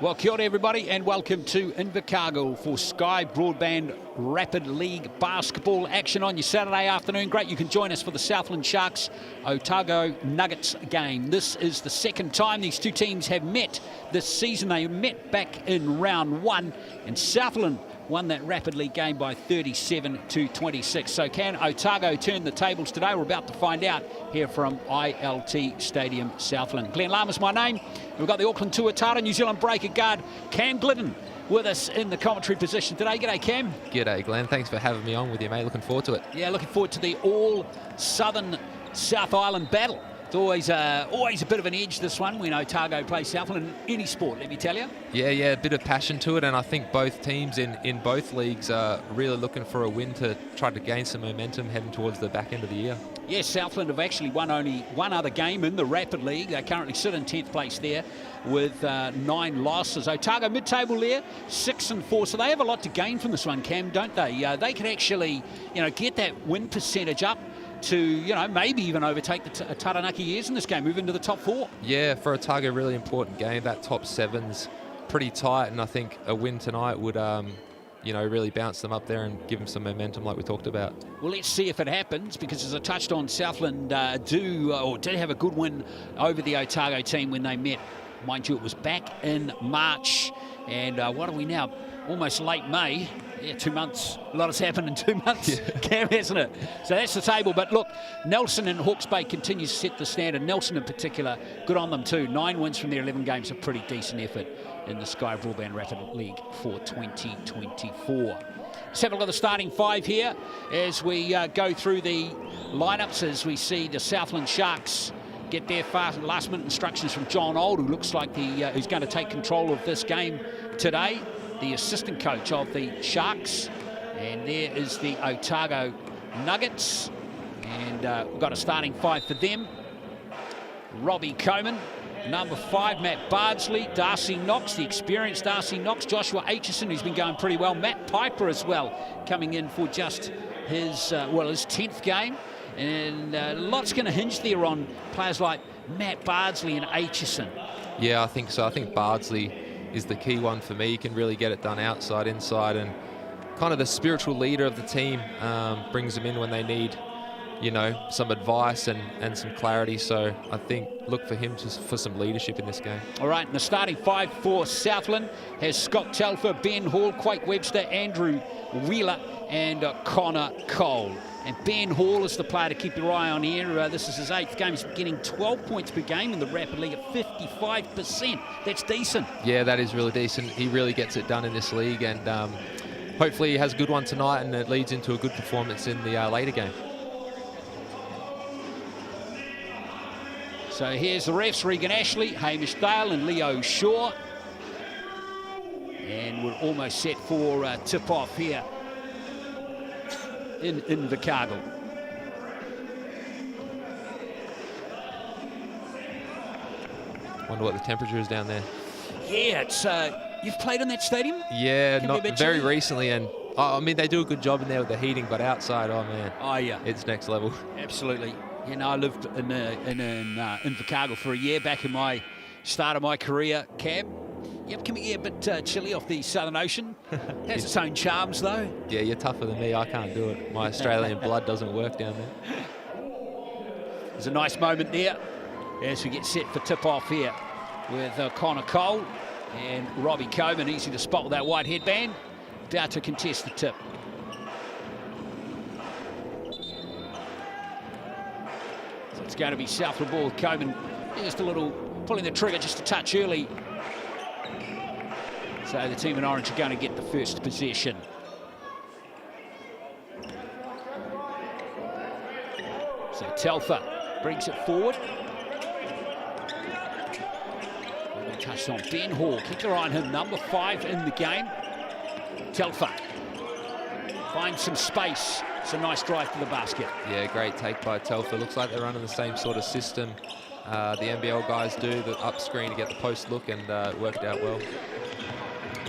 Well, kia ora everybody, and welcome to Invercargill for Sky Broadband Rapid League basketball action on your Saturday afternoon. Great, you can join us for the Southland Sharks Otago Nuggets game. This is the second time these two teams have met this season. They met back in round one, and Southland won that Rapid League game by 37-26. So can Otago turn the tables today? We're about to find out here from ILT Stadium, Southland. Glenn Lama's my name. We've got the Auckland Tuatara New Zealand breaker guard Cam Glidden with us in the commentary position today. G'day, Cam. G'day, Glenn. Thanks for having me on with you, mate. Looking forward to it. Yeah, looking forward to the all-Southern South Island battle. It's always a bit of an edge, this one, when Otago plays Southland in any sport, let me tell you. Yeah, a bit of passion to it, and I think both teams in both leagues are really looking for a win to try to gain some momentum heading towards the back end of the year. Yes, Southland have actually won only one other game in the Rapid League. They currently sit in 10th place there with 9 losses. Otago mid-table there, 6-4, so they have a lot to gain from this one, Cam, don't they? They can actually, get that win percentage up to, maybe even overtake the Taranaki Years in this game, move into the top 4. Yeah, for Otago, really important game. That top 7's pretty tight, and I think a win tonight would, really bounce them up there and give them some momentum like we talked about. Well, let's see if it happens, because as I touched on, Southland did have a good win over the Otago team when they met. Mind you, it was back in March, and what are we now? Almost late May. Yeah, 2 months. A lot has happened in 2 months, Cam, hasn't it? So that's the table. But look, Nelson and Hawke's Bay continues to set the standard. Nelson in particular, good on them too. 9 wins from their 11 games, a pretty decent effort in the Sky Broadband Rapid League for 2024. Let's have a look at the starting 5 here as we go through the lineups, as we see the Southland Sharks get their last-minute instructions from John Old, who looks like who's going to take control of this game today, the assistant coach of the Sharks. And there is the Otago Nuggets. And we've got a starting 5 for them. Robbie Coleman, number 5, Matt Bardsley, Darcy Knox, the experienced Darcy Knox, Joshua Aitchison, who's been going pretty well, Matt Piper as well, coming in for just his 10th game. And a lot's going to hinge there on players like Matt Bardsley and Aitchison. Yeah, I think so. I think Bardsley is the key one for me. He can really get it done outside, inside, and kind of the spiritual leader of the team, brings them in when they need, some advice and some clarity. So I think look for him for some leadership in this game. All right, and the starting 5 for Southland has Scott Telfer, Ben Hall, Quake Webster, Andrew Wheeler, and Connor Cole. And Ben Hall is the player to keep your eye on here. This is his 8th game. He's getting 12 points per game in the Rapid League at 55%. That's decent. Yeah, that is really decent. He really gets it done in this league, and hopefully he has a good one tonight and it leads into a good performance in the later game. So here's the refs, Regan Ashley, Hamish Dale and Leo Shaw. And we're almost set for tip-off here in Invercargill. Wonder what the temperature is down there. Yeah, it's you've played in that stadium? Yeah, not very recently, and I mean they do a good job in there with the heating, but outside, oh man, it's next level. Absolutely. I lived in Invercargill for a year back in my start of my career, Cam. Yep, can be a bit chilly off the Southern Ocean. Has its own charms, though. Yeah, you're tougher than me. I can't do it. My Australian blood doesn't work down there. There's a nice moment there as we get set for tip-off here with Connor Cole and Robbie Coleman. Easy to spot with that white headband. About to contest the tip. So it's going to be Southland ball with Coleman. Just a little pulling the trigger just a touch early. So the team in orange are going to get the first possession. So Telfer brings it forward. We touched on Ben Hall. Keep your eye on him, number 5 in the game. Telfer finds some space. It's a nice drive to the basket. Yeah, great take by Telfer. Looks like they're running the same sort of system the NBL guys do, the up screen to get the post look, and it worked out well.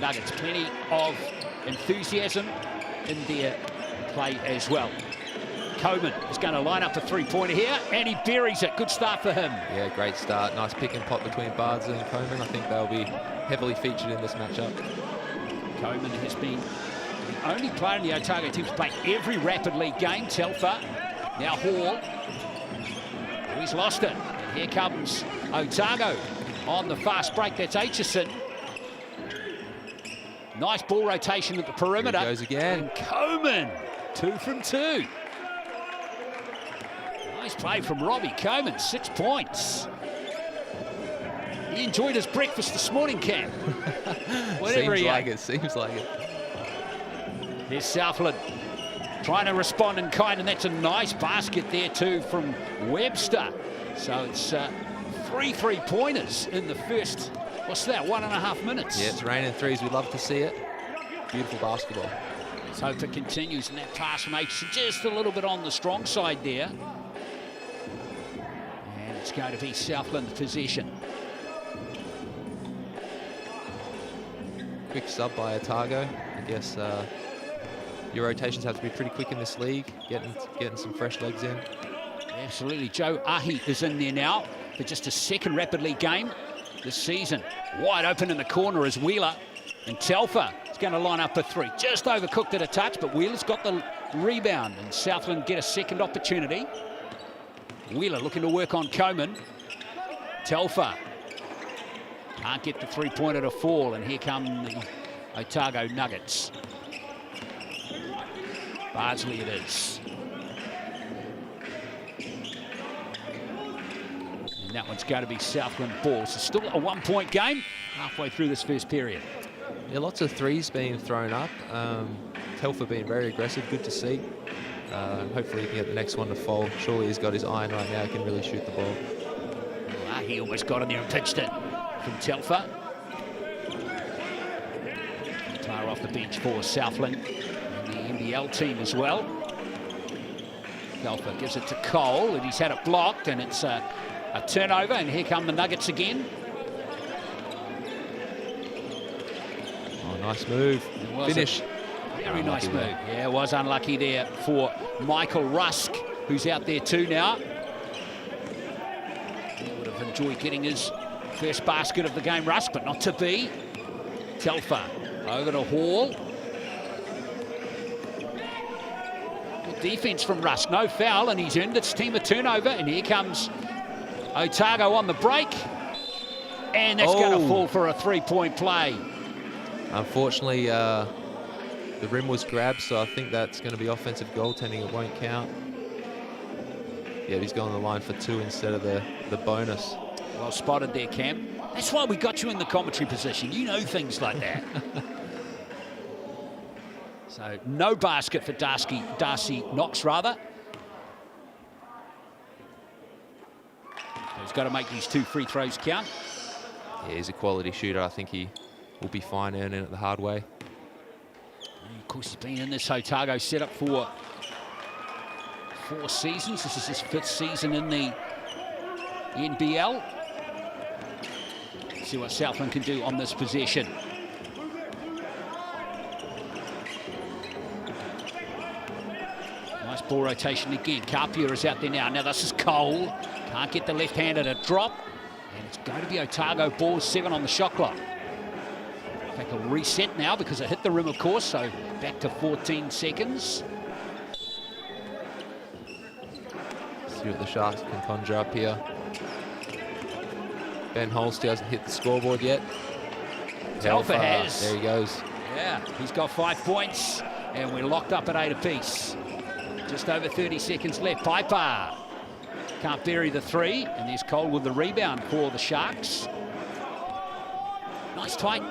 Nuggets, plenty of enthusiasm in their play as well. Coleman is going to line up a three-pointer here, and he buries it. Good start for him. Yeah, great start. Nice pick and pop between Bardsley and Coleman. I think they'll be heavily featured in this matchup. Coleman has been the only player in the Otago team to play every Rapid League game. Telfer, now Hall. Oh, he's lost it. And here comes Otago on the fast break. That's Aitchison. Nice ball rotation at the perimeter. Here he goes again. And Coleman, 2 from 2. Nice play from Robbie Coleman, 6 points. He enjoyed his breakfast this morning, Cam. Seems like it, seems like it. Here's Southland trying to respond in kind, and that's a nice basket there too from Webster. So it's 3 3-pointers in the first, what's that, 1.5 minutes? Yeah, it's raining threes. We love to see it. Beautiful basketball. So if it continues, and that pass from H just a little bit on the strong side there. And it's going to be Southland's possession. Quick sub by Otago. I guess your rotations have to be pretty quick in this league, getting some fresh legs in. Absolutely. Joe Ahi is in there now for just a second Rapid League game this season. Wide open in the corner is Wheeler, and Telfer is going to line up a 3. Just overcooked at a touch, but Wheeler's got the rebound, and Southland get a second opportunity. Wheeler looking to work on Coleman. Telfer can't get the three-pointer to fall, and here come the Otago Nuggets. Bardsley it is. And that one's going to be Southland ball. So still a 1-point game halfway through this first period. Yeah, lots of threes being thrown up. Telfer being very aggressive, good to see. Hopefully he can get the next one to fall. Surely he's got his iron right now, he can really shoot the ball. He almost got in there and pitched it from Telfer. Tire off the bench for Southland and the NBL team as well. Telfer gives it to Cole, and he's had it blocked, and it's a turnover, and here come the Nuggets again. Oh, nice move. Finish. Very nice move. Yeah, it was unlucky there for Michael Rusk, who's out there too now. He would have enjoyed getting his first basket of the game, Rusk, but not to be. Telfer over to Hall. Good defense from Rusk, no foul, and he's earned his team a turnover, and here comes Otago on the break, and that's going to fall for a 3-point play. Unfortunately, the rim was grabbed, so I think that's going to be offensive goaltending. It won't count. Yeah, he's going on the line for 2 instead of the bonus. Well spotted there, Cam. That's why we got you in the commentary position. You know things like that. So no basket for Darcy Knox, rather. He's got to make these 2 free throws count. Yeah, he's a quality shooter. I think he will be fine earning it the hard way. And of course, he's been in this Otago setup for 4 seasons. This is his 5th season in the NBL. Let's see what Southland can do on this possession. Nice ball rotation again. Carpio is out there now. Now this is Cole. Can't get the left-hander to drop. And it's going to be Otago ball, 7 on the shot clock. In fact, a reset now because it hit the rim, of course, so back to 14 seconds. See what the Sharks can conjure up here. Ben Holst hasn't hit the scoreboard yet. Telfer has. There he goes. Yeah, he's got 5 points, and we're locked up at 8 apiece. Just over 30 seconds left. Piper can't bury the 3, and there's Cole with the rebound for the Sharks. Nice tight.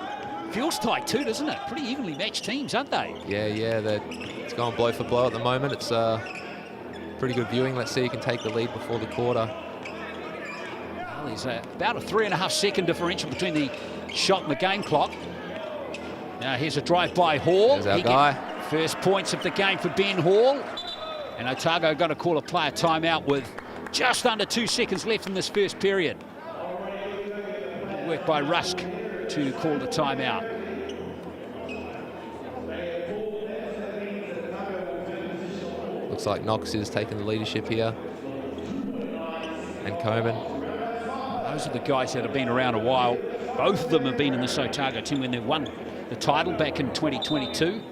Feels tight too, doesn't it? Pretty evenly matched teams, aren't they? Yeah, it's going blow for blow at the moment. It's pretty good viewing. Let's see who can take the lead before the quarter. Well, there's about a 3.5-second differential between the shot and the game clock. Now here's a drive by Hall. There's our guy. First points of the game for Ben Hall. And Otago going to call a player timeout with just under 2 seconds left in this first period. Work by Rusk to call the timeout. looks like Knox is taking the leadership here. And Coleman. Those are the guys that have been around a while. Both of them have been in this Otago team when they won the title back in 2022.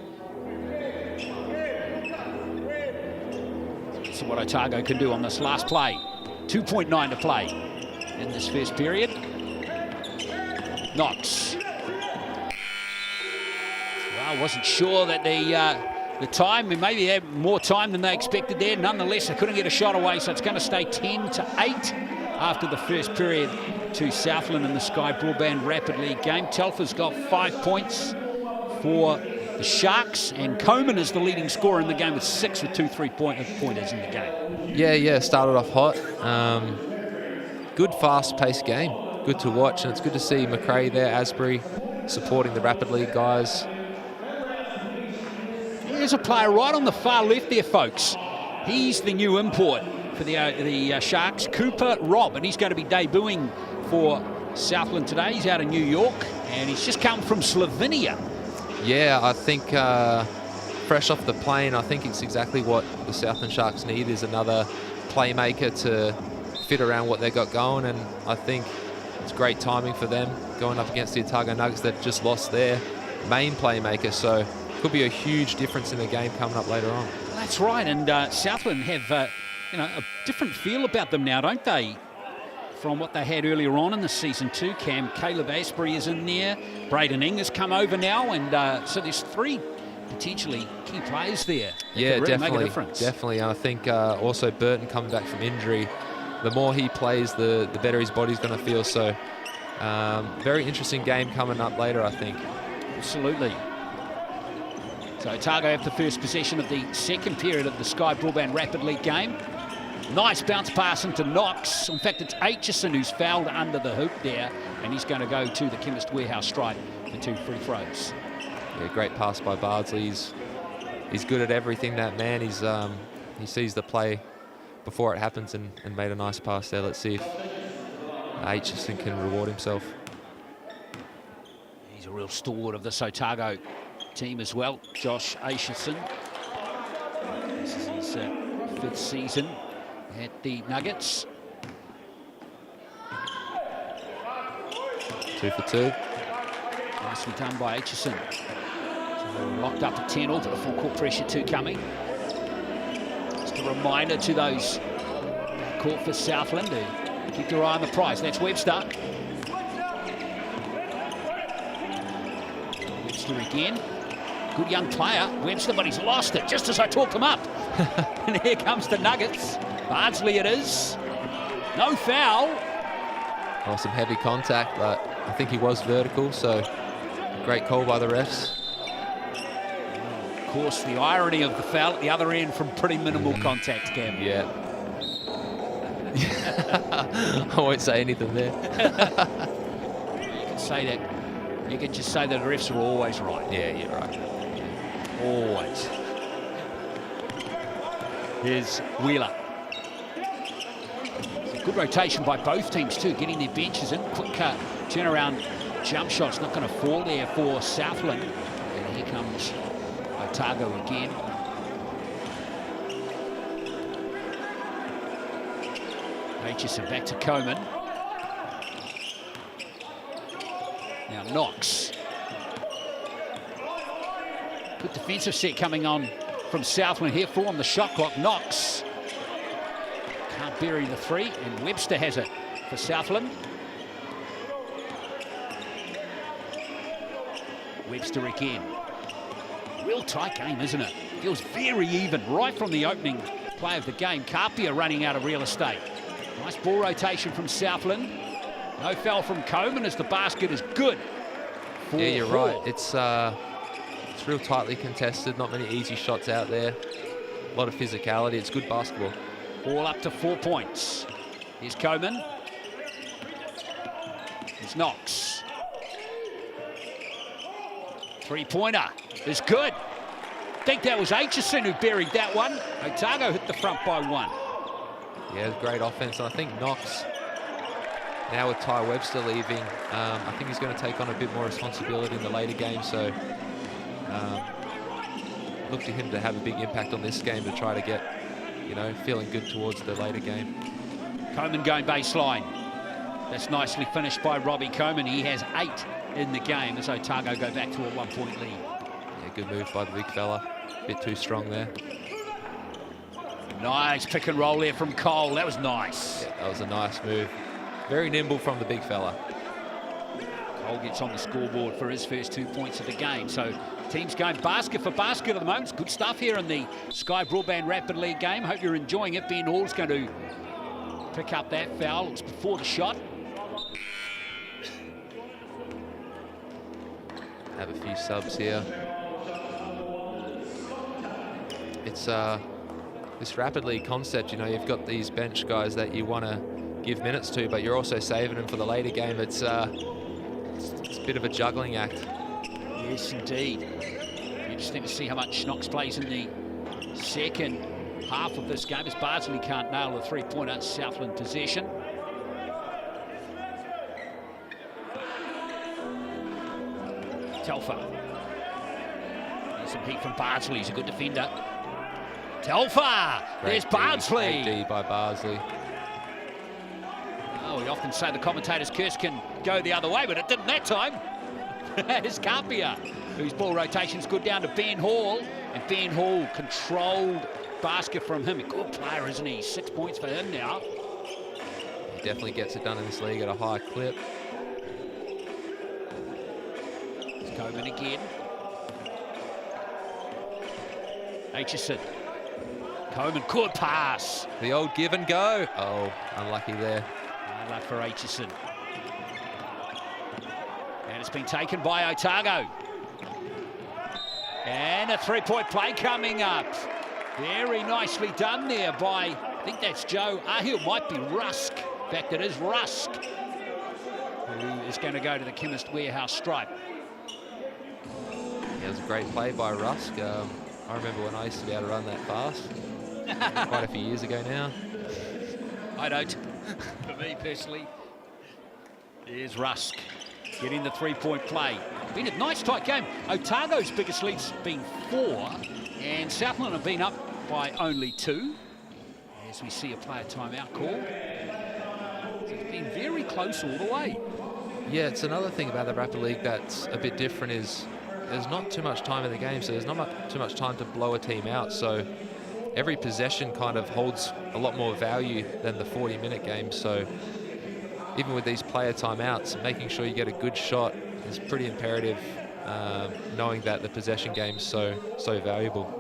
So what Otago can do on this last play. 2.9 to play in this first period. Knox. Well, I wasn't sure that the time, maybe they had more time than they expected there. Nonetheless, they couldn't get a shot away, so it's going to stay 10-8 after the first period to Southland in the Sky Broadband Rapid League game. Telfer's got 5 points for the Sharks, and Coleman is the leading scorer in the game with 6 with 2 3-pointers in the game. Yeah, started off hot. Good fast-paced game. Good to watch, and it's good to see McRae there, Asbury, supporting the Rapid League guys. There's a player right on the far left there, folks. He's the new import for the Sharks, Cooper Robb, and he's going to be debuting for Southland today. He's out of New York, and he's just come from Slovenia. Yeah, I think fresh off the plane, I think it's exactly what the Southland Sharks need, is another playmaker to fit around what they've got going, and I think it's great timing for them going up against the Otago Nuggets that just lost their main playmaker, so could be a huge difference in the game coming up later on. That's right, and Southland have a different feel about them now, don't they? From what they had earlier on in the season too. Caleb Asbury is in there. Braden Ing has come over now, and so there's 3 potentially key players there. Yeah, really definitely, make a difference. definitely. I think also Burton coming back from injury. The more he plays, the better his body's going to feel. So very interesting game coming up later, I think. Absolutely. So Otago have the first possession of the second period of the Sky Broadband Rapid League game. Nice bounce pass into Knox. In fact, it's Aitchison who's fouled under the hoop there, and he's going to go to the Chemist Warehouse stripe for 2 free throws. Yeah, great pass by Bardsley. He's good at everything, that man. He sees the play before it happens and made a nice pass there. Let's see if Aitchison can reward himself. He's a real stalwart of this Otago team as well, Josh Aitchison. This is his 5th season at the Nuggets. 2 for 2. Nicely done by Aitchison. So locked up at 10, all to the full court pressure too coming. Just a reminder to those court for Southland to keep their eye on the prize. That's Webster. Webster again. Good young player, Webster, but he's lost it just as I talked him up. And here comes the Nuggets. Bardsley it is. No foul. Oh, some heavy contact, but I think he was vertical, so great call by the refs. Of course, the irony of the foul at the other end from pretty minimal contact, Cam. Yeah. I won't say anything there. You can say that. You can just say that the refs are always right. Yeah, you're right. Always. Here's Wheeler. Good rotation by both teams too, getting their benches in. Quick turnaround jump shots, not going to fall there for Southland. And here comes Otago again. Aitchison back to Coleman. Now Knox. Good defensive set coming on from Southland here. 4 on the shot clock. Knox can't bury the 3, and Webster has it for Southland. Webster again. Real tight game, isn't it? Feels very even right from the opening play of the game. Carpia running out of real estate. Nice ball rotation from Southland. No foul from Coleman as the basket is good. Yeah, you're right. It's real tightly contested. Not many easy shots out there. A lot of physicality. It's good basketball. All up to 4 points. Here's Coleman. Here's Knox. 3-pointer is good. I think that was Aitchison who buried that one. Otago hit the front by 1. Yeah, great offense. And I think Knox, now with Ty Webster leaving, I think he's going to take on a bit more responsibility in the later game. So look to him to have a big impact on this game to try to get you know, feeling good towards the later game. Coleman going baseline. That's nicely finished by Robbie Coleman. He has 8 in the game as Otago go back to a 1-point lead. Yeah, good move by the big fella. A bit too strong there. Nice pick and roll there from Cole. That was nice. Yeah, that was a nice move. Very nimble from the big fella. Cole gets on the scoreboard for his first 2 points of the game. So teams going basket for basket at the moment. It's good stuff here in the Sky Broadband Rapid League game. Hope you're enjoying it. Ben Hall's going to pick up that foul. It was before the shot. Have a few subs here. It's this Rapid League concept, you know, you've got these bench guys that you want to give minutes to, but you're also saving them for the later game. It's a bit of a juggling act. Yes, indeed. Interesting to see how much Knox plays in the second half of this game, as Bardsley can't nail a three-pointer. Southland possession. Telfer. There's some heat from Bardsley. He's a good defender. Telfer! There's Bardsley. Great D by Bardsley. Oh, we often say the commentator's curse can go the other way, but it didn't that time. It's Carpia, whose ball rotation's good down to Ben Hall. And Ben Hall controlled basket from him. A good player, isn't he? 6 points for him now. He definitely gets it done in this league at a high clip. It's Coleman again. Aitchison. Coleman, good pass. The old give and go. Oh, unlucky there. Hard luck for Aitchison. And it's been taken by Otago. And a three-point play coming up. Very nicely done there by, I think that's Joe Ahill, might be Rusk. In fact, it is Rusk, who is going to go to the Chemist Warehouse stripe. Yeah, it was a great play by Rusk. I remember when I used to be able to run that fast. Quite a few years ago now. I don't. For me personally, there's Rusk getting the three-point play. Been a nice tight game. Otago's biggest lead's been 4, and Southland have been up by only 2. As we see a player timeout call. So it's been very close all the way. Yeah, it's another thing about the Rapid League that's a bit different is there's not too much time in the game, so there's not too much time to blow a team out. So every possession kind of holds a lot more value than the 40-minute game. So even with these player timeouts, making sure you get a good shot is pretty imperative, knowing that the possession game is so valuable.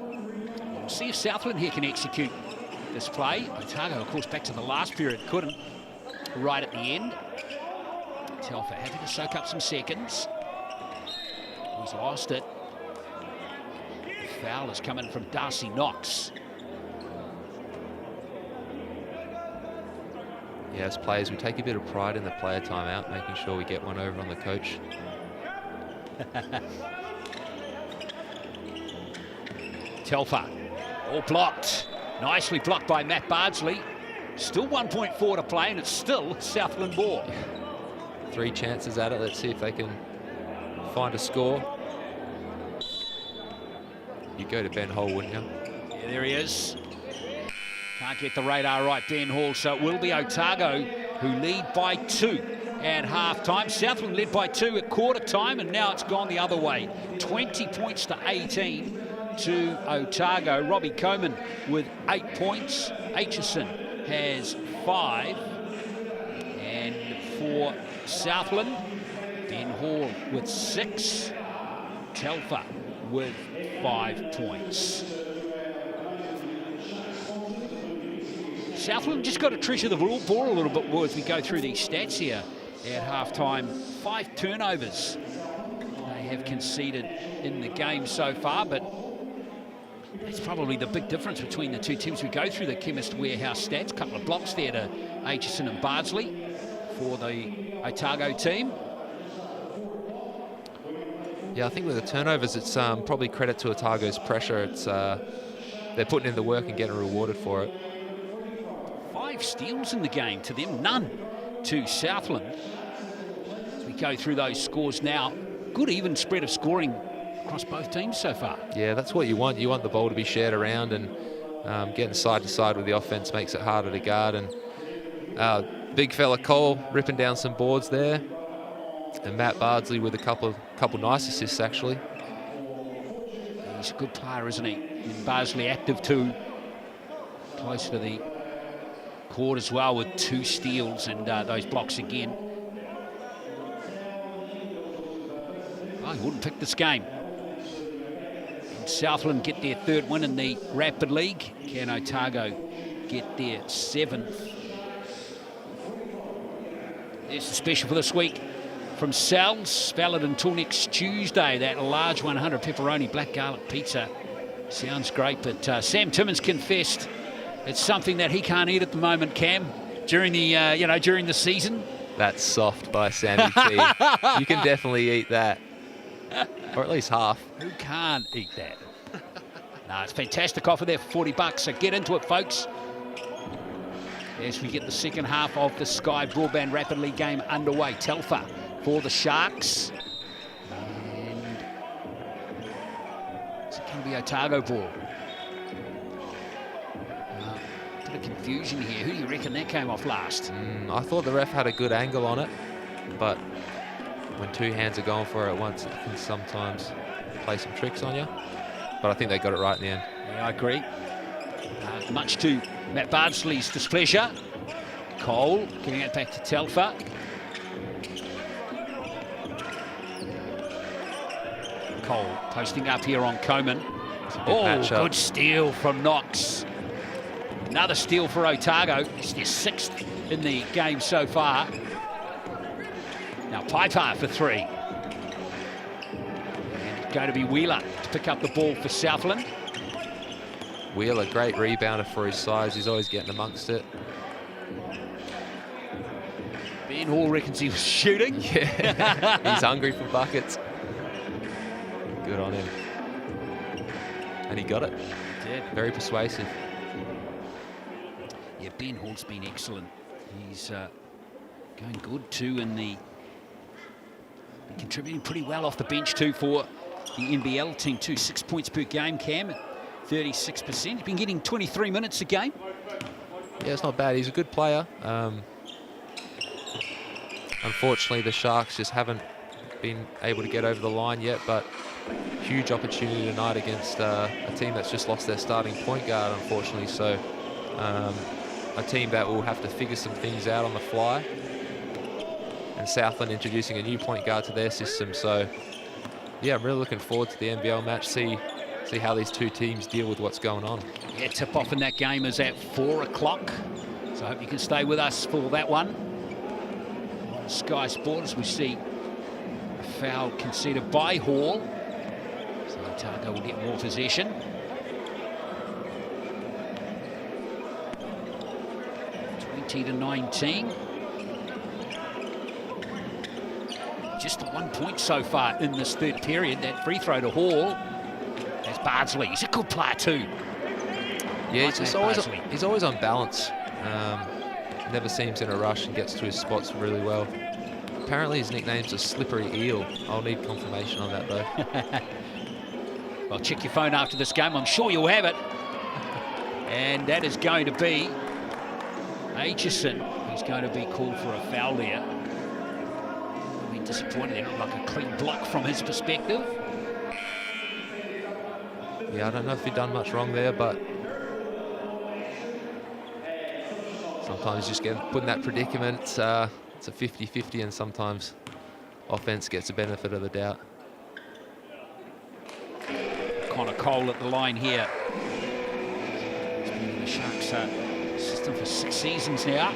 We'll see if Southland here can execute this play. Otago, of course, back to the last period, couldn't. Right at the end. Telfer happy to soak up some seconds. He's lost it. The foul is coming from Darcy Knox. Yeah, as players, we take a bit of pride in the player timeout, making sure we get one over on the coach. Telfer, all blocked. Nicely blocked by Matt Bardsley. Still 1.4 to play, and it's still Southland ball. 3 chances at it. Let's see if they can find a score. You go to Ben Hall, wouldn't you? Yeah, there he is. Can't get the radar right, Ben Hall, so it will be Otago who lead by 2 at half-time. Southland led by 2 at quarter-time, and now it's gone the other way. 20 points to 18 to Otago. Robbie Coleman with 8 points. Aitchison has 5. And for Southland, Ben Hall with 6. Telfer with 5 points. Southland just got to treasure the ball a little bit more as we go through these stats here at half-time. 5 turnovers they have conceded in the game so far, but that's probably the big difference between the two teams. We go through the Chemist Warehouse stats. A couple of blocks there to Aitchison and Bardsley for the Otago team. Yeah, I think with the turnovers, it's probably credit to Otago's pressure. It's they're putting in the work and getting rewarded for it. 5 steals in the game to them, none to Southland. As we go through those scores now, good even spread of scoring across both teams so far. Yeah, that's what you want. You want the ball to be shared around, and Getting side to side with the offense makes it harder to guard. And big fella Cole ripping down some boards there. And Matt Bardsley with a couple nice assists, actually. He's a good player, isn't he? And Bardsley active too. Close to the court as well with 2 steals and those blocks again. Oh, he wouldn't pick this game. And Southland get their 3rd win in the Rapid League. Can Otago get their 7th? There's the special for this week from Sal's. Valid until next Tuesday. That large 100 pepperoni black garlic pizza. Sounds great, but Sam Timmins confessed it's something that he can't eat at the moment, Cam, during the during the season. That's soft by Sammy T. You can definitely eat that, or at least half. Who can't eat that? No, it's fantastic offer there for $40. So get into it, folks. As we get the second half of the Sky Broadband Rapid League game underway. Telfer for the Sharks. And it's going to be Otago ball. Bit of confusion here. Who do you reckon that came off last? I thought the ref had a good angle on it, but when 2 hands are going for it at once, it can sometimes play some tricks on you. But I think they got it right in the end. Yeah, I agree. Much to Matt Bardsley's displeasure. Cole giving it back to Telfer. Cole posting up here on Coman. Oh, good steal from Knox. Another steal for Otago. It's their 6th in the game so far. Now Piper for 3. And it's going to be Wheeler to pick up the ball for Southland. Wheeler, great rebounder for his size. He's always getting amongst it. Ben Hall reckons he was shooting. Yeah, he's hungry for buckets. Good on him. And he got it. Yeah. Very persuasive. Yeah, Ben Hall's been excellent. He's going good too in the... contributing pretty well off the bench too for the NBL team too. 6 points per game, Cam. 36%. He's been getting 23 minutes a game. Yeah, it's not bad. He's a good player. Unfortunately, the Sharks just haven't been able to get over the line yet, but huge opportunity tonight against a team that's just lost their starting point guard, unfortunately. So a team that will have to figure some things out on the fly. And Southland introducing a new point guard to their system. So, yeah, I'm really looking forward to the NBL match, see how these 2 teams deal with what's going on. Yeah, tip-off in that game is at 4 o'clock. So I hope you can stay with us for that one. On Sky Sports, we see a foul conceded by Hall. So Otago will get more possession. To 19. Just 1 point so far in this 3rd period. That free throw to Hall. That's Bardsley. He's a good player too. Yeah, he's always on balance. Never seems in a rush and gets to his spots really well. Apparently his nickname's a slippery eel. I'll need confirmation on that though. Well, check your phone after this game. I'm sure you'll have it. And that is going to be Aitchison. He's going to be called for a foul there. I'll be disappointed. It looked like a clean block from his perspective. Yeah, I don't know if he'd done much wrong there, but sometimes just put in that predicament. It's a 50-50, and sometimes offense gets the benefit of the doubt. Connor Cole at the line here. He's been in the Sharks system for 6 seasons now.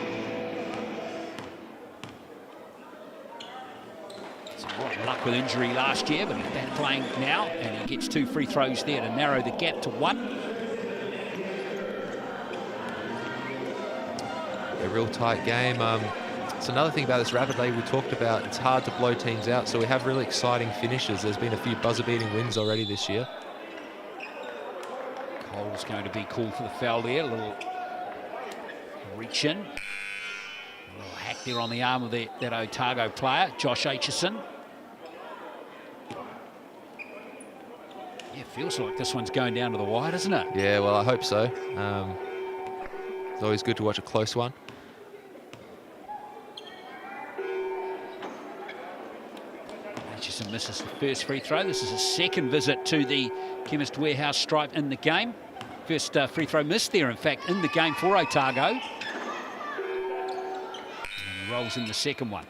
Some rotten luck with injury last year, but he's back playing now, and he gets 2 free throws there to narrow the gap to 1. A real tight game. It's another thing about this Rapid League we talked about. It's hard to blow teams out, so we have really exciting finishes. There's been a few buzzer-beating wins already this year. Cole's going to be called for the foul there. A little reach in. A little hack there on the arm of that Otago player, Josh Aitchison. Yeah, it feels like this one's going down to the wide, isn't it? Yeah, well, I hope so. It's always good to watch a close one. Aitchison misses the first free throw. This is a second visit to the Chemist Warehouse stripe in the game. First free throw missed there, in fact, in the game for Otago. And rolls in the second one.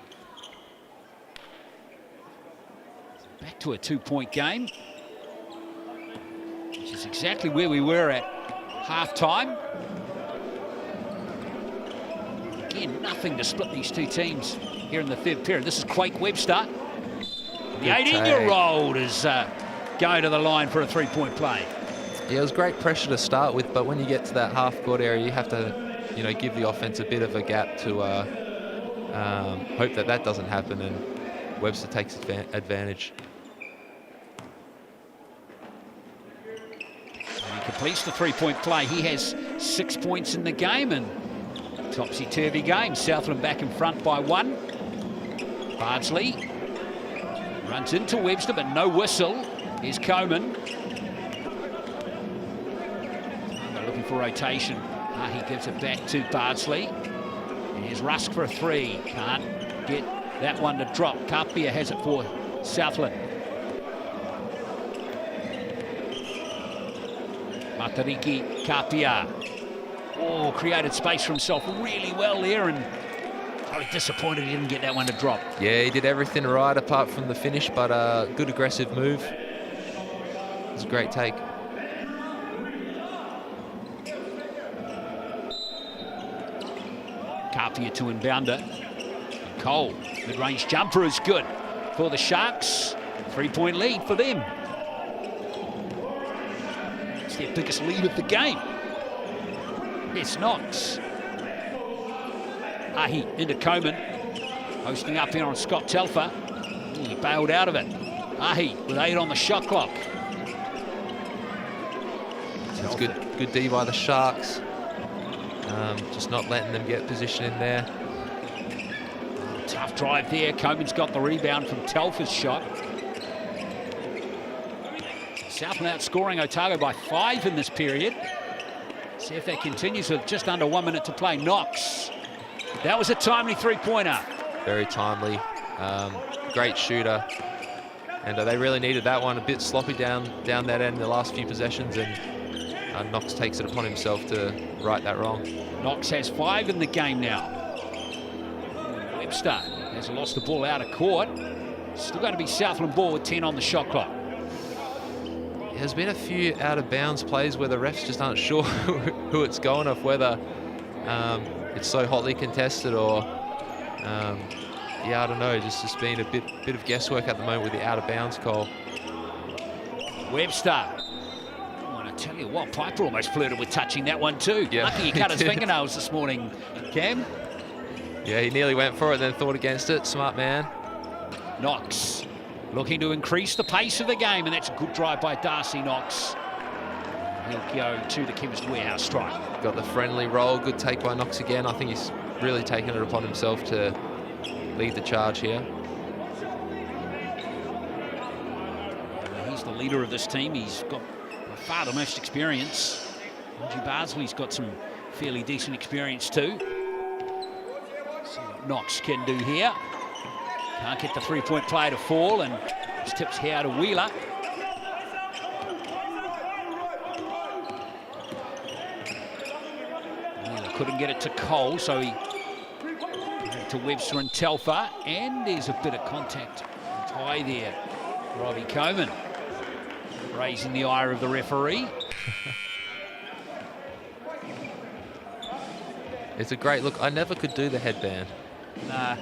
Back to a 2-point game, which is exactly where we were at half-time. Again, nothing to split these two teams here in the third period. This is Quake Webster. The 18-year-old is going to the line for a three-point play. Yeah, it was great pressure to start with, but when you get to that half-court area, you have to, give the offense a bit of a gap to hope that that doesn't happen, and Webster takes advantage. And he completes the three-point play. He has 6 points in the game, and topsy-turvy game. Southland back in front by 1. Bardsley runs into Webster, but no whistle. Here's Coleman. They're looking for rotation. He gives it back to Bardsley. Here's Rusk for a 3. Can't get that one to drop. Carpia has it for Southland. Matariki Carpia. Oh, created space for himself really well there, and I was disappointed he didn't get that one to drop. Yeah, he did everything right apart from the finish, but good aggressive move. It was a great take. Carpia to inbounder. Cole, mid-range jumper is good for the Sharks. 3-point lead for them. It's their biggest lead of the game. It's Knox. Ahi into Coleman. Posting up here on Scott Telfer. He bailed out of it. Ahi with 8 on the shot clock. That's good D by the Sharks. Just not letting them get position in there. Tough drive there. Coleman's got the rebound from Telfer's shot. Southland outscoring Otago by 5 in this period. See if that continues with just under 1 minute to play. Knox. That was a timely three-pointer. Very timely. Great shooter. And they really needed that one. A bit sloppy down that end the last few possessions, and Knox takes it upon himself to right that wrong. Knox has 5 in the game now. Webster has lost the ball out of court. Still going to be Southland ball with 10 on the shot clock. There's been a few out-of-bounds plays where the refs just aren't sure who it's going off, whether it's so hotly contested or, yeah, I don't know. Just been a bit of guesswork at the moment with the out-of-bounds call. Webster. I tell you what, Piper almost flirted with touching that one too. Yeah, Lucky he cut his fingernails this morning, Cam. Yeah, he nearly went for it, then thought against it. Smart man. Knox looking to increase the pace of the game, and that's a good drive by Darcy Knox. He'll go to the Chemist Warehouse strike. Got the friendly roll. Good take by Knox again. I think he's really taken it upon himself to lead the charge here. He's the leader of this team. He's got by far the most experience. Angie Bardsley's got some fairly decent experience too. See what Knox can do here. Can't get the three-point play to fall, and just tips here to Wheeler. Wheeler couldn't get it to Cole, so he gave it to Webster and Telfer, and there's a bit of contact high there. Robbie Coleman raising the ire of the referee. It's a great look. I never could do the headband. Nah,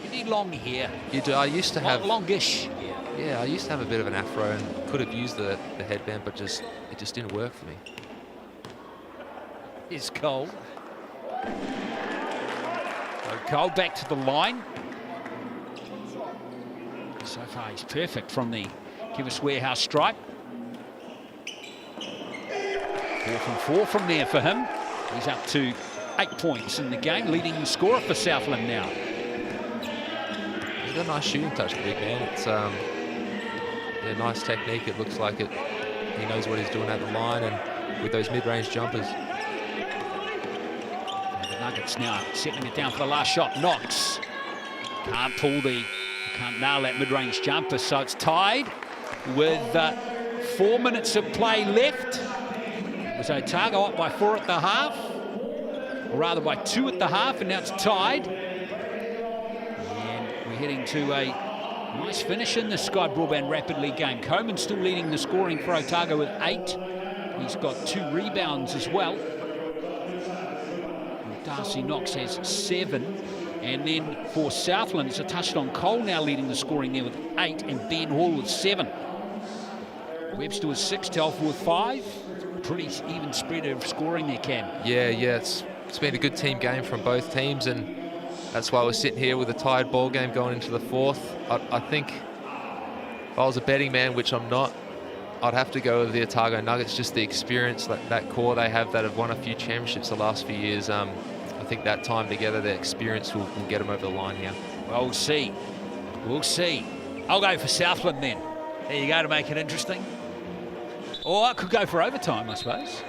you need long hair. You do. I used to have longish. Yeah, I used to have a bit of an afro and could have used the headband, but it just didn't work for me. Here's Cole. So Cole back to the line. So far he's perfect from the Chemist Warehouse stripe. 4 from 4 from there for him. He's up to 8 points in the game, leading scorer for Southland now. He's got a nice shooting touch, the big man. It's a nice technique. It looks like it He knows what he's doing at the line and with those mid-range jumpers. And the Nuggets now settling it down for the last shot. Knox can't nail that mid-range jumper, so it's tied with 4 minutes of play left. It was Otago up by 4 at the half, or rather by 2 at the half, and now it's tied. And we're heading to a nice finish in the Sky Broadband Rapid League game. Coleman still leading the scoring for Otago with 8. He's got 2 rebounds as well. And Darcy Knox has 7. And then for Southland, it's a touchdown. Cole now leading the scoring there with 8, and Ben Hall with 7. Webster with 6, Telfer with 5. Pretty even spread of scoring there, Cam. Yeah, it's been a good team game from both teams, and that's why we're sitting here with a tied ball game going into the 4th. I think if I was a betting man, which I'm not, I'd have to go with the Otago Nuggets. Just the experience, that core they have that have won a few championships the last few years. I think that time together, their experience will get them over the line here. Well, we'll see. We'll see. I'll go for Southland then. There you go to make it interesting. Or I could go for overtime, I suppose.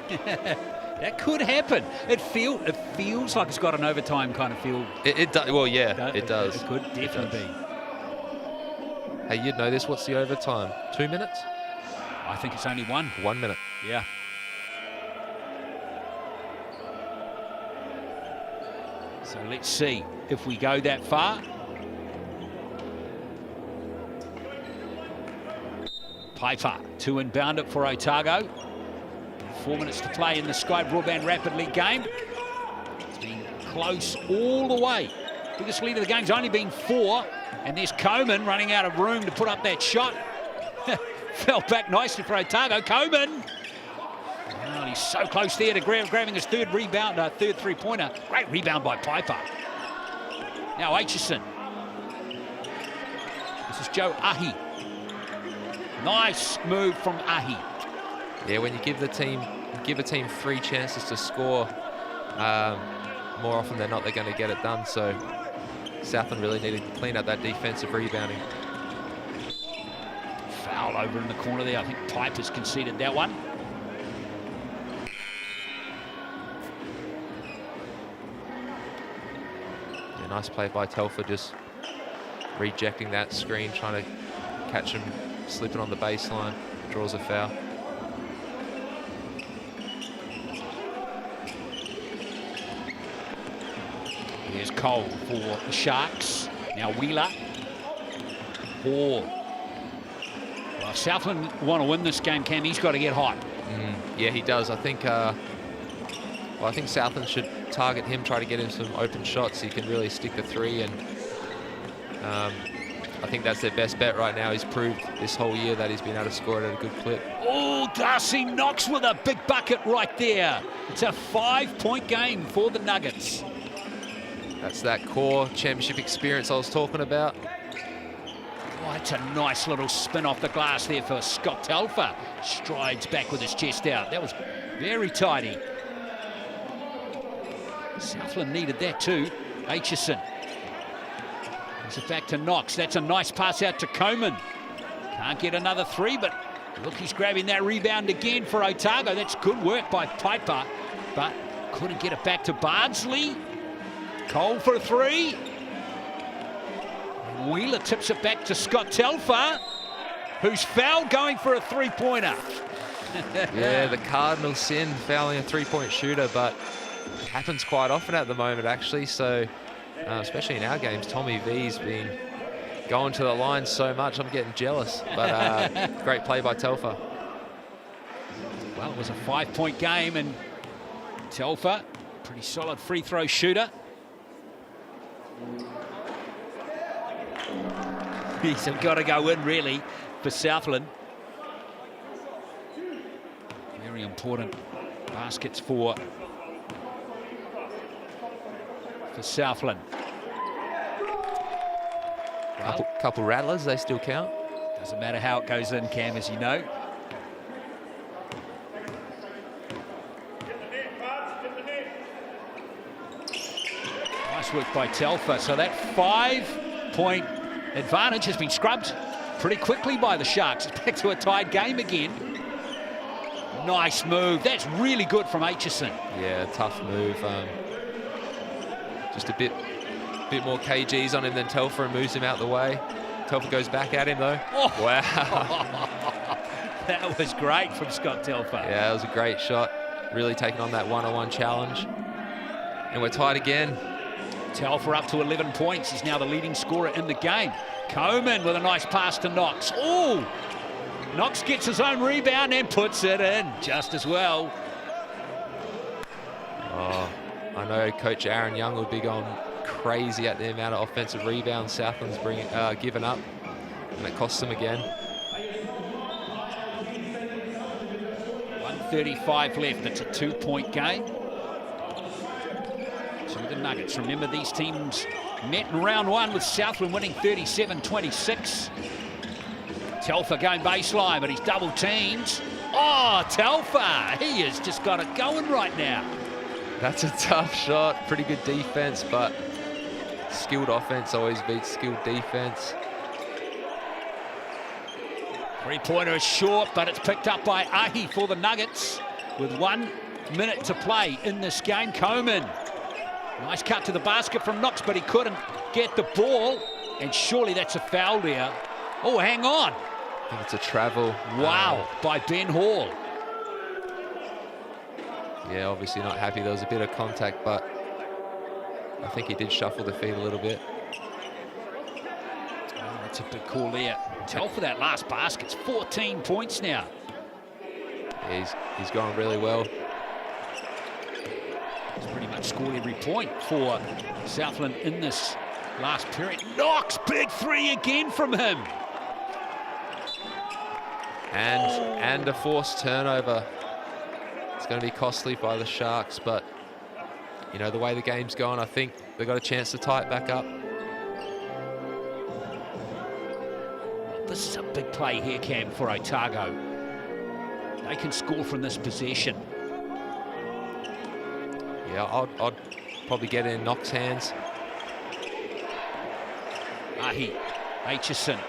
That could happen. It feels like it's got an overtime kind of feel. It does. Well, yeah, it does. It could definitely be. Hey, you'd know this. What's the overtime? 2 minutes? I think it's only 1. 1 minute. Yeah. So let's see if we go that far. Piper to inbound it for Otago. 4 minutes to play in the Sky Broadband Rapid League game. It's been close all the way. Biggest lead of the game's only been 4. And there's Coleman running out of room to put up that shot. Fell back nicely for Otago. Coleman. Oh, he's so close there to grabbing his third rebound, third three-pointer. Great rebound by Piper. Now Aitchison. This is Joe Ahi. Nice move from Ahi. Yeah, when you give a team 3 chances to score, more often than not, they're going to get it done. So Southland really needed to clean up that defensive rebounding. Foul over in the corner there. I think Piper's conceded that one. Yeah, nice play by Telfer, just rejecting that screen, trying to catch him slipping on the baseline, draws a foul. Here's Cole for the Sharks. Now Wheeler. Hall. Well, if Southland want to win this game, Cam, he's got to get hot. Yeah, he does. I think Southland should target him, try to get him some open shots. He can really stick the 3, and I think that's their best bet right now. He's proved this whole year that he's been able to score it at a good clip. Oh, Darcy Knox with a big bucket right there. It's a 5-point game for the Nuggets. That's that core championship experience I was talking about. Oh, it's a nice little spin off the glass there for Scott Telfer. Strides back with his chest out. That was very tidy. Southland needed that too. Aitchison. Brings it back to Knox. That's a nice pass out to Coleman. Can't get another 3, but look, he's grabbing that rebound again for Otago. That's good work by Piper, but couldn't get it back to Bardsley. Cole for a 3. And Wheeler tips it back to Scott Telfer, who's fouled going for a 3-pointer. Yeah, the cardinal sin, fouling a 3-point shooter, but it happens quite often at the moment, actually. So, especially in our games, Tommy V's been going to the line so much, I'm getting jealous. But great play by Telfer. Well, it was a 5-point game, and Telfer, pretty solid free throw shooter. He's got to go in, really, for Southland. Very important baskets for Southland. Well, couple rattlers, they still count. Doesn't matter how it goes in, Cam, as you know. Nice work by Telfer. So that 5-point advantage has been scrubbed. pretty quickly by the Sharks. It's back to a tied game again. Nice move. That's really good from Aitchison. Yeah, tough move. Just a bit more kgs on him than Telfer and moves him out the way. Telfer goes back at him though. Oh. Wow. That was great from Scott Telfer. Yeah, it was a great shot. Really taking on that one-on-one challenge. And we're tied again. Telfer up to 11 points. He's now the leading scorer in the game. Coleman with a nice pass to Knox. Oh! Knox gets his own rebound and puts it in just as well. Oh, I know Coach Aaron Young would be going crazy at the amount of offensive rebounds Southland's given up, and it costs them again. 1:35 left. It's a 2-point game. To the Nuggets. Remember, these teams met in round one with Southland winning 37-26. Telfer going baseline, but he's double teamed. Oh, Telfer! He has just got it going right now. That's a tough shot. Pretty good defense, but skilled offense always beats skilled defense. Three-pointer is short, but it's picked up by Ahi for the Nuggets with 1 minute to play in this game. Coleman. Nice cut to the basket from Knox, but he couldn't get the ball. And surely that's a foul there. Oh, hang on. I think it's a travel. Wow, by Ben Hall. Yeah, obviously not happy. There was a bit of contact, but I think he did shuffle the feet a little bit. Oh, that's a big call there. Tell for that last basket. It's 14 points now. Yeah, he's going really well. He's pretty much scored every point for Southland in this last period. Knox, big three again from him. And a forced turnover. It's going to be costly by the Sharks, but you know, the way the game's going, I think they've got a chance to tie it back up. This is a big play here, Cam, for Otago. They can score from this possession. Yeah, I'd probably get it in Knox's hands. Ahi, Aitchison.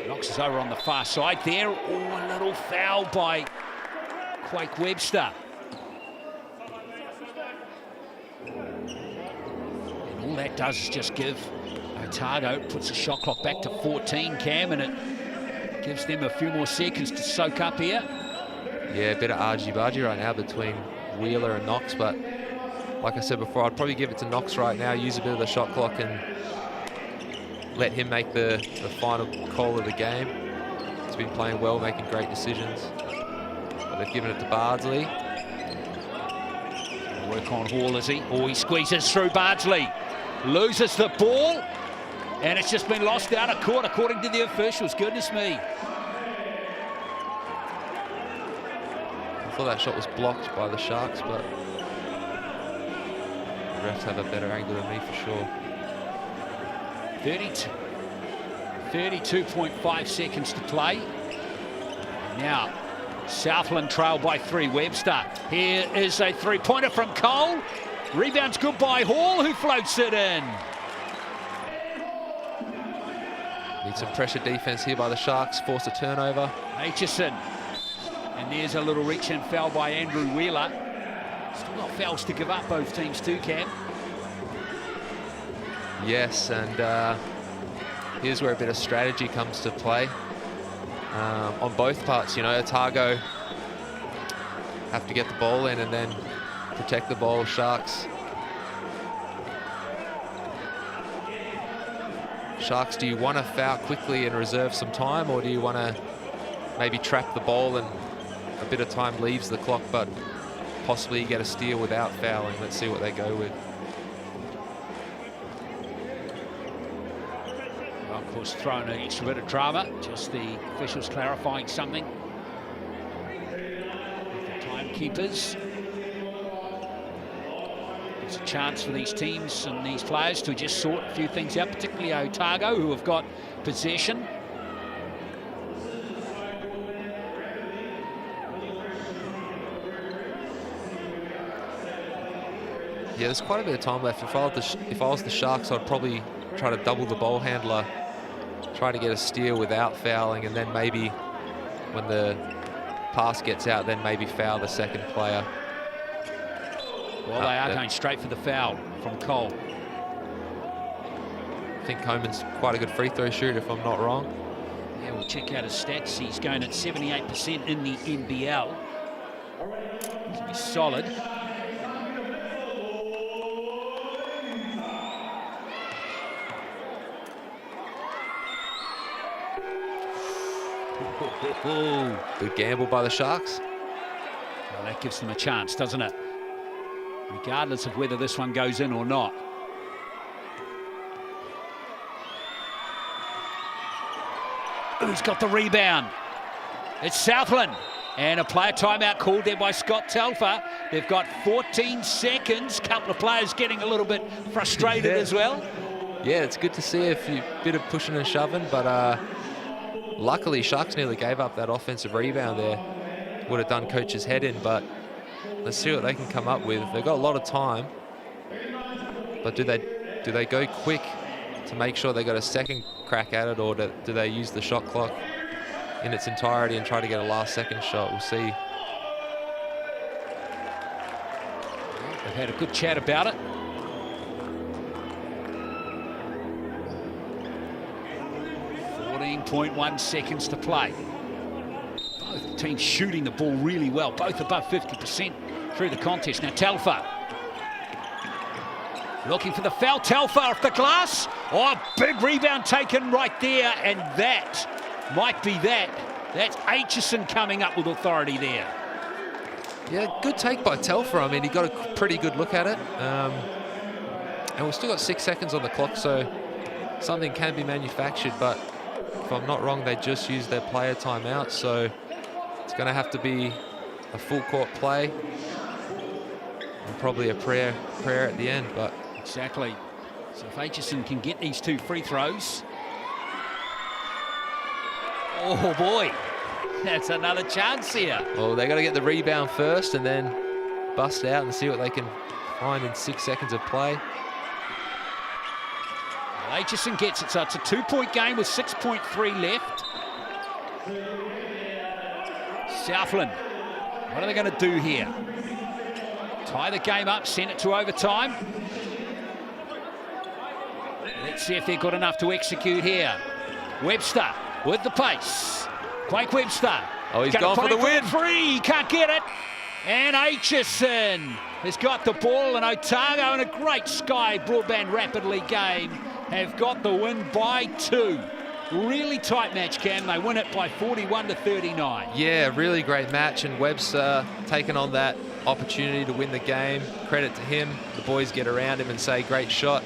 Knox is over on the far side there. Oh, a little foul by Quake Webster. And all that does is just give Otago, puts the shot clock back to 14, Cam, and it gives them a few more seconds to soak up here. Yeah, a bit of argy-bargy right now between Wheeler and Knox, but like I said before, I'd probably give it to Knox right now, use a bit of the shot clock and let him make the final call of the game. He's been playing well, making great decisions. But they've given it to Bardsley. Work on Hall, is he? Oh, he squeezes through Bardsley. Loses the ball. And it's just been lost out of court, according to the officials. Goodness me. I thought that shot was blocked by the Sharks, but the refs have a better angle than me for sure. 32.5 seconds to play. Now, Southland trail by 3. Webster. Here is a three-pointer from Cole. Rebound's good by Hall, who floats it in. Need some pressure defense here by the Sharks. Force a turnover. Aitchison. And there's a little reach-in foul by Andrew Wheeler. Still got fouls to give up, both teams too, Cam. Yes, and here's where a bit of strategy comes to play on both parts. You know, Otago have to get the ball in and then protect the ball. Sharks, do you want to foul quickly and reserve some time, or do you want to maybe trap the ball and a bit of time leaves the clock, but possibly get a steal without fouling? Let's see what they go with. Of course, thrown an extra bit of drama. Just the officials clarifying something. The timekeepers. It's a chance for these teams and these players to just sort a few things out, particularly Otago, who have got possession. Yeah, there's quite a bit of time left. If I was the Sharks, I'd probably try to double the ball handler try to get a steal without fouling, and then maybe when the pass gets out, then maybe foul the second player. Well, they are going straight for the foul from Cole. I think Coleman's quite a good free throw shooter, if I'm not wrong. Yeah, we'll check out his stats. He's going at 78% in the NBL. He's solid. Good gamble by the Sharks. Well, that gives them a chance, doesn't it? Regardless of whether this one goes in or not. Who's got the rebound? It's Southland. And a player timeout called there by Scott Telfer. They've got 14 seconds. Couple of players getting a little bit frustrated as well. Yeah, it's good to see a bit of pushing and shoving, but luckily Sharks nearly gave up that offensive rebound there. Would have done coach's head in, but let's see what they can come up with. They've got a lot of time, but do they go quick to make sure they got a second crack at it, or do they use the shot clock in its entirety and try to get a last second shot? We'll see. They've had a good chat about it. .1 seconds to play. Both teams shooting the ball really well, both above 50% through the contest. Now Telfer looking for the foul. Telfer off the glass. Oh, big rebound taken right there, and that might be that. That's Aitchison coming up with authority there. Yeah, good take by Telfer. I mean, he got a pretty good look at it. And we've still got 6 seconds on the clock, so something can be manufactured, but if I'm not wrong, they just used their player timeout, so it's going to have to be a full court play and probably a prayer at the end. But exactly. So if Aitchison can get these 2 free throws, oh boy, that's another chance here. Well, they got to get the rebound first and then bust out and see what they can find in 6 seconds of play. Aitchison gets it, so it's a 2-point game with 6.3 left. Southland, what are they going to do here? Tie the game up, send it to overtime. Let's see if they've got enough to execute here. Webster with the pace. Quake Webster. Oh, he's gone for the win. He can't get it. And Aitchison has got the ball, and Otago in a great Sky Broadband Rapidly game have got the win by 2. Really tight match, Cam. They win it by 41-39. Yeah, really great match, and Webster taking on that opportunity to win the game. Credit to him. The boys get around him and say, great shot.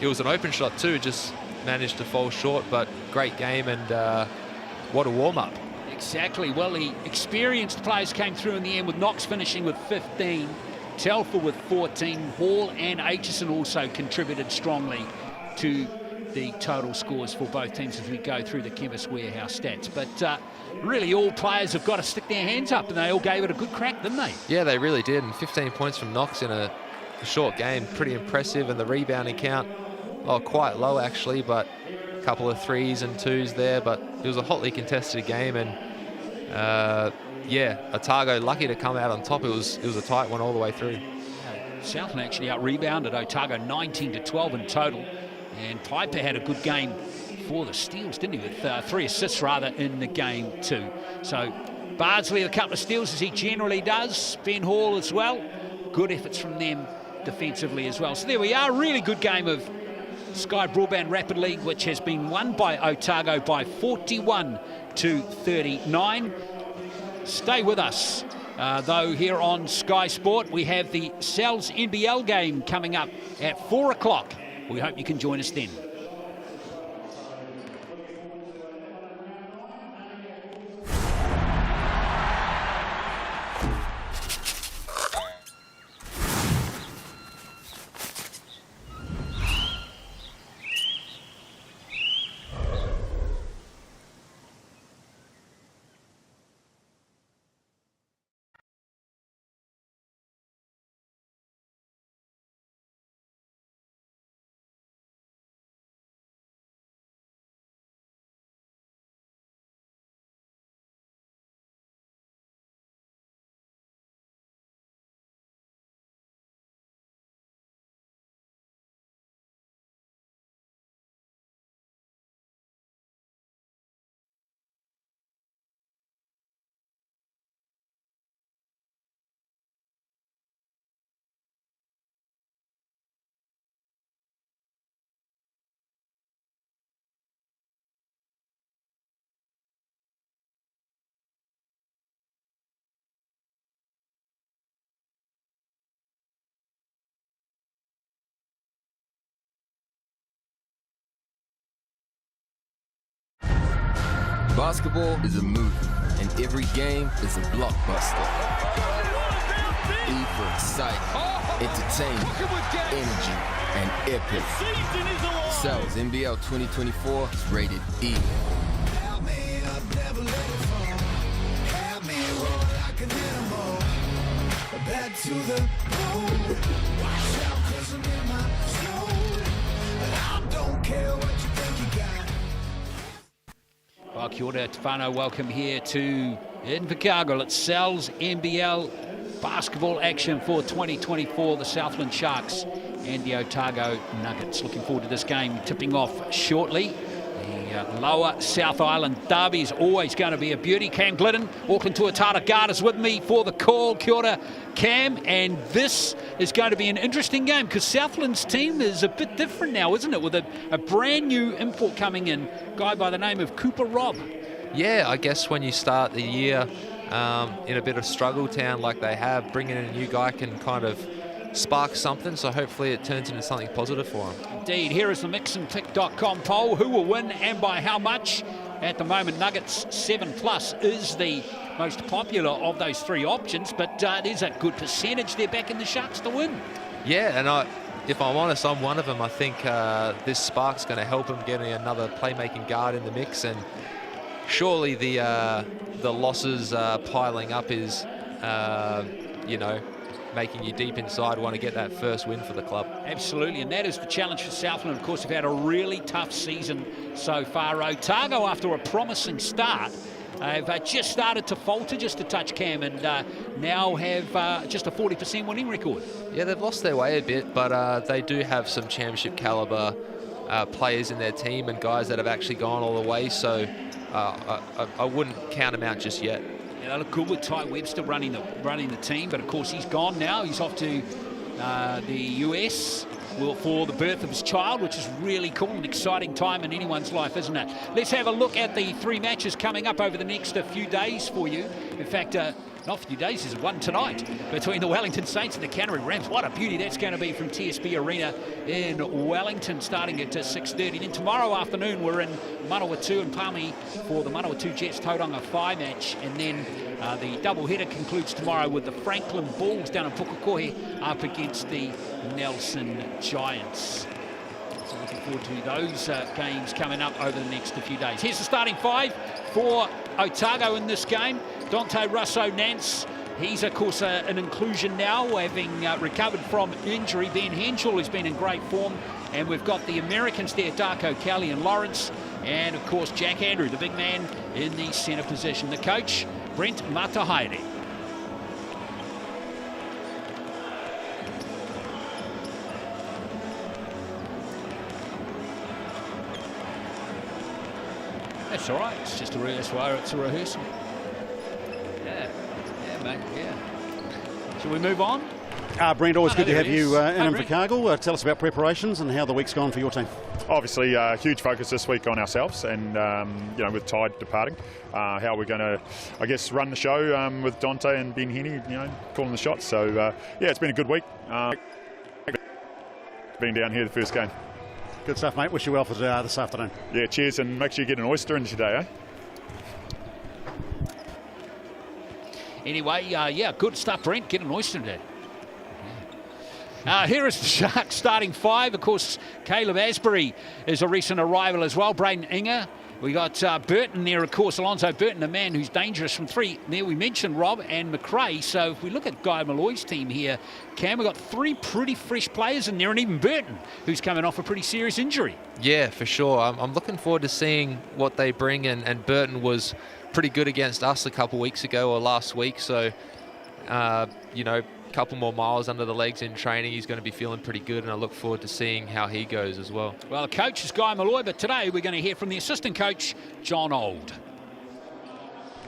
It was an open shot too, just managed to fall short, but great game, and what a warm-up. Exactly. Well, the experienced players came through in the end, with Knox finishing with 15, Telfer with 14, Hall and Aitchison also contributed strongly to the total scores for both teams as we go through the Chemist Warehouse stats. But really, all players have got to stick their hands up, and they all gave it a good crack, didn't they? Yeah, they really did, and 15 points from Knox in a short game, pretty impressive, and the rebounding count, oh, quite low actually, but a couple of 3s and 2s there, but it was a hotly contested game, and yeah, Otago lucky to come out on top. It was a tight one all the way through. Southland actually out-rebounded Otago 19-12 in total, and Piper had a good game for the Steels, didn't he, with 3 assists rather in the game too. So Bardsley a couple of steals, as he generally does. Ben Hall as well. Good efforts from them defensively as well. So there we are, really good game of Sky Broadband Rapid League, which has been won by Otago by 41-39. Stay with us, though, here on Sky Sport. We have the Cells NBL game coming up at 4 o'clock. We hope you can join us then. Basketball is a movie, and every game is a blockbuster. E for excitement, entertainment, energy, and epic. Cells NBL 2024 is rated E. Back to the moon. Watch out, 'cause I'm in my zone. And I don't care what you think you got. Well, kia ora, Tefano, welcome here to Invercargill at Cells NBL basketball action for 2024. The Southland Sharks and the Otago Nuggets. Looking forward to this game tipping off shortly. The Lower South Island derby is always going to be a beauty. Cam Glidden, Auckland Tuatara Guard, is with me for the call. Kia ora, Cam, and this is going to be an interesting game because Southland's team is a bit different now, isn't it? With a brand new import coming in, a guy by the name of Cooper Robb. Yeah, I guess when you start the year in a bit of struggle town like they have, bringing in a new guy can kind of spark something, so hopefully it turns into something positive for him. Indeed. Here is the MixandPick.com poll. Who will win and by how much? At the moment, Nuggets 7+ is the most popular of those three options, but there's a good percentage there backing the Sharks to win. Yeah, and if I'm honest, I'm one of them. I think this spark's going to help him getting another playmaking guard in the mix, and surely the losses piling up is, you know, making you deep inside want to get that first win for the club. Absolutely, and that is the challenge for Southland. Of course, they've had a really tough season so far. Otago, after a promising start, have just started to falter just a touch, Cam, and now have just a 40% winning record. Yeah, they've lost their way a bit, but they do have some championship caliber players in their team and guys that have actually gone all the way, so I wouldn't count them out just yet. Yeah, they look good with Ty Webster running the team, but of course he's gone now. He's off to the US for the birth of his child, which is really cool, an exciting time in anyone's life, isn't it? Let's have a look at the three matches coming up over the next few days for you. In fact, not a few days, there's one tonight between the Wellington Saints and the Canterbury Rams. What a beauty that's going to be from TSB Arena in Wellington, starting at 6:30. Then tomorrow afternoon we're in Manawatu and Palmy for the Manawatu Jets Tauranga Whai match, and then the double-header concludes tomorrow with the Franklin Bulls down in Pukekohe up against the Nelson Giants. So looking forward to those games coming up over the next few days. Here's the starting five for Otago in this game. Dante Russo-Nance, he's of course an inclusion now, having recovered from injury. Ben Henshaw has been in great form, and we've got the Americans there, Darko Kelly and Lawrence, and of course Jack Andrew, the big man in the centre position. The coach, Brent Matahaere. That's all right, it's just it's a rehearsal. Yeah, mate, yeah. Shall we move on? Brent, always good to have you in Hi, Invercargill. Tell us about preparations and how the week's gone for your team. Obviously, huge focus this week on ourselves, and you know, with Tide departing, how we're going to, I guess, run the show with Dante and Ben Henny, you know, calling the shots. So yeah, it's been a good week. Being down here the first game. Good stuff, mate. Wish you well for this afternoon. Yeah, cheers, and make sure you get an oyster in today, eh? Anyway, yeah, good stuff, Brent. Get an oyster today. Here is the Sharks starting five. Of course, Caleb Asbury is a recent arrival as well. Braden Inger. We got Burton there, of course, Alonzo Burton, a man who's dangerous from three. There we mentioned Rob and McRae. So if we look at Guy Malloy's team here, Cam, we've got three pretty fresh players in there, and even Burton, who's coming off a pretty serious injury. Yeah, for sure. I'm looking forward to seeing what they bring, and Burton was pretty good against us a couple weeks ago or last week. So, you know, couple more miles under the legs in training, he's going to be feeling pretty good, and I look forward to seeing how he goes as well. Well, the coach is Guy Malloy, but today we're going to hear from the assistant coach, John Old.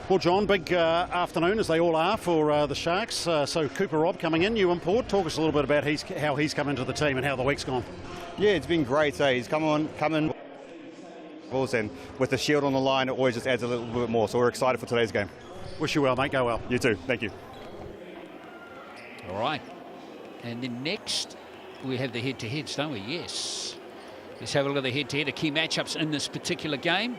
Well, John, big afternoon, as they all are, for the Sharks. So Cooper Robb coming in, new import. Talk us a little bit about how he's come into the team and how the week's gone. Yeah, it's been great. He's come in, and with the shield on the line, it always just adds a little bit more. So we're excited for today's game. Wish you well, mate. Go well. You too. Thank you. All right. And then next, we have the head-to-heads, don't we? Yes. Let's have a look at the head-to-head, the key matchups in this particular game.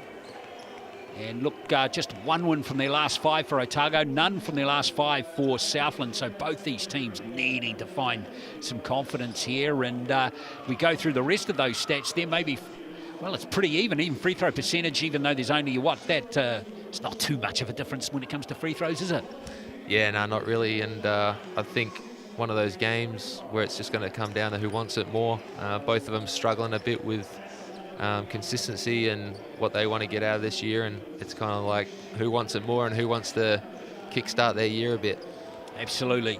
And look, just one win from their last 5 for Otago, none from their last 5 for Southland. So both these teams needing to find some confidence here. And we go through the rest of those stats, there maybe, well, it's pretty even free throw percentage, even though there's only, it's not too much of a difference when it comes to free throws, is it? Yeah, no, not really. And I think one of those games where it's just going to come down to who wants it more. Both of them struggling a bit with consistency and what they want to get out of this year, and it's kind of like who wants it more and who wants to kickstart their year a bit. Absolutely.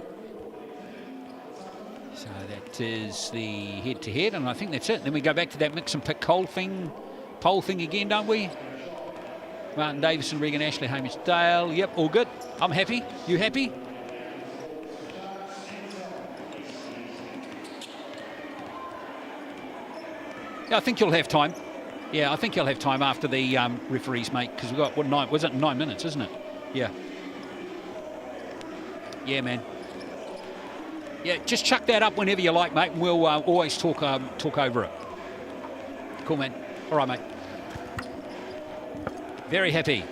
So that is the head-to-head, and I think that's it. Then we go back to that mix and pick poll thing again, don't we? Martin Davison, Regan Ashley, Hamish Dale. Yep, all good. I'm happy. You happy? Yeah, I think you'll have time. Yeah, I think you'll have time after the referees, mate, because we've got, 9 minutes, isn't it? Yeah. Yeah, man. Yeah, just chuck that up whenever you like, mate, and we'll always talk over it. Cool, man. All right, mate. Very happy.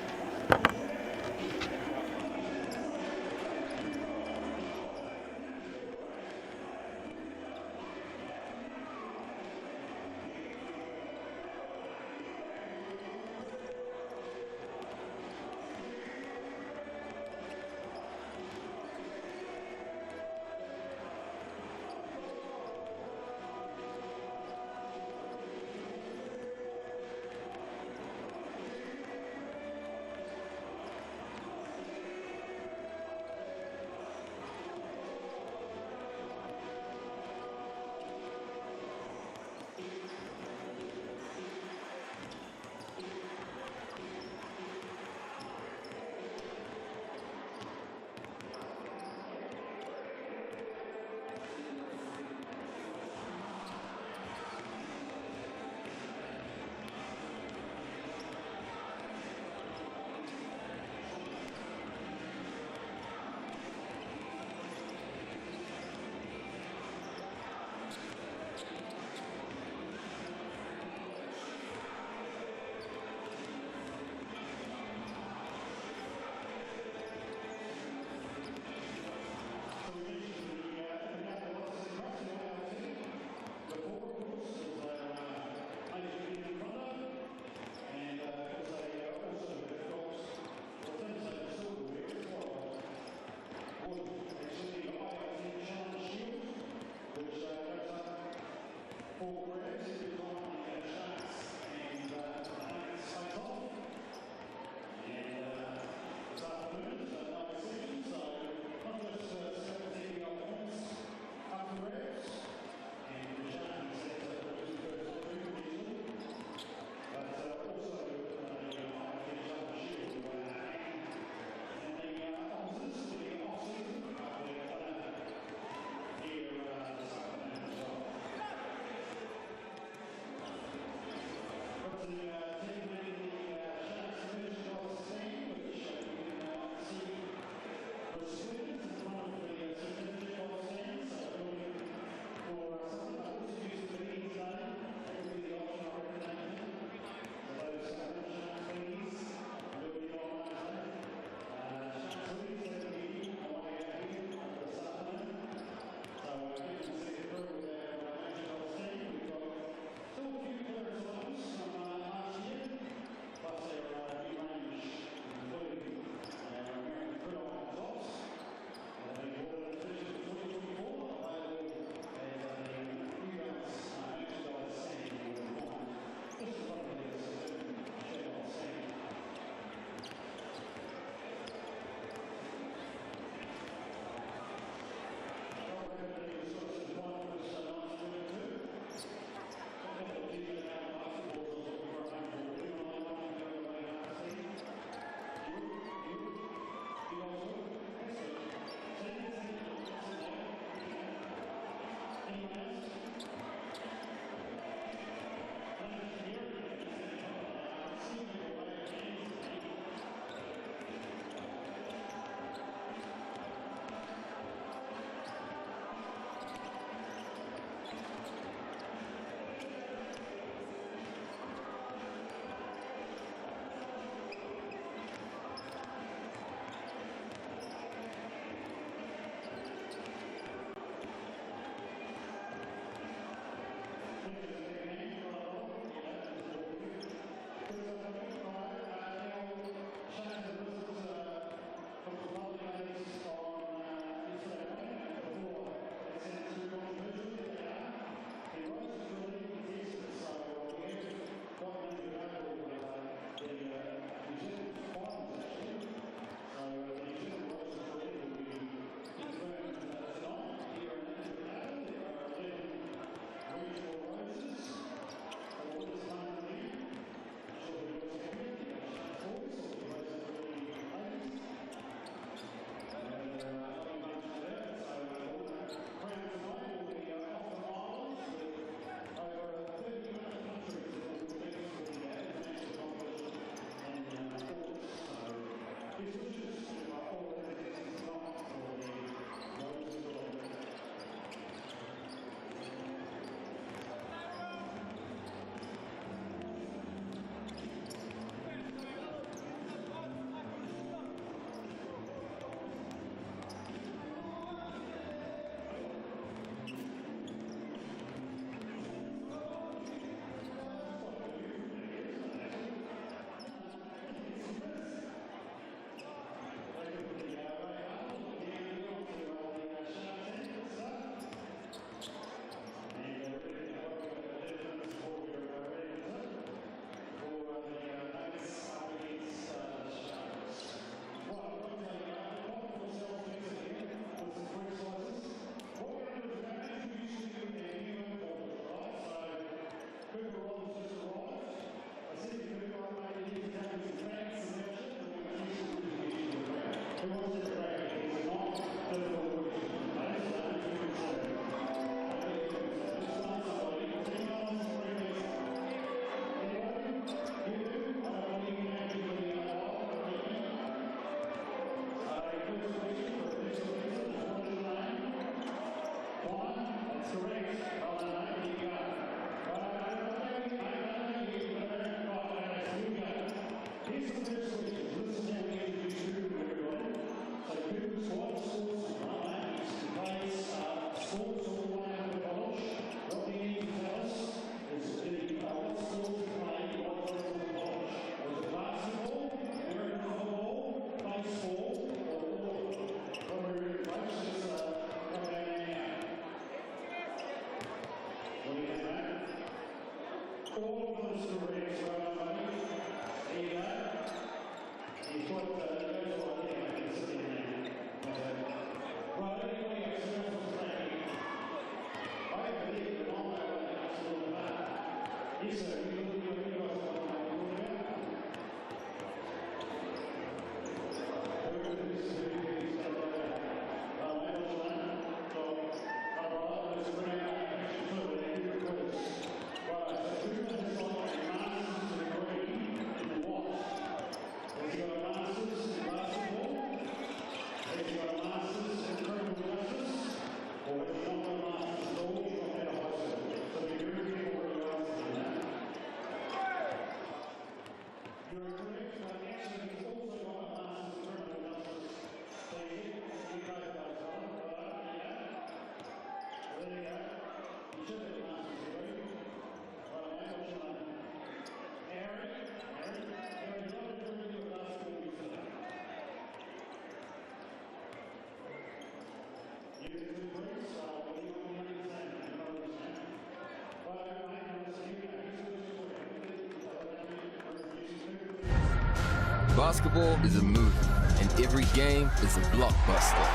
Basketball is a movie, and every game is a blockbuster.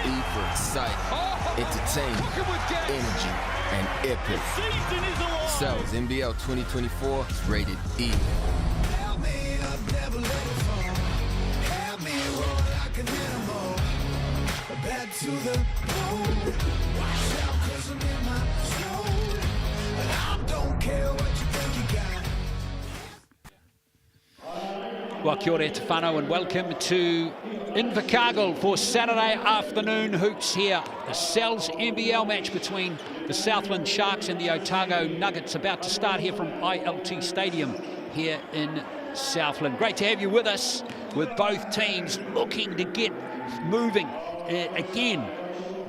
E for exciting, entertainment, energy, and epic. Cells NBL 2024 is rated E. Help me up, never let it fall. Help me roll, I can handle. Back to the road. Watch out, 'cause I'm in my zone. And I don't care what you think you got. Well, kia ora te whānau and welcome to Invercargill for Saturday afternoon hoops here. The Cells NBL match between the Southland Sharks and the Otago Nuggets about to start here from ILT Stadium here in Southland. Great to have you with us, with both teams looking to get moving again,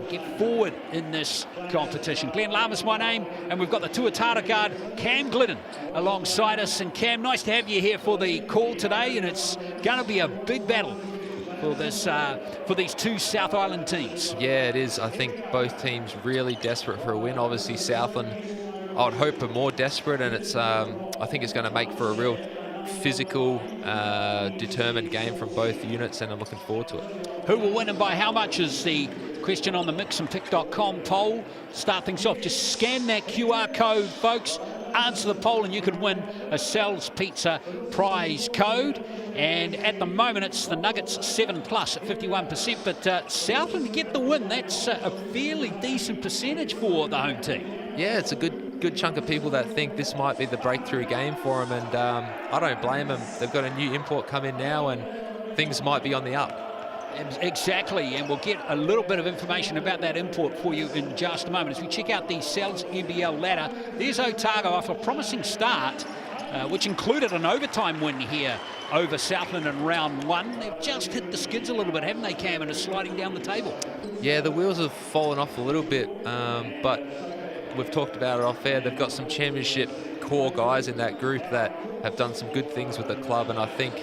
get forward in this competition. Glenn Lama's my name, and we've got the tuatara guard Cam Glidden alongside us. And Cam, nice to have you here for the call today, and it's going to be a big battle for this for these two South Island teams. Yeah, it is. I think both teams really desperate for a win. Obviously, Southland, I would hope, are more desperate, and it's I think it's going to make for a real physical, determined game from both units, and I'm looking forward to it. Who will win and by how much is the question on the mixandpick.com poll. Start things off. Just scan that QR code, folks. Answer the poll and you could win a Cells Pizza prize code. And at the moment, it's the Nuggets 7+ at 51%. But Southland to get the win, that's a fairly decent percentage for the home team. Yeah, it's a good chunk of people that think this might be the breakthrough game for them. And I don't blame them. They've got a new import come in now and things might be on the up. Exactly, and we'll get a little bit of information about that import for you in just a moment. As we check out the Cells NBL ladder, there's Otago off a promising start, which included an overtime win here over Southland in round one. They've just hit the skids a little bit, haven't they, Cam, and are sliding down the table. Yeah, the wheels have fallen off a little bit, but we've talked about it off air. They've got some championship core guys in that group that have done some good things with the club, and I think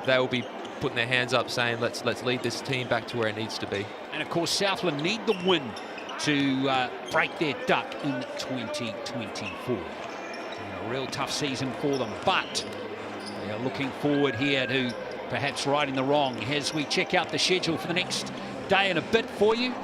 they will be putting their hands up saying let's lead this team back to where it needs to be. And of course Southland need the win to break their duck in 2024. A real tough season for them, but they are looking forward here to perhaps righting the wrong as we check out the schedule for the next day and a bit for you.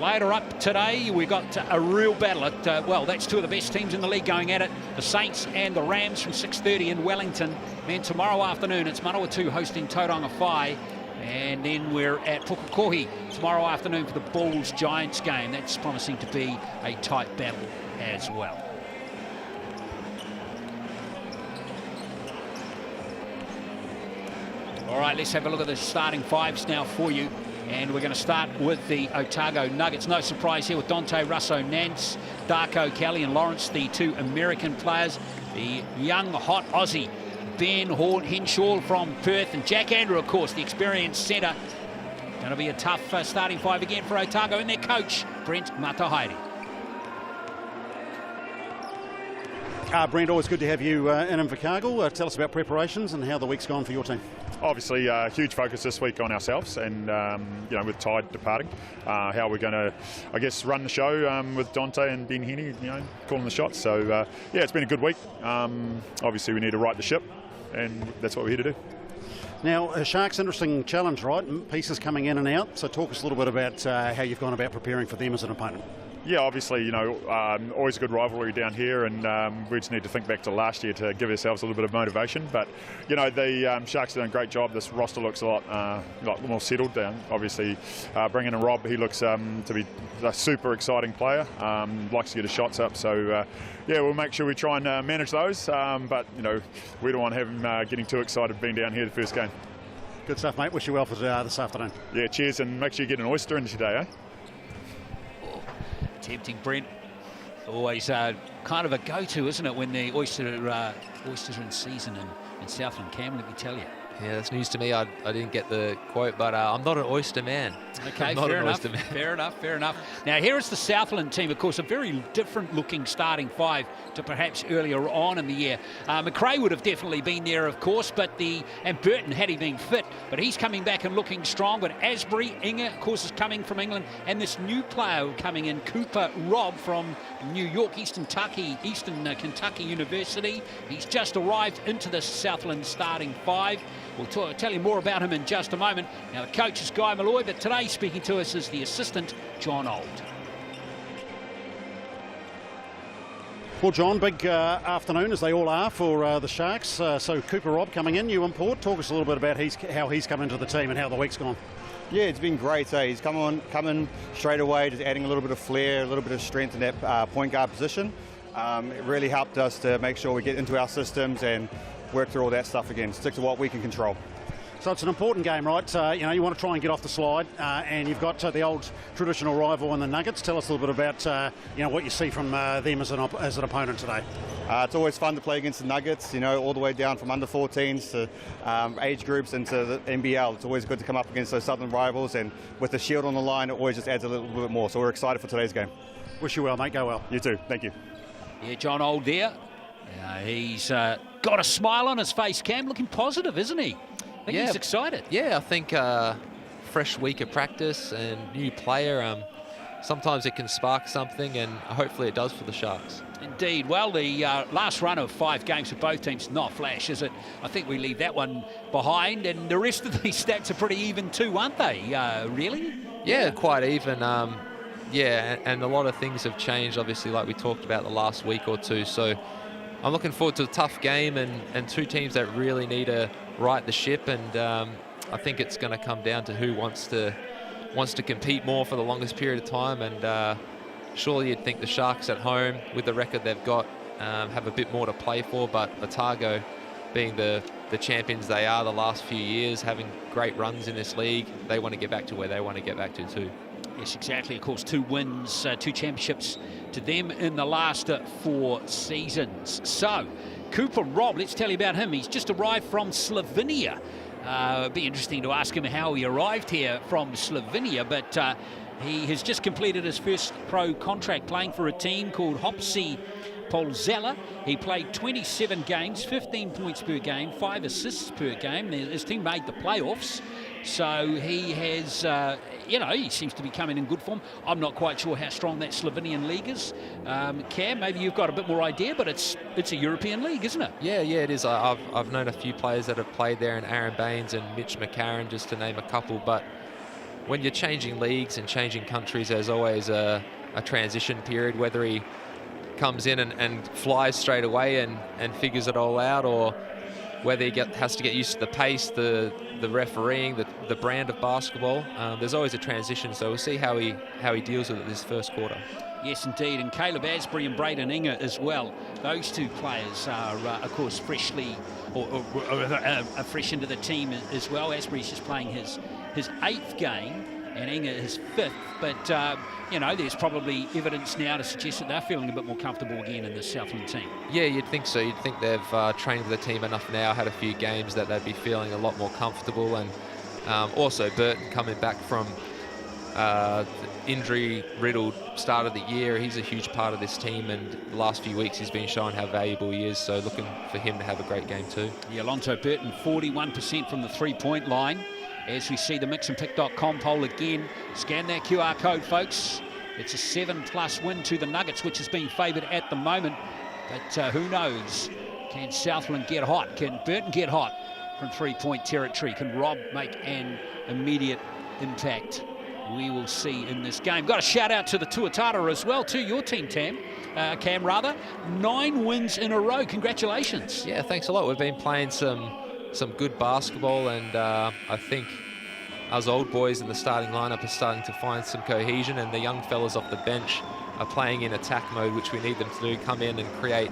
Later up today, we've got a real battle at, well, that's two of the best teams in the league going at it. The Saints and the Rams from 6:30 in Wellington. Then tomorrow afternoon, it's Manawatu hosting Tauranga Whai. And then we're at Pukekohe tomorrow afternoon for the Bulls-Giants game. That's promising to be a tight battle as well. All right, let's have a look at the starting fives now for you. And we're going to start with the Otago Nuggets. No surprise here with Dante Russo-Nance, Darko Kelly and Lawrence, the two American players. The young, hot Aussie, Ben Henshaw from Perth. And Jack Andrew, of course, the experienced centre. Going to be a tough starting five again for Otago and their coach, Brent Matahaere. Brent, always good to have you in Invercargill. Tell us about preparations and how the week's gone for your team. Obviously, huge focus this week on ourselves, and with Tide departing, how we're going to, I guess, run the show with Dante and Ben Henny, calling the shots. So it's been a good week. Obviously, we need to right the ship, and that's what we're here to do. Now, Sharks, interesting challenge, right? Pieces coming in and out. So talk us a little bit about how you've gone about preparing for them as an opponent. Yeah, obviously, always a good rivalry down here, and we just need to think back to last year to give ourselves a little bit of motivation. But, the Sharks are doing a great job. This roster looks a lot more settled down. Obviously, bringing in Rob, he looks to be a super exciting player, likes to get his shots up. So, we'll make sure we try and manage those. But, we don't want to have him getting too excited being down here the first game. Good stuff, mate. Wish you well for this afternoon. Yeah, cheers, and make sure you get an oyster in today, eh? Tempting, Brent. Always kind of a go-to, isn't it, when the oysters are in season in Southland, Cam, let me tell you. Yeah, that's news to me. I didn't get the quote, but I'm not an oyster man. Okay, fair enough. Now, here is the Southland team, of course, a very different-looking starting five to perhaps earlier on in the year. McRae would have definitely been there, of course, and Burton, had he been fit, but he's coming back and looking strong. But Asbury, Inga, of course, is coming from England, and this new player coming in, Cooper Robb from New York, Eastern Kentucky University. He's just arrived into the Southland starting five. We'll tell you more about him in just a moment. Now, the coach is Guy Malloy, but today speaking to us is the assistant, John Old. Well, John, big afternoon, as they all are, for the Sharks. So Cooper Robb coming in, new import. Talk us a little bit about how he's come into the team and how the week's gone. Yeah, it's been great. He's coming straight away, just adding a little bit of flair, a little bit of strength in that point guard position. It really helped us to make sure we get into our systems and work through all that stuff again, stick to what we can control. So it's an important game, right? You want to try and get off the slide, and you've got the old traditional rival in the Nuggets. Tell us a little bit about what you see from them as an opponent today. It's always fun to play against the Nuggets, all the way down from under 14s to age groups into the NBL. It's always good to come up against those Southern rivals, and with the shield on the line, it always just adds a little bit more. So we're excited for today's game. Wish you well, mate. Go well. You too. Thank you. Yeah, John Old there. He's got a smile on his face, Cam, looking positive, isn't he? I think he's excited. Yeah, I think fresh week of practice and new player, sometimes it can spark something, and hopefully it does for the Sharks. Indeed. Well, the last run of 5 games for both teams, not flash, is it? I think we leave that one behind, and the rest of these stats are pretty even too, aren't they? Really? Yeah, quite even. And a lot of things have changed, obviously, like we talked about the last week or two. So I'm looking forward to a tough game and two teams that really need to right the ship, and I think it's going to come down to who wants to compete more for the longest period of time. And surely you'd think the Sharks at home, with the record they've got, have a bit more to play for, but Otago, being the champions they are the last few years, having great runs in this league, they want to get back to where they want to get back to too. Yes, exactly. Of course, 2 wins, 2 championships to them in the last 4 seasons. So, Cooper Robb, let's tell you about him. He's just arrived from Slovenia. It'd be interesting to ask him how he arrived here from Slovenia, but he has just completed his first pro contract playing for a team called Hopsi Polzela. He played 27 games, 15 points per game, 5 assists per game. His team made the playoffs. So he has, he seems to be coming in good form. I'm not quite sure how strong that Slovenian league is. Cam, maybe you've got a bit more idea, but it's a European league, isn't it? Yeah, it is. I've known a few players that have played there, and Aaron Baines and Mitch McCarron, just to name a couple. But when you're changing leagues and changing countries, there's always a transition period, whether he comes in and flies straight away and figures it all out, or whether he has to get used to the pace, the refereeing, the brand of basketball. There's always a transition, so we'll see how he deals with it this first quarter. Yes, indeed, and Caleb Asbury and Braden Inga as well. Those 2 players are, of course, freshly or fresh into the team as well. Asbury's just playing his 8th game, and Inga his 5th. But there's probably evidence now to suggest that they're feeling a bit more comfortable again in the Southland team. Yeah, you'd think so. You'd think they've trained with the team enough now, had a few games, that they'd be feeling a lot more comfortable. And also Burton coming back from injury-riddled start of the year. He's a huge part of this team, and the last few weeks he's been showing how valuable he is, so looking for him to have a great game too. Yeah, Alonzo Burton, 41% from the three-point line. As we see the mixandpick.com poll again, scan that QR code, folks. It's a 7+ win to the Nuggets, which is being favoured at the moment, but who knows? Can Southland get hot? Can Burton get hot from three-point territory? Can Rob make an immediate impact? We will see in this game. Got a shout out to the Tuatara as well, to your team, Cam rather. 9 wins in a row. Congratulations. Yeah, thanks a lot. We've been playing some good basketball, and I think us old boys in the starting lineup are starting to find some cohesion, and the young fellas off the bench are playing in attack mode, which we need them to do, come in and create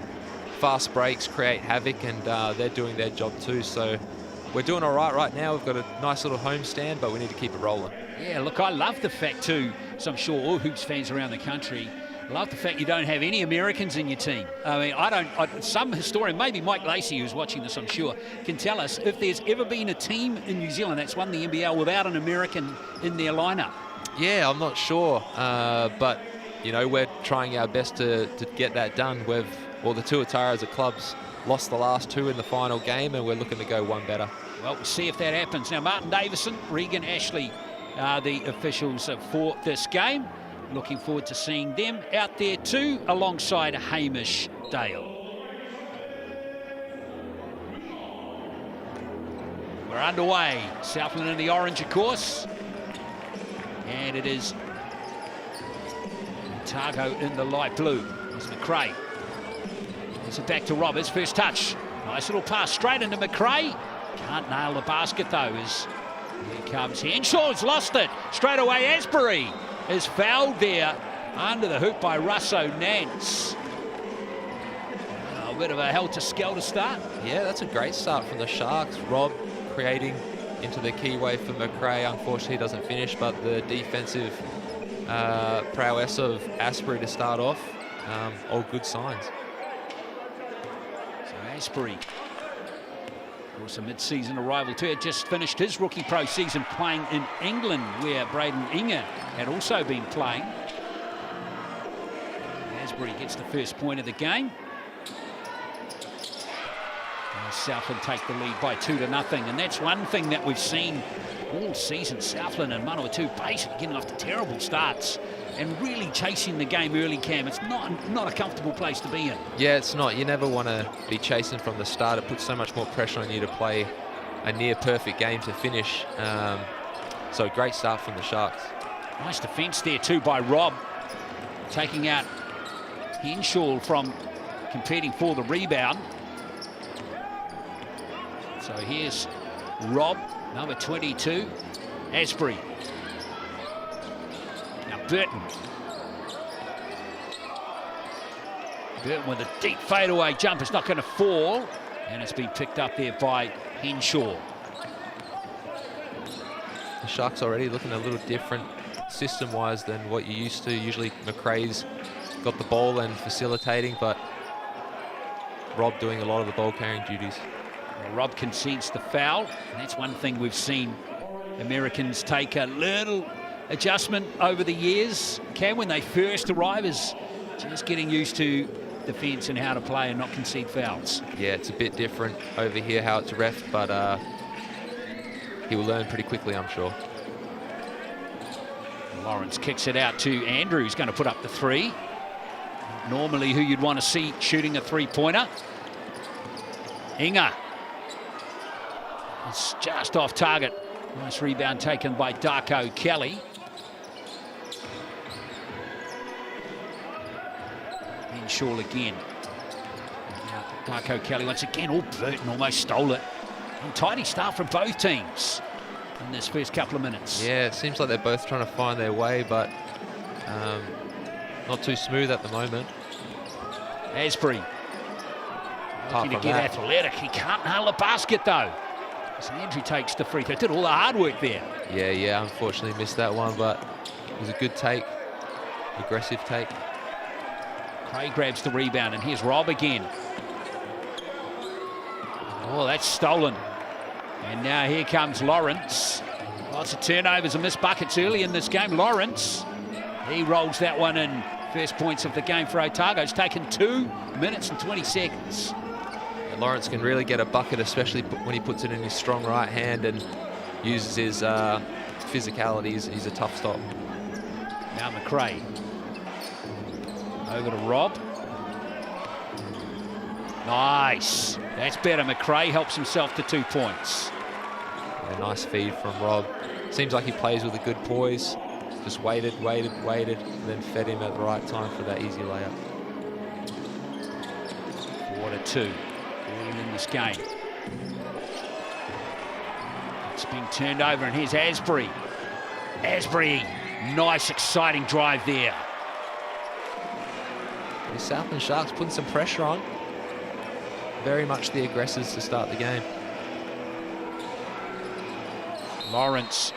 fast breaks, create havoc, and they're doing their job too. So we're doing all right now. We've got a nice little home stand, but we need to keep it rolling. Yeah, look, I love the fact too, so I'm sure all Hoops fans around the country love the fact you don't have any Americans in your team. I mean, some historian, maybe Mike Lacey, who's watching this, I'm sure, can tell us if there's ever been a team in New Zealand that's won the NBL without an American in their lineup. Yeah, I'm not sure, but you know, we're trying our best to get that done. The Tuatara as a club's lost the last 2 in the final game, and we're looking to go one better. Well, we'll see if that happens. Now, Martin Davison, Regan Ashley are the officials for this game. Looking forward to seeing them out there too, alongside Hamish Dale. We're underway. Southland in the orange, of course. And it is Otago in the light blue. It's McRae. It's it back to Roberts. First touch. Nice little pass straight into McRae. Can't nail the basket though. As here comes Henshaw's lost it. Straight away Asbury is fouled there under the hoop by Russo Nance. A bit of a helter-skelter start. Yeah, that's a great start from the Sharks. Rob creating into the keyway for McRae. Unfortunately, he doesn't finish, but the defensive prowess of Asbury to start off, all good signs. So Asbury, of course, a mid-season arrival too, had just finished his rookie pro season playing in England, where Braden Inga had also been playing. Asbury gets the first point of the game. And Southland take the lead by 2-0, and that's one thing that we've seen all season. Southland and Manawatu basically getting off to terrible starts and really chasing the game early, Cam. It's not a comfortable place to be in. Yeah, it's not. You never want to be chasing from the start. It puts so much more pressure on you to play a near perfect game to finish. So great start from the Sharks. Nice defence there too by Rob, taking out Henshaw from competing for the rebound. So here's Rob, number 22, Asbury. Now Burton. Burton with a deep fadeaway jump. It's not going to fall, and it's been picked up there by Henshaw. The Sharks already looking a little different system-wise than what you're used to. Usually McRae's got the ball and facilitating, but Rob doing a lot of the ball-carrying duties. Well, Rob concedes the foul, and that's one thing we've seen Americans take a little adjustment over the years. Cam, when they first arrive, is just getting used to defence and how to play and not concede fouls. Yeah, it's a bit different over here how it's ref, but he will learn pretty quickly, I'm sure. Lawrence kicks it out to Andrew, who's going to put up the 3. Normally who you'd want to see shooting a 3-pointer. Inga. It's just off target. Nice rebound taken by Darko Kelly. Henshaw again. Now Darko Kelly once again. Oh, Burton almost stole it. Untidy start from both teams in this first couple of minutes. Yeah, it seems like they're both trying to find their way, but not too smooth at the moment. Asbury looking to get athletic. He can't nail the basket though. As Andrew takes the free throw. Did all the hard work there. Yeah, unfortunately missed that one, but it was a good take, aggressive take. Craig grabs the rebound, and here's Rob again. Oh, that's stolen. And now here comes Lawrence. Lots of turnovers and missed buckets early in this game. Lawrence, he rolls that one in. First points of the game for Otago. It's taken 2 minutes and 20 seconds. And Lawrence can really get a bucket, especially when he puts it in his strong right hand and uses his physicality. He's a tough stop. Now McRae. Over to Rob. Nice. That's better. McRae helps himself to 2 points. A nice feed from Rob. Seems like he plays with a good poise. Just waited, and then fed him at the right time for that easy layup. 4-2 early in this game. It's being turned over, and here's Asbury. Asbury, nice, exciting drive there. The Southland Sharks putting some pressure on. Very much the aggressors to start the game. Lawrence.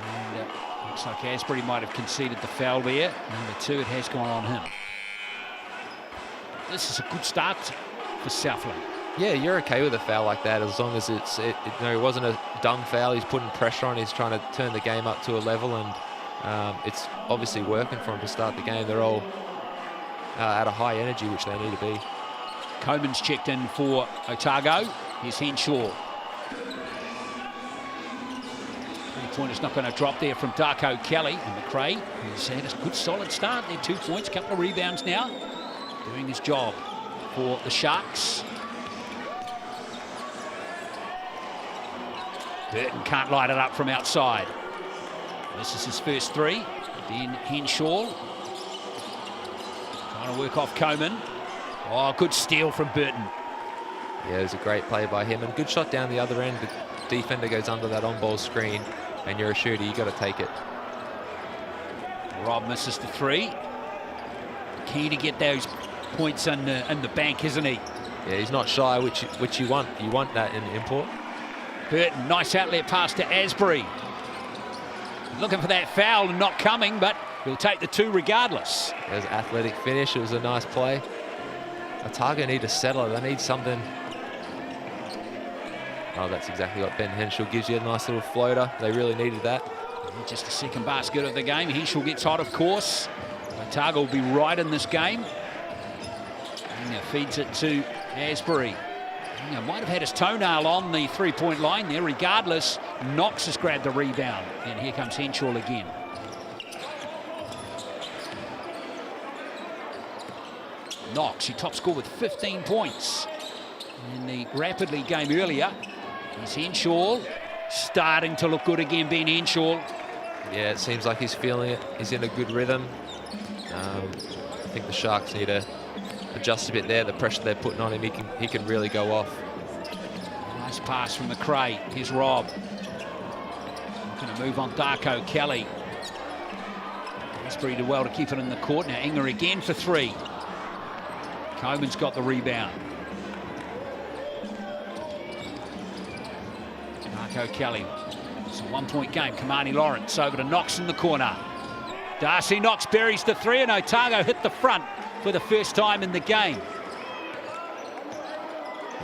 And looks like Asbury might have conceded the foul there. Number 2, it has gone on him. This is a good start for Southland. Yeah, you're okay with a foul like that as long as it wasn't a dumb foul. He's putting pressure on. He's trying to turn the game up to a level, and it's obviously working for him to start the game. They're all at a high energy, which they need to be. Coleman's checked in for Otago. Here's Henshaw. Three-pointer's not going to drop there from Darko Kelly. And McRae, who's had a good solid start there. 2 points, a couple of rebounds now. Doing his job for the Sharks. Burton can't light it up from outside. This is his first 3. Then Henshaw. Trying to work off Coleman. Oh, good steal from Burton. Yeah, it was a great play by him, and good shot down the other end. The defender goes under that on-ball screen, and you're a shooter, you got to take it. Rob misses the 3. Key to get those points in the bank, isn't he? Yeah, he's not shy, which you want. You want that in import. Burton, nice outlet pass to Asbury. Looking for that foul and not coming, but he'll take the 2 regardless. There's an athletic finish. It was a nice play. Otago need to settle it. They need something. Oh, that's exactly what Ben Henshaw gives you, a nice little floater. They really needed that. Just the second basket of the game. Henshaw gets hot, of course. Otago will be right in this game. And now feeds it to Asbury. Might have had his toenail on the 3-point line there. Regardless, Knox has grabbed the rebound. And here comes Henshaw again. Knox, he top scored with 15 points in the Rapid League game earlier. Here's Henshaw, starting to look good again, Ben Henshaw. Yeah, it seems like he's feeling it. He's in a good rhythm. I think the Sharks need to adjust a bit there. The pressure they're putting on him, he can really go off. Nice pass from McRae. Here's Rob. Going to move on Darko Kelly. Asbury did well to keep it in the court. Now Inger again for 3. Coleman's got the rebound. Darko Kelly. It's a 1-point game. Kamani Lawrence over to Knox in the corner. Darcy Knox buries the 3, and Otago hit the front for the first time in the game.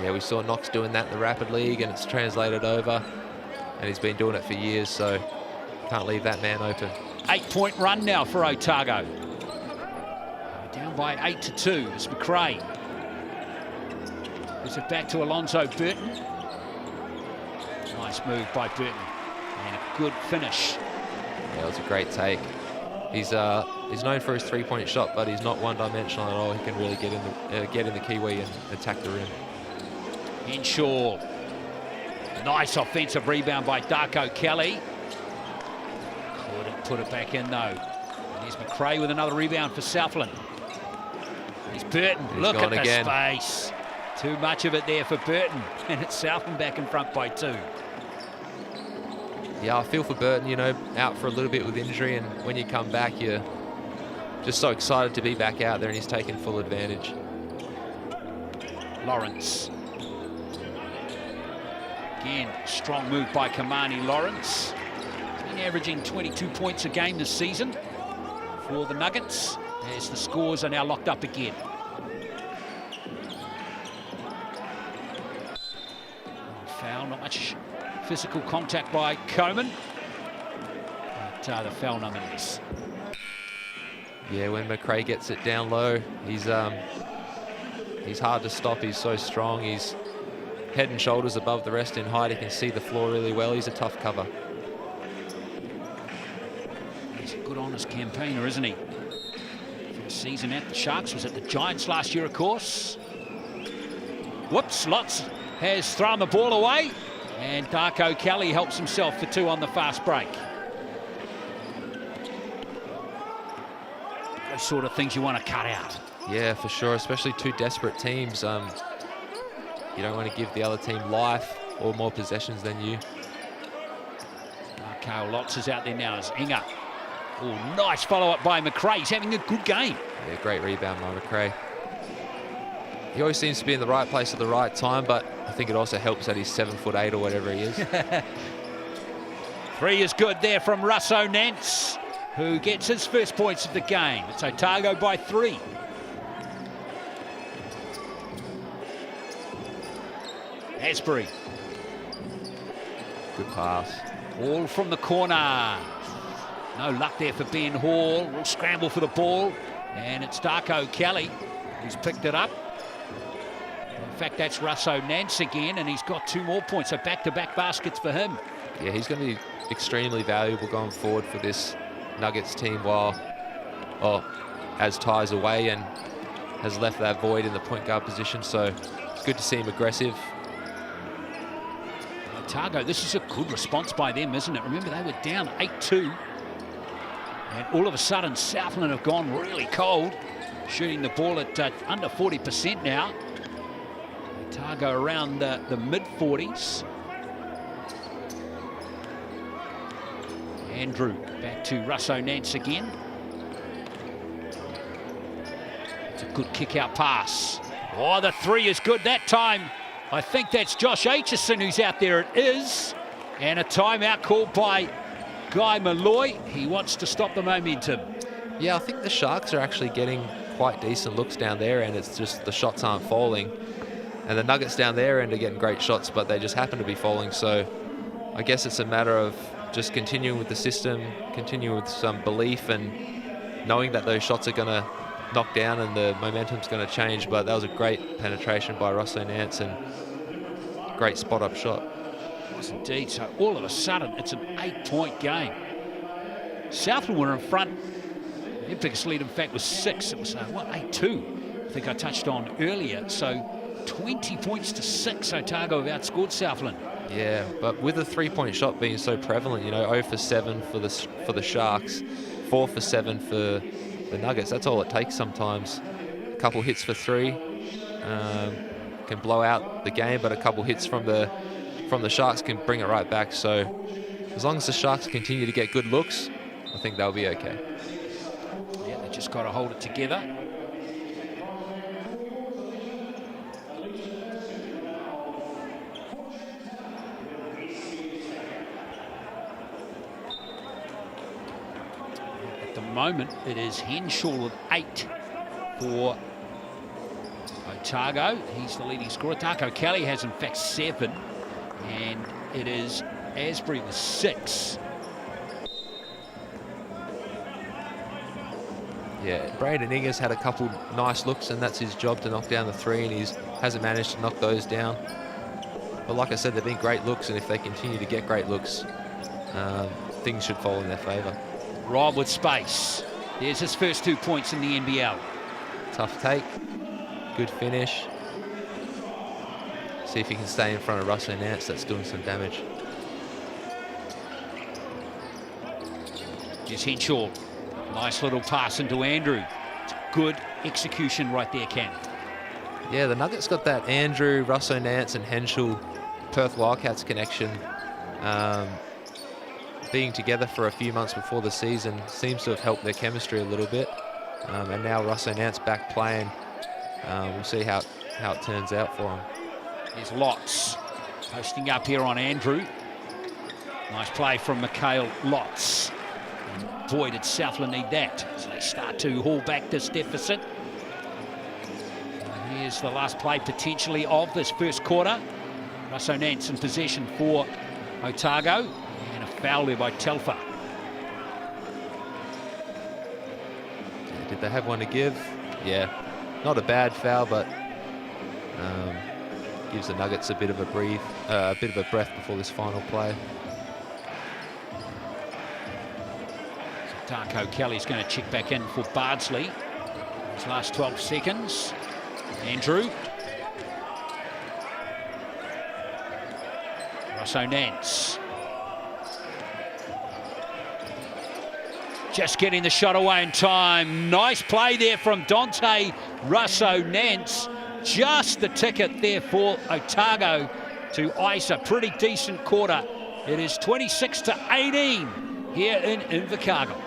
Yeah, we saw Knox doing that in the Rapid League, and it's translated over, and he's been doing it for years, so can't leave that man open. 8-point run now for Otago. Down by 8-2 is McRae. Gives it back to Alonzo Burton. Nice move by Burton, and a good finish. Yeah, it was a great take. He's known for his 3-point shot, but he's not one-dimensional at all. He can really get in the kiwi and attack the rim. Henshaw. Nice offensive rebound by Darko Kelly. Couldn't put it back in though. And here's McRae with another rebound for Southland. Here's Burton. Look at the space. Too much of it there for Burton, and it's Southland back in front by 2. Yeah, I feel for Burton, you know, out for a little bit with injury, and when you come back, you're just so excited to be back out there, and he's taking full advantage. Lawrence. Again, strong move by Kamani Lawrence. He's been averaging 22 points a game this season for the Nuggets, as the scores are now locked up again. Foul, not much Physical contact by Coleman. But the foul nonetheless. Yeah, when McRae gets it down low, he's hard to stop. He's so strong. He's head and shoulders above the rest in height. He can see the floor really well. He's a tough cover. He's a good, honest campaigner, isn't he? First season at the Sharks was at the Giants last year, of course. Whoops, Lotz has thrown the ball away, and Darko Kelly helps himself for 2 on the fast break. Those sort of things you want to cut out. Yeah, for sure, especially 2 desperate teams. You don't want to give the other team life or more possessions than you. Darko Lotz is out there now as Inga. Oh, nice follow-up by McRae. He's having a good game. Yeah, great rebound by McRae. He always seems to be in the right place at the right time, but I think it also helps that he's 7'8" or whatever he is. 3 is good there from Russo Nance, who gets his first points of the game. It's Otago by 3. Asbury. Good pass. All from the corner. No luck there for Ben Hall. We'll scramble for the ball. And it's Darko Kelly who's picked it up. In fact, that's Russo Nance again, and he's got 2 more points. So back-to-back baskets for him. Yeah, he's going to be extremely valuable going forward for this Nuggets team as Ty's away and has left that void in the point guard position. So it's good to see him aggressive. Otago, this is a good response by them, isn't it? Remember, they were down 8-2. And all of a sudden, Southland have gone really cold, shooting the ball at under 40% now. Otago around the mid-40s. Andrew back to Russo Nance again. It's a good kick-out pass. Oh, the 3 is good that time. I think that's Josh Aitchison who's out there. It is. And a timeout called by Guy Malloy. He wants to stop the momentum. Yeah, I think the Sharks are actually getting quite decent looks down there, and it's just the shots aren't falling. And the Nuggets down there end are getting great shots, but they just happen to be falling. So I guess it's a matter of just continuing with the system, continuing with some belief and knowing that those shots are going to knock down and the momentum's going to change. But that was a great penetration by Russo Nance and great spot-up shot. Yes, indeed. So all of a sudden, it's an 8-point game. Southland were in front. Their biggest lead, in fact, was 6. It was, 8-2. I think I touched on earlier. So 20 points to 6, Otago have outscored Southland. Yeah, but with the 3-point shot being so prevalent, you know, 0 for 7 for the Sharks, 4 for 7 for the Nuggets. That's all it takes sometimes. A couple hits for 3 can blow out the game, but a couple hits from the Sharks can bring it right back. So as long as the Sharks continue to get good looks, I think they'll be okay. Yeah, they just got to hold it together. At the moment, it is Henshaw with 8 for Otago. He's the leading scorer. Darko Kelly has, in fact, 7. And it is Asbury with 6. Yeah, Braden Inger's had a couple nice looks, and that's his job to knock down the 3, and he hasn't managed to knock those down. But like I said, they've been great looks, and if they continue to get great looks, things should fall in their favour. Rob with space. There's his first 2 points in the NBL. Tough take, good finish. See if he can stay in front of Russo Nance. That's doing some damage. Here's Henshaw. Nice little pass into Andrew. It's good execution right there, Ken. Yeah, the Nuggets got that Andrew, Russo Nance and Henshaw Perth Wildcats connection. Being together for a few months before the season seems to have helped their chemistry a little bit. And now Russo Nance back playing. We'll see how it turns out for him. Here's Lotz posting up here on Andrew. Nice play from Mikhail Lotz. And boy, did Southland need that as they start to haul back this deficit. Here's the last play potentially of this first quarter. Russo Nance in possession for Otago. And a foul there by Telfer. Did they have one to give? Yeah, not a bad foul, but gives the Nuggets a bit of a breath before this final play. So Darko Kelly's going to check back in for Bardsley. His last 12 seconds. Andrew. Russo Nance. Just getting the shot away in time. Nice play there from Dante Russo Nance. Just the ticket there for Otago to ice a pretty decent quarter. It is 26-18 here in Invercargill.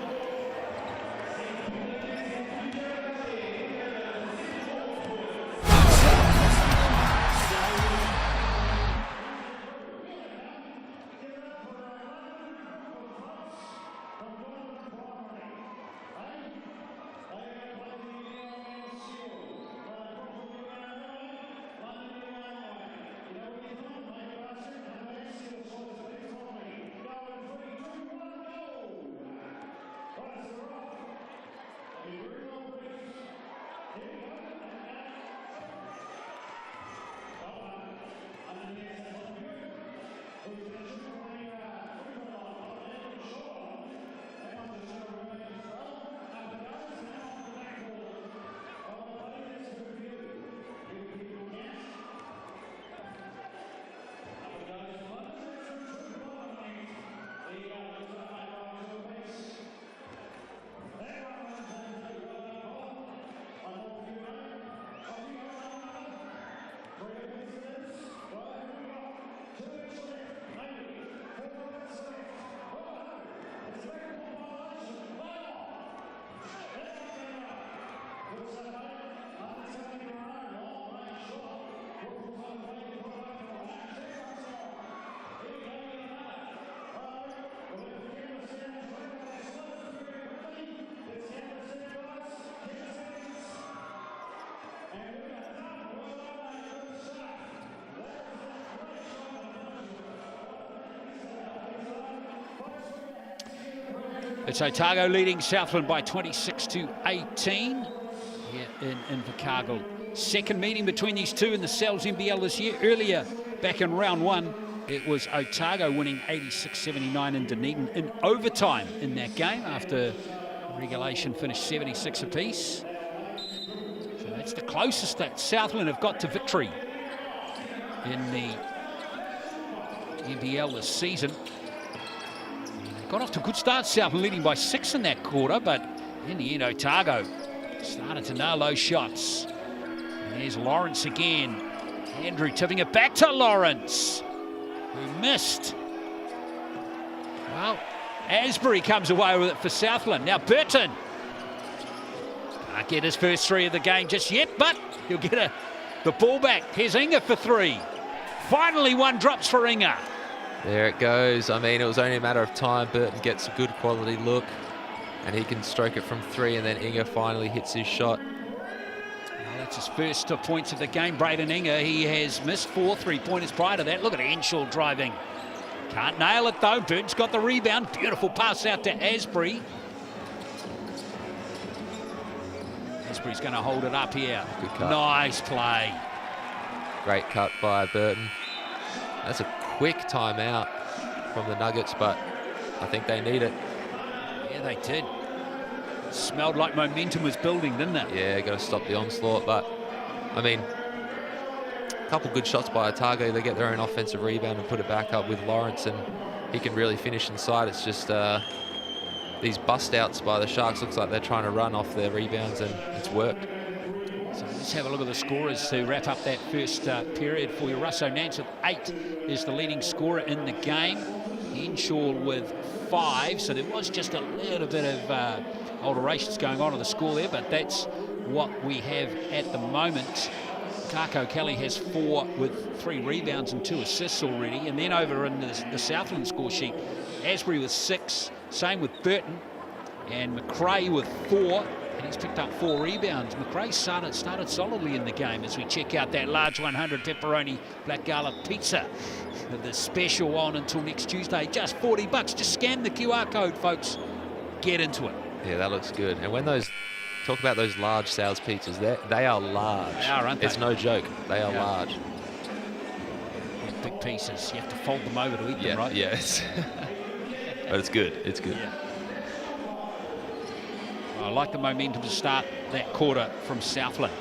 It's Otago leading Southland by 26-18 here in Invercargill. Second meeting between these two in the NZNBL this year. Earlier, back in round one, it was Otago winning 86-79 in Dunedin in overtime in that game after regulation finished 76 apiece. So that's the closest that Southland have got to victory in the NBL this season. Got off to a good start, Southland leading by 6 in that quarter, but in the end, Otago started to nail those shots. And there's Lawrence again. Andrew tipping it back to Lawrence, who missed. Well, Asbury comes away with it for Southland. Now Burton can't get his first three of the game just yet, but he'll get the ball back. Here's Inga for three. Finally, one drops for Inga. There it goes. I mean, it was only a matter of time. Burton gets a good quality look, and he can stroke it from three, and then Inga finally hits his shot. Well, that's his first points of the game, Braden Inga. He has missed 4 3-pointers prior to that. Look at Henshaw driving. Can't nail it, though. Burton's got the rebound. Beautiful pass out to Asbury. Asbury's going to hold it up here. Good cut. Nice play. Great cut by Burton. That's a quick timeout from the Nuggets, but I think they need it. Yeah, they did. It smelled like momentum was building, didn't it? Yeah, got to stop the onslaught, but I mean, a couple good shots by Otago. They get their own offensive rebound and put it back up with Lawrence, and he can really finish inside. It's just these bust outs by the Sharks. Looks like they're trying to run off their rebounds, and it's worked. So let's have a look at the scorers to wrap up that first period for you. Russo Nance with 8 is the leading scorer in the game. Henshaw with 5, so there was just a little bit of alterations going on the score there, but that's what we have at the moment. Darko Kelly has 4 with 3 rebounds and 2 assists already. And then over in the Southland score sheet, Asbury with 6, same with Burton, and McRae with 4. And he's picked up 4 rebounds. McRae started solidly in the game as we check out that large 100 pepperoni black garlic pizza. The special on until next Tuesday. Just $40. Just scan the QR code, folks. Get into it. Yeah, that looks good. And when talk about those large Sal's pizzas, they are large. They are, aren't they? It's no joke. They are large. Big pieces. You have to fold them over to eat them, right? Yes. But it's good. It's good. Yeah. I like the momentum to start that quarter from Southland.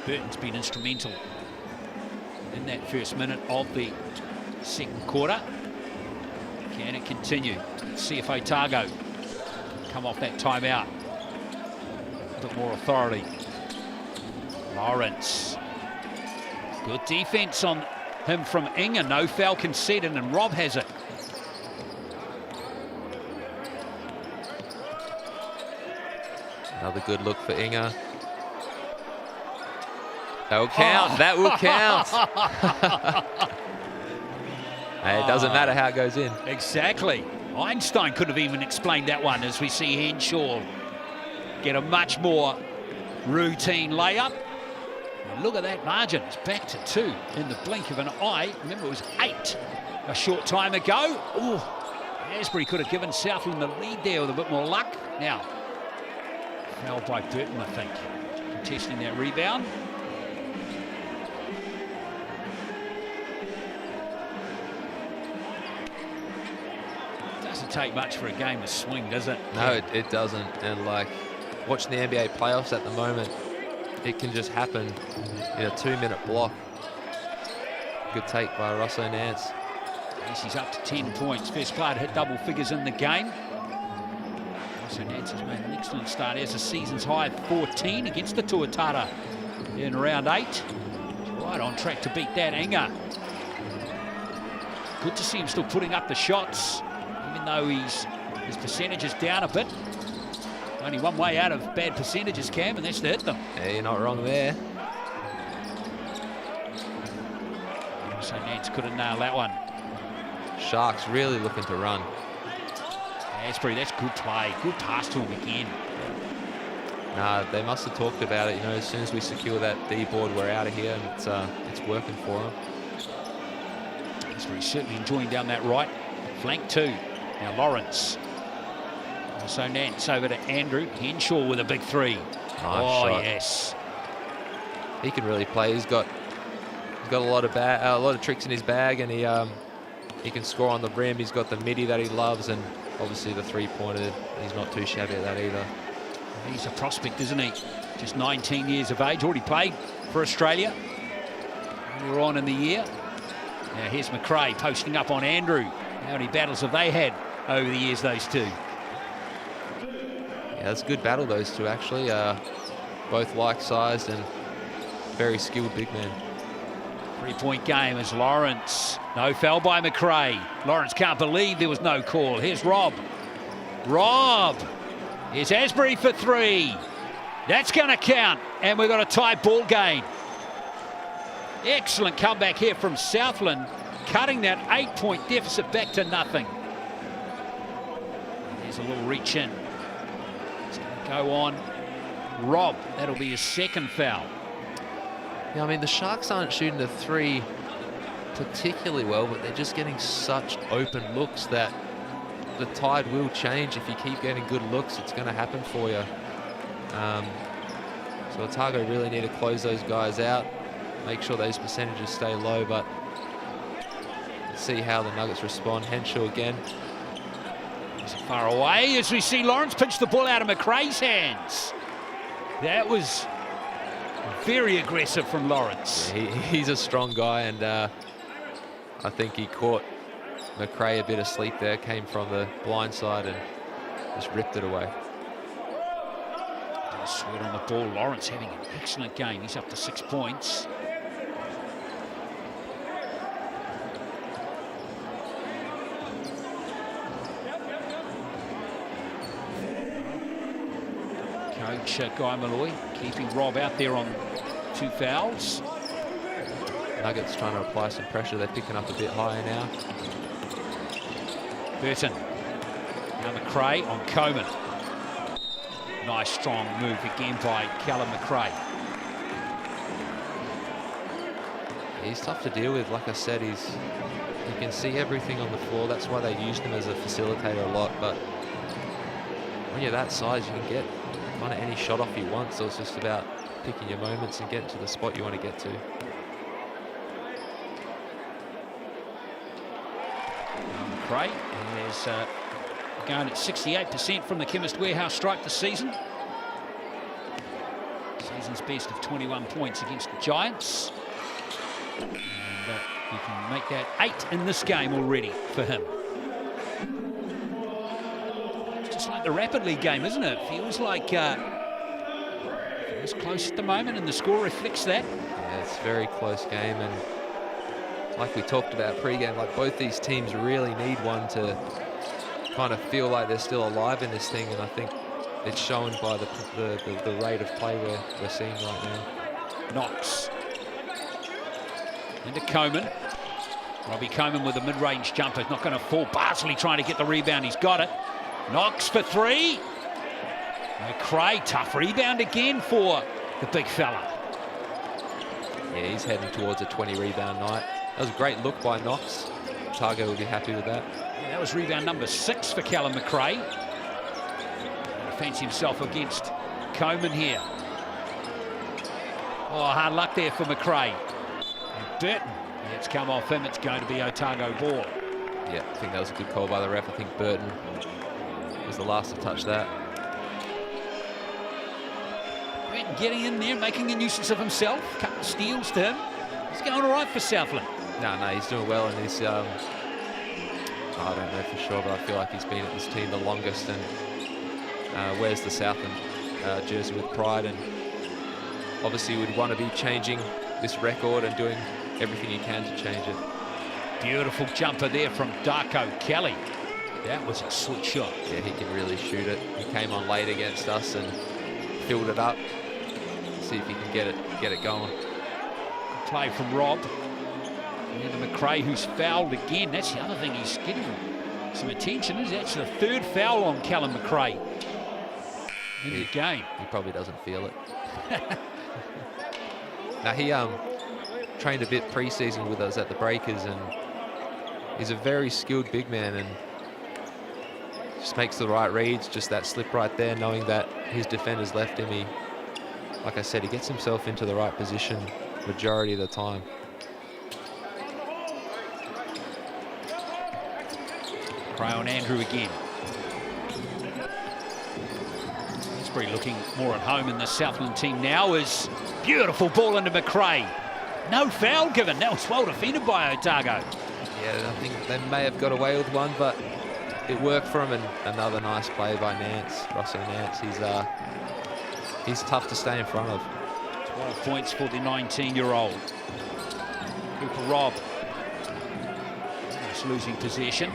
Burton's been instrumental in that first minute of the second quarter. Can it continue? Let's see if Otago come off that timeout. A bit more authority. Lawrence. Good defense on him from Inga. No foul conceded, and Rob has it. Another good look for Inga. That will count. That will count. Hey, it doesn't matter how it goes in. Exactly. Einstein could have even explained that one, as we see Henshaw get a much more routine layup. And look at that margin. It's back to 2 in the blink of an eye. Remember, it was 8 a short time ago. Ooh, Asbury could have given Southland the lead there with a bit more luck. Now, foul by Burton, I think, contesting that rebound. Doesn't take much for a game to swing, does it? No, it doesn't. And like watching the NBA playoffs at the moment, it can just happen in a 2-minute block. Good take by Russo Nance. He's up to 10 points. First player to hit double figures in the game. So Nance has made an excellent start. He has a season's high of 14 against the Tuatara in round 8. He's right on track to beat that. Inga. Good to see him still putting up the shots, even though his percentage is down a bit. Only one way out of bad percentages, Cam, and that's to hit them. Yeah, you're not wrong there. So Nance couldn't nail that one. Sharks really looking to run. Asbury, that's good play. Good pass to him again. Nah, they must have talked about it. You know, as soon as we secure that D board, we're out of here, and it's working for them. Asbury certainly enjoying down that right flank too. Now Lawrence. So Nance over to Andrew. Henshaw with a big 3. Nice Oh shot. yes. He can really play. He's got a lot of tricks in his bag, and he can score on the rim. He's got the midi that he loves, and obviously the 3-pointer. He's not too shabby at that either. He's a prospect, isn't he? Just 19 years of age. Already played for Australia earlier on in the year. Now here's McRae posting up on Andrew. How many battles have they had over the years, those two? Yeah, that's a good battle, those two, actually. Both like-sized and very skilled big men. 3-point game as Lawrence. No foul by McRae. Lawrence can't believe there was no call. Here's Rob. Rob. Here's Asbury for 3. That's going to count. And we've got a tight ball game. Excellent comeback here from Southland, cutting that 8-point deficit back to nothing. There's a little reach in. It's going to go on Rob. That'll be his second foul. Yeah, I mean, the Sharks aren't shooting the 3 particularly well, but they're just getting such open looks that the tide will change. If you keep getting good looks, it's going to happen for you. So Otago really need to close those guys out, make sure those percentages stay low, but let's see how the Nuggets respond. Henshaw again. He's far away as we see Lawrence pinch the ball out of McRae's hands. That was very aggressive from Lawrence. Yeah, he's a strong guy, and I think he caught McRae a bit asleep there, came from the blind side and just ripped it away. Sweat on the ball. Lawrence having an excellent game. He's up to 6 points. Coach Guy Malloy keeping Rob out there on 2 fouls. Nuggets trying to apply some pressure. They're picking up a bit higher now. Burton. Now McRae on Coleman. Nice strong move again by Callum McRae. He's tough to deal with. Like I said, you can see everything on the floor. That's why they used him as a facilitator a lot. But when you're that size, you can get kind of any shot off you want. So it's just about picking your moments and getting to the spot you want to get to. McRae, and there's going at 68% from the Chemist Warehouse stripe this season. Season's best of 21 points against the Giants. And you can make that 8 in this game already for him. It's just like the Rapid League game, isn't it? Feels like it's close at the moment, and the score reflects that. Yeah, it's a very close game, and like we talked about pre-game, like both these teams really need one to kind of feel like they're still alive in this thing, and I think it's shown by the rate of play we're seeing right now. Knox into Coleman. Robbie Coleman with a mid-range jumper. Not going to fall. Barsley trying to get the rebound. He's got it. Knox for 3. McRae, tough rebound again for the big fella. Yeah, he's heading towards a 20 rebound night. That was a great look by Knox. Otago will be happy with that. Yeah, that was rebound number 6 for Callum McRae. Defends himself against Coleman here. Oh, hard luck there for McRae. And Burton, it's come off him. It's going to be Otago ball. Yeah, I think that was a good call by the ref. I think Burton was the last to touch that. Burton getting in there, making a nuisance of himself. Couple of steals to him. He's going all right for Southland. No, he's doing well, and he's, I don't know for sure, but I feel like he's been at this team the longest and wears the Southland jersey with pride, and obviously would want to be changing this record and doing everything he can to change it. Beautiful jumper there from Darko Kelly. That was a sweet shot. Yeah, he can really shoot it. He came on late against us and filled it up. See if he can get it going. Play from Rob. And then McRae, who's fouled again. That's the other thing, he's getting some attention. That's the 3rd foul on Callum McRae in the game. He probably doesn't feel it. Now he trained a bit pre-season with us at the Breakers, and he's a very skilled big man and just makes the right reads. Just that slip right there, knowing that his defenders left him. Like I said, he gets himself into the right position majority of the time. McRae on Andrew again. Asbury looking more at home in the Southland team now. Is beautiful ball into McRae. No foul given. That was well defended by Otago. Yeah, I think they may have got away with one, but it worked for him. And another nice play by Nance, Rosso Nance. He's tough to stay in front of. 12 points for the 19-year-old. Cooper Robb. Nice losing possession.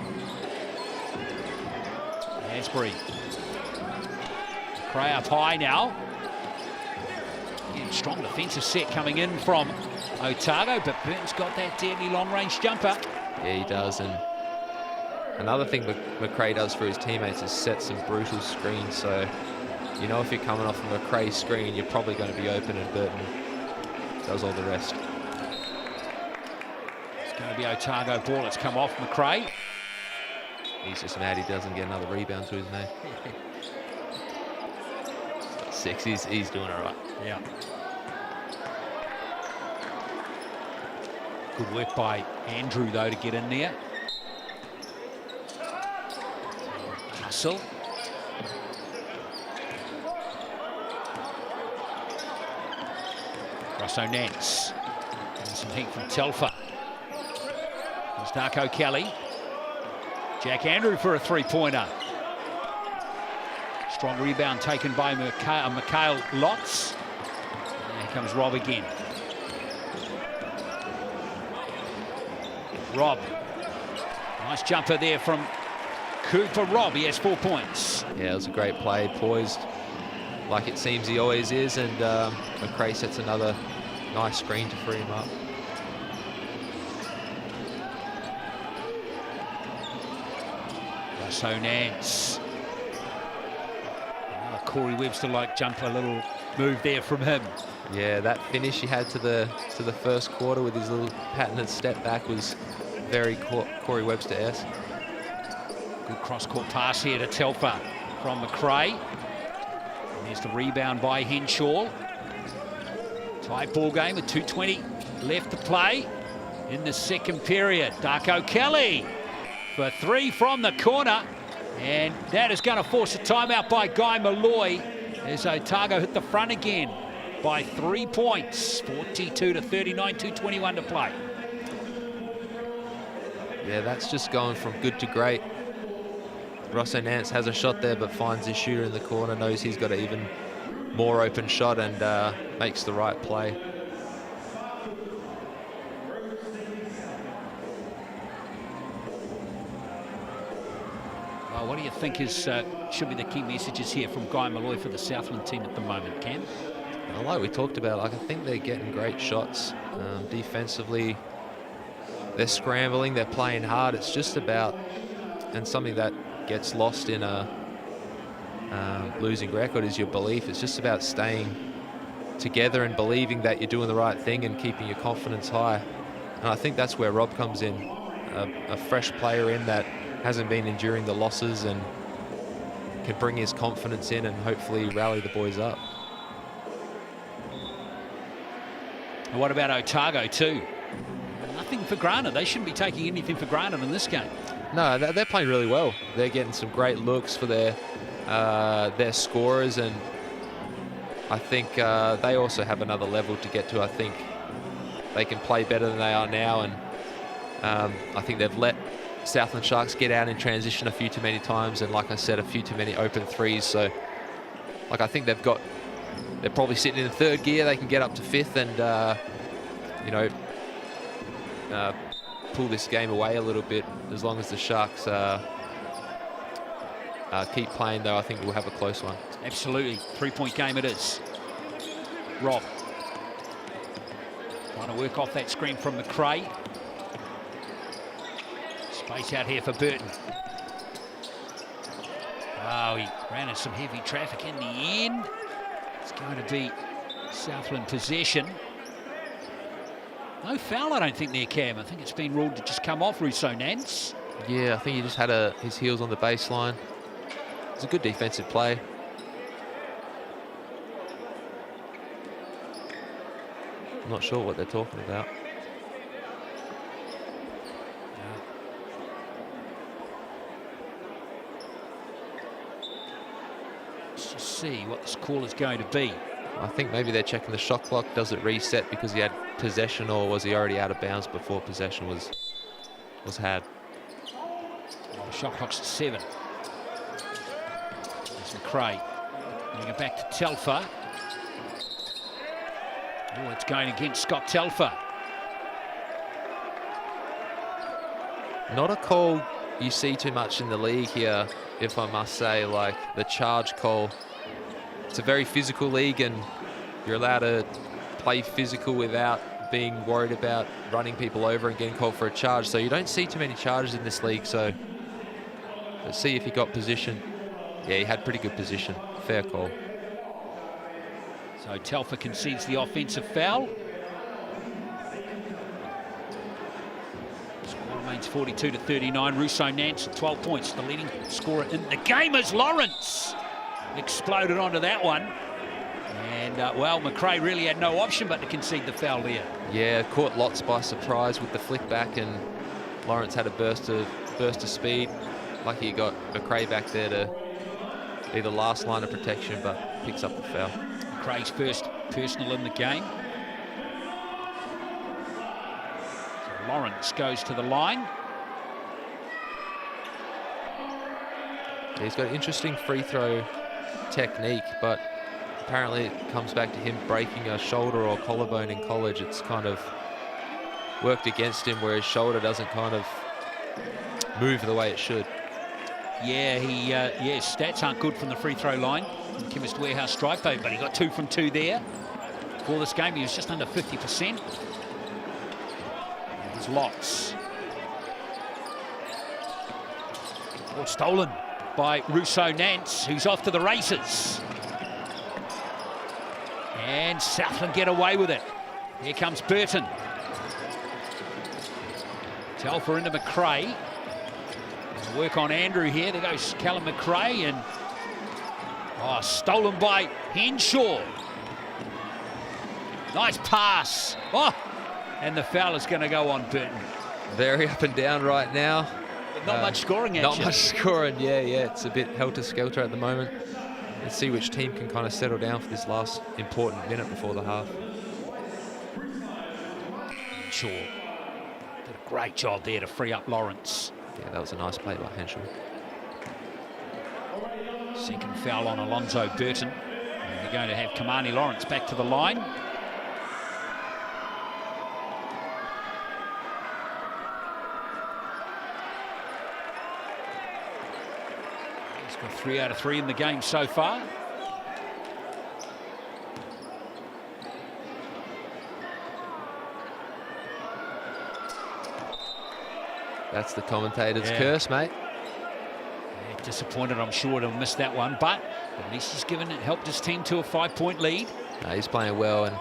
Asbury. McRae up high now. Again, strong defensive set coming in from Otago, but Burton's got that deadly long-range jumper. Yeah, he does. And another thing McRae does for his teammates is set some brutal screens. So, you know, if you're coming off a McRae screen, you're probably going to be open, and Burton does all the rest. It's going to be Otago ball. It's come off McRae. He's just mad he doesn't get another rebound to his name. 6, he's doing all right. Yeah. Good work by Andrew, though, to get in there. Hustle. Rosso Nance. And some heat from Telfer. There's Darko Kelly. Jack Andrew for a 3-pointer. Strong rebound taken by Mikhail Lotz. And here comes Rob again. Rob. Nice jumper there from Cooper Rob. He has 4 points. Yeah, it was a great play, poised like it seems he always is, and McRae sets another nice screen to free him up. Russo Nance. Corey Webster like jump, a little move there from him. Yeah, that finish he had to the first quarter with his little patented step back was very Corey Webster-esque. Good cross-court pass here to Telfer from McRae. And there's the rebound by Henshaw. Tight ball game with 2:20 left to play in the second period. Darko Kelly for three from the corner. And that is going to force a timeout by Guy Malloy as Otago hit the front again by 3 points. 42-39, 2:21 to play. Yeah, that's just going from good to great. Russo Nance has a shot there, but finds his shooter in the corner, knows he's got an even more open shot, and makes the right play. What do you think is should be the key messages here from Guy Malloy for the Southland team at the moment, Cam? Well, like we talked about, I think they're getting great shots. Defensively, they're scrambling, they're playing hard. It's just about, and something that gets lost in a losing record is your belief. It's just about staying together and believing that you're doing the right thing and keeping your confidence high. And I think that's where Rob comes in, a fresh player in that hasn't been enduring the losses and can bring his confidence in and hopefully rally the boys up. And what about Otago too? Nothing for granted. They shouldn't be taking anything for granted in this game. No, they're playing really well. They're getting some great looks for their scorers, and I think they also have another level to get to. I think they can play better than they are now, and I think they've let Southland Sharks get out in transition a few too many times, and like I said, a few too many open threes. So, like, I think they're probably sitting in third gear. They can get up to fifth and you know, pull this game away a little bit. As long as the Sharks keep playing, though, I think we'll have a close one. Absolutely, 3-point game it is. Rob trying to work off that screen from McRae. Space out here for Burton. Oh, he ran into some heavy traffic in the end. It's going to be Southland possession. No foul, I don't think, there, Cam. I think it's been ruled to just come off Russo Nance. Yeah, I think he just had his heels on the baseline. It's a good defensive play. I'm not sure what they're talking about. See what this call is going to be. I think maybe they're checking the shot clock. Does it reset because he had possession, or was he already out of bounds before possession was had? The shot clock's at 7. There's McRae. Getting it back to Telfer. Oh, it's going against Scott Telfer. Not a call you see too much in the league here, if I must say, like the charge call. It's a very physical league, and you're allowed to play physical without being worried about running people over and getting called for a charge. So you don't see too many charges in this league. So let's see if he got position. Yeah, he had pretty good position. Fair call. So Telfer concedes the offensive foul. Score remains 42-39. Russo Nance, 12 points. The leading scorer in the game is Lawrence. Exploded onto that one. And, well, McRae really had no option but to concede the foul there. Yeah, caught lots by surprise with the flick back, and Lawrence had a burst of speed. Lucky he got McRae back there to be the last line of protection, but picks up the foul. McRae's first personal in the game. So Lawrence goes to the line. Yeah, he's got interesting free throw technique, but apparently it comes back to him breaking a shoulder or collarbone in college. It's kind of worked against him, where his shoulder doesn't kind of move the way it should. Yeah, his stats aren't good from the free throw line from Chemist Warehouse strike, though, but he got 2 from 2 there. For this game, he was just under 50%. There's lots. Ball stolen by Rousseau Nance, who's off to the races. And Southland get away with it. Here comes Burton. Telfer into McRae. Work on Andrew here. There goes Callum McRae, and stolen by Henshaw. Nice pass. And the foul is going to go on Burton. Very up and down right now. But not much scoring, Not much scoring, yeah. It's a bit helter-skelter at the moment. Let's see which team can kind of settle down for this last important minute before the half. Henshaw did a great job there to free up Lawrence. Yeah, that was a nice play by Henshaw. Second foul on Alonzo Burton. And they're going to have Kamani Lawrence back to the line. He's got 3 out of 3 in the game so far. That's the commentator's curse, mate. Yeah, disappointed, I'm sure, to have missed that one, but at least he's helped his team to a 5-point lead. No, he's playing well, and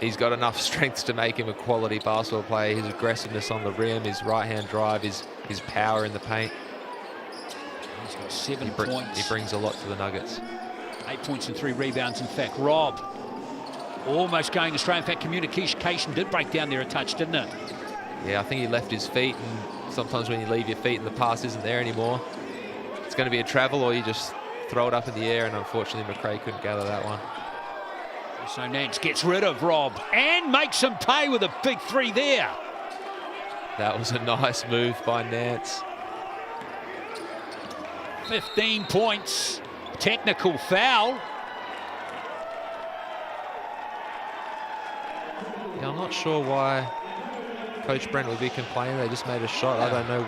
he's got enough strength to make him a quality basketball player. His aggressiveness on the rim, his right-hand drive, his power in the paint. He's got 7 points. He brings a lot to the Nuggets. 8 points and 3 rebounds, in fact. Rob almost going astray. In fact, communication did break down there a touch, didn't it? Yeah, I think he left his feet, and sometimes when you leave your feet and the pass isn't there anymore, it's going to be a travel, or you just throw it up in the air, and unfortunately McRae couldn't gather that one. So Nance gets rid of Rob and makes him pay with a big 3 there. That was a nice move by Nance. 15 points. Technical foul. Yeah, I'm not sure why Coach Brent would be complaining. They just made a shot. I don't know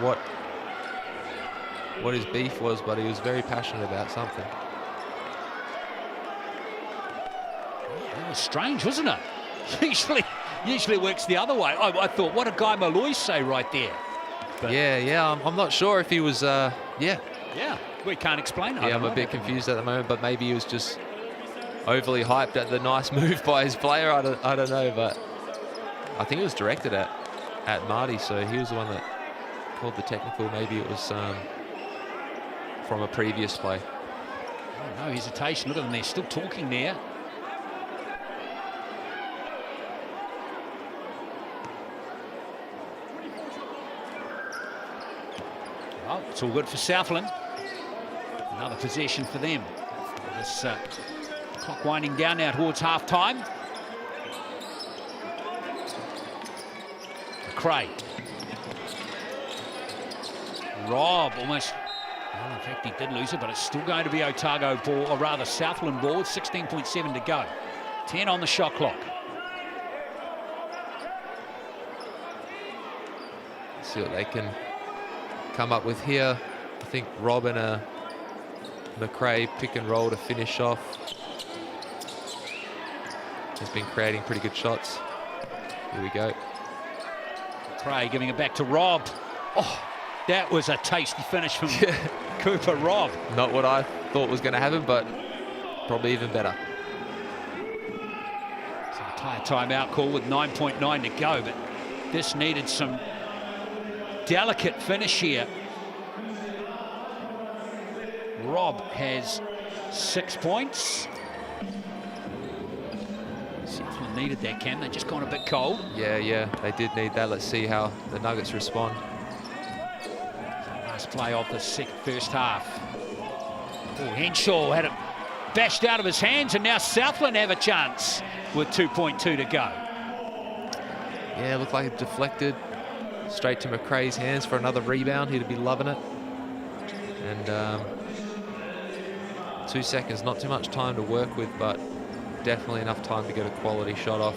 what his beef was, but he was very passionate about something. Yeah, that was strange, wasn't it? Usually it works the other way. I thought, what did Guy Malloy say right there? But yeah. I'm not sure if he was. Yeah, we can't explain it. Yeah, I'm a bit confused at the moment, but maybe he was just overly hyped at the nice move by his player. I don't know, but I think it was directed at Marty, so he was the one that called the technical. Maybe it was from a previous play. Oh, no hesitation. Look at them, they're still talking there. Well, it's all good for Southland. Another possession for them. This clock winding down now towards half-time. McRae. Rob almost... Well, in fact, he did lose it, but it's still going to be Otago ball, or rather Southland ball. 16.7 to go. 10 on the shot clock. Let's see what they can come up with here. I think Rob and McRae pick and roll to finish off. Has been creating pretty good shots. Here we go. McRae giving it back to Rob. Oh, that was a tasty finish from Cooper Rob. Not what I thought was going to happen, but probably even better. It's an entire timeout call with 9.9 to go, but this needed some delicate finish here. Rob has 6 points. Southland needed that, Cam. They've just gone a bit cold. Yeah, they did need that. Let's see how the Nuggets respond. Nice play off the first half. Oh, Henshaw had it bashed out of his hands, and now Southland have a chance with 2.2 to go. Yeah, it looked like it deflected straight to McRae's hands for another rebound. He'd be loving it. And 2 seconds, not too much time to work with, but definitely enough time to get a quality shot off.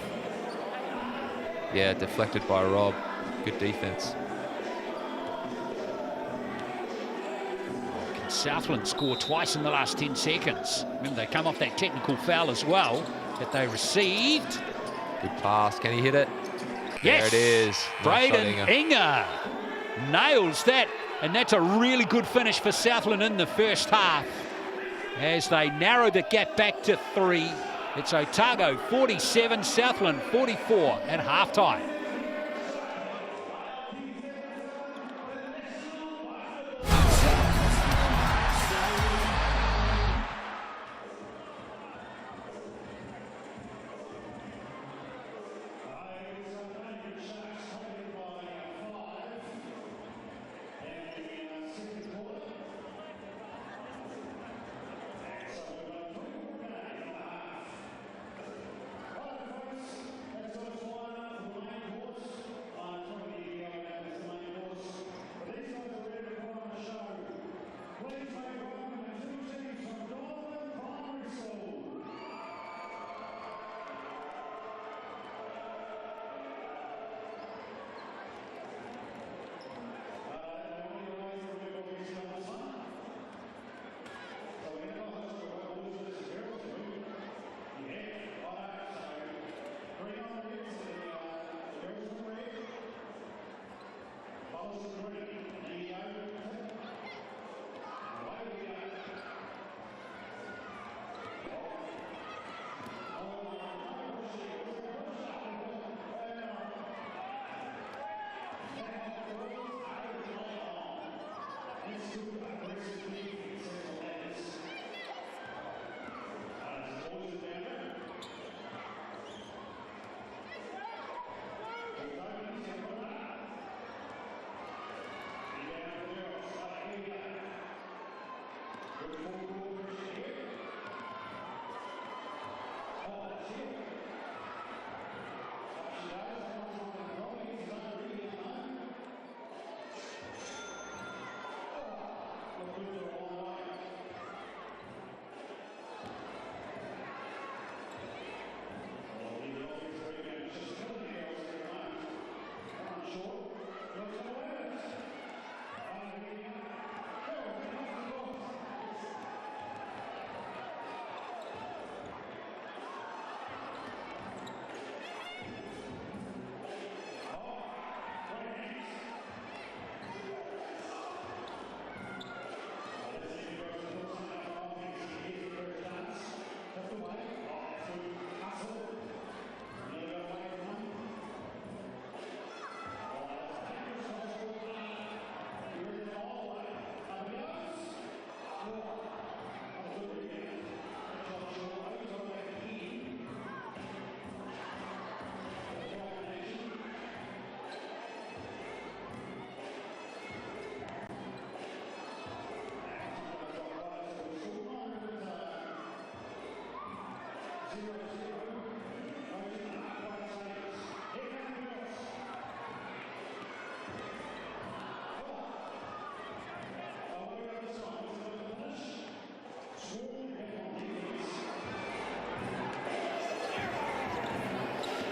Yeah, deflected by Rob. Good defense. Can Southland score twice in the last 10 seconds? Remember, they come off that technical foul as well that they received. Good pass. Can he hit it? Yes. There it is. Braden Inga. nails that, and that's a really good finish for Southland in the first half as they narrow the gap back to 3. It's Otago 47, Southland 44 at halftime.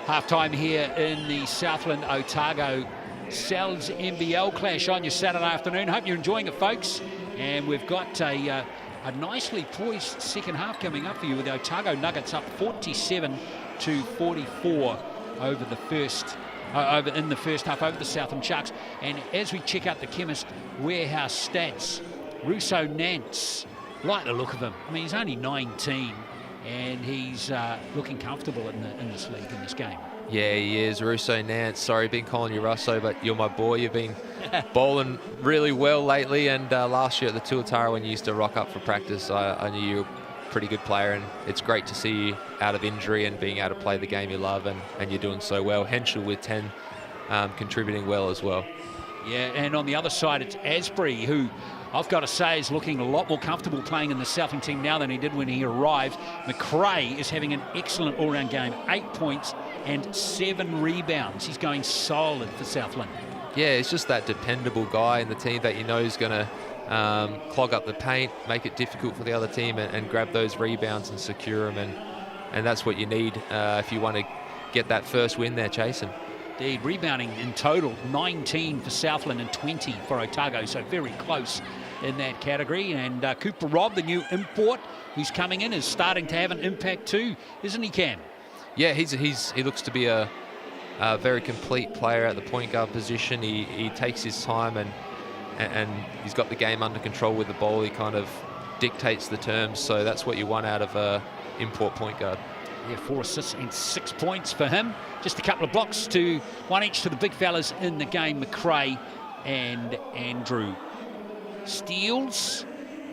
Half-time here in the Southland Otago NZNBL clash on your Saturday afternoon. Hope you're enjoying it, folks. And we've got a nicely poised second half coming up for you with the Otago Nuggets up 47-44 over the first in the first half over the Southland Sharks. And as we check out the Chemist Warehouse stats, Russo Nance, like the look of him. I mean, he's only 19. And he's looking comfortable in this league, in this game. Yeah, he is. Russo Nance. Sorry, been calling you Russo, but you're my boy. You've been bowling really well lately. And last year at the Tuatara, when you used to rock up for practice, I knew you were a pretty good player. And it's great to see you out of injury and being able to play the game you love. And you're doing so well. Henschel with 10, contributing well as well. Yeah, and on the other side, it's Asbury, who I've got to say is looking a lot more comfortable playing in the Southland team now than he did when he arrived. McRae is having an excellent all-round game, 8 points and 7 rebounds. He's going solid for Southland. Yeah, he's just that dependable guy in the team that you know is going to clog up the paint, make it difficult for the other team and grab those rebounds and secure them. And that's what you need if you want to get that first win there chasing. Indeed, rebounding in total, 19 for Southland and 20 for Otago, so very close in that category. And Cooper Robb, the new import who's coming in, is starting to have an impact too, isn't he, Cam? Yeah, he looks to be a very complete player at the point guard position. He takes his time and he's got the game under control with the ball. He kind of dictates the terms, so that's what you want out of a import point guard. Yeah, 4 assists and 6 points for him. Just a couple of blocks, one each to the big fellas in the game, McRae and Andrew. Steals,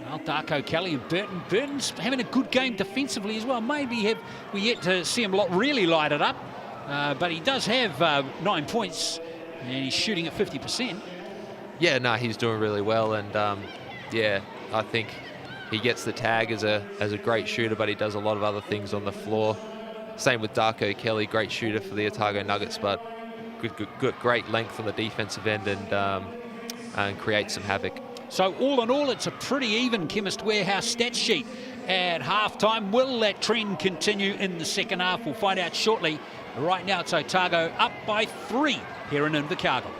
well, Darko Kelly and Burton. Burton's having a good game defensively as well. Maybe we yet to see him really light it up, but he does have 9 points and he's shooting at 50%. Yeah, no, he's doing really well, and yeah, I think he gets the tag as a great shooter, but he does a lot of other things on the floor. Same with Darko Kelly, great shooter for the Otago Nuggets, but good great length on the defensive end and creates some havoc. So all in all, it's a pretty even Chemist Warehouse stat sheet at halftime. Will that trend continue in the second half? We'll find out shortly. Right now, it's Otago up by 3 here in Invercargill.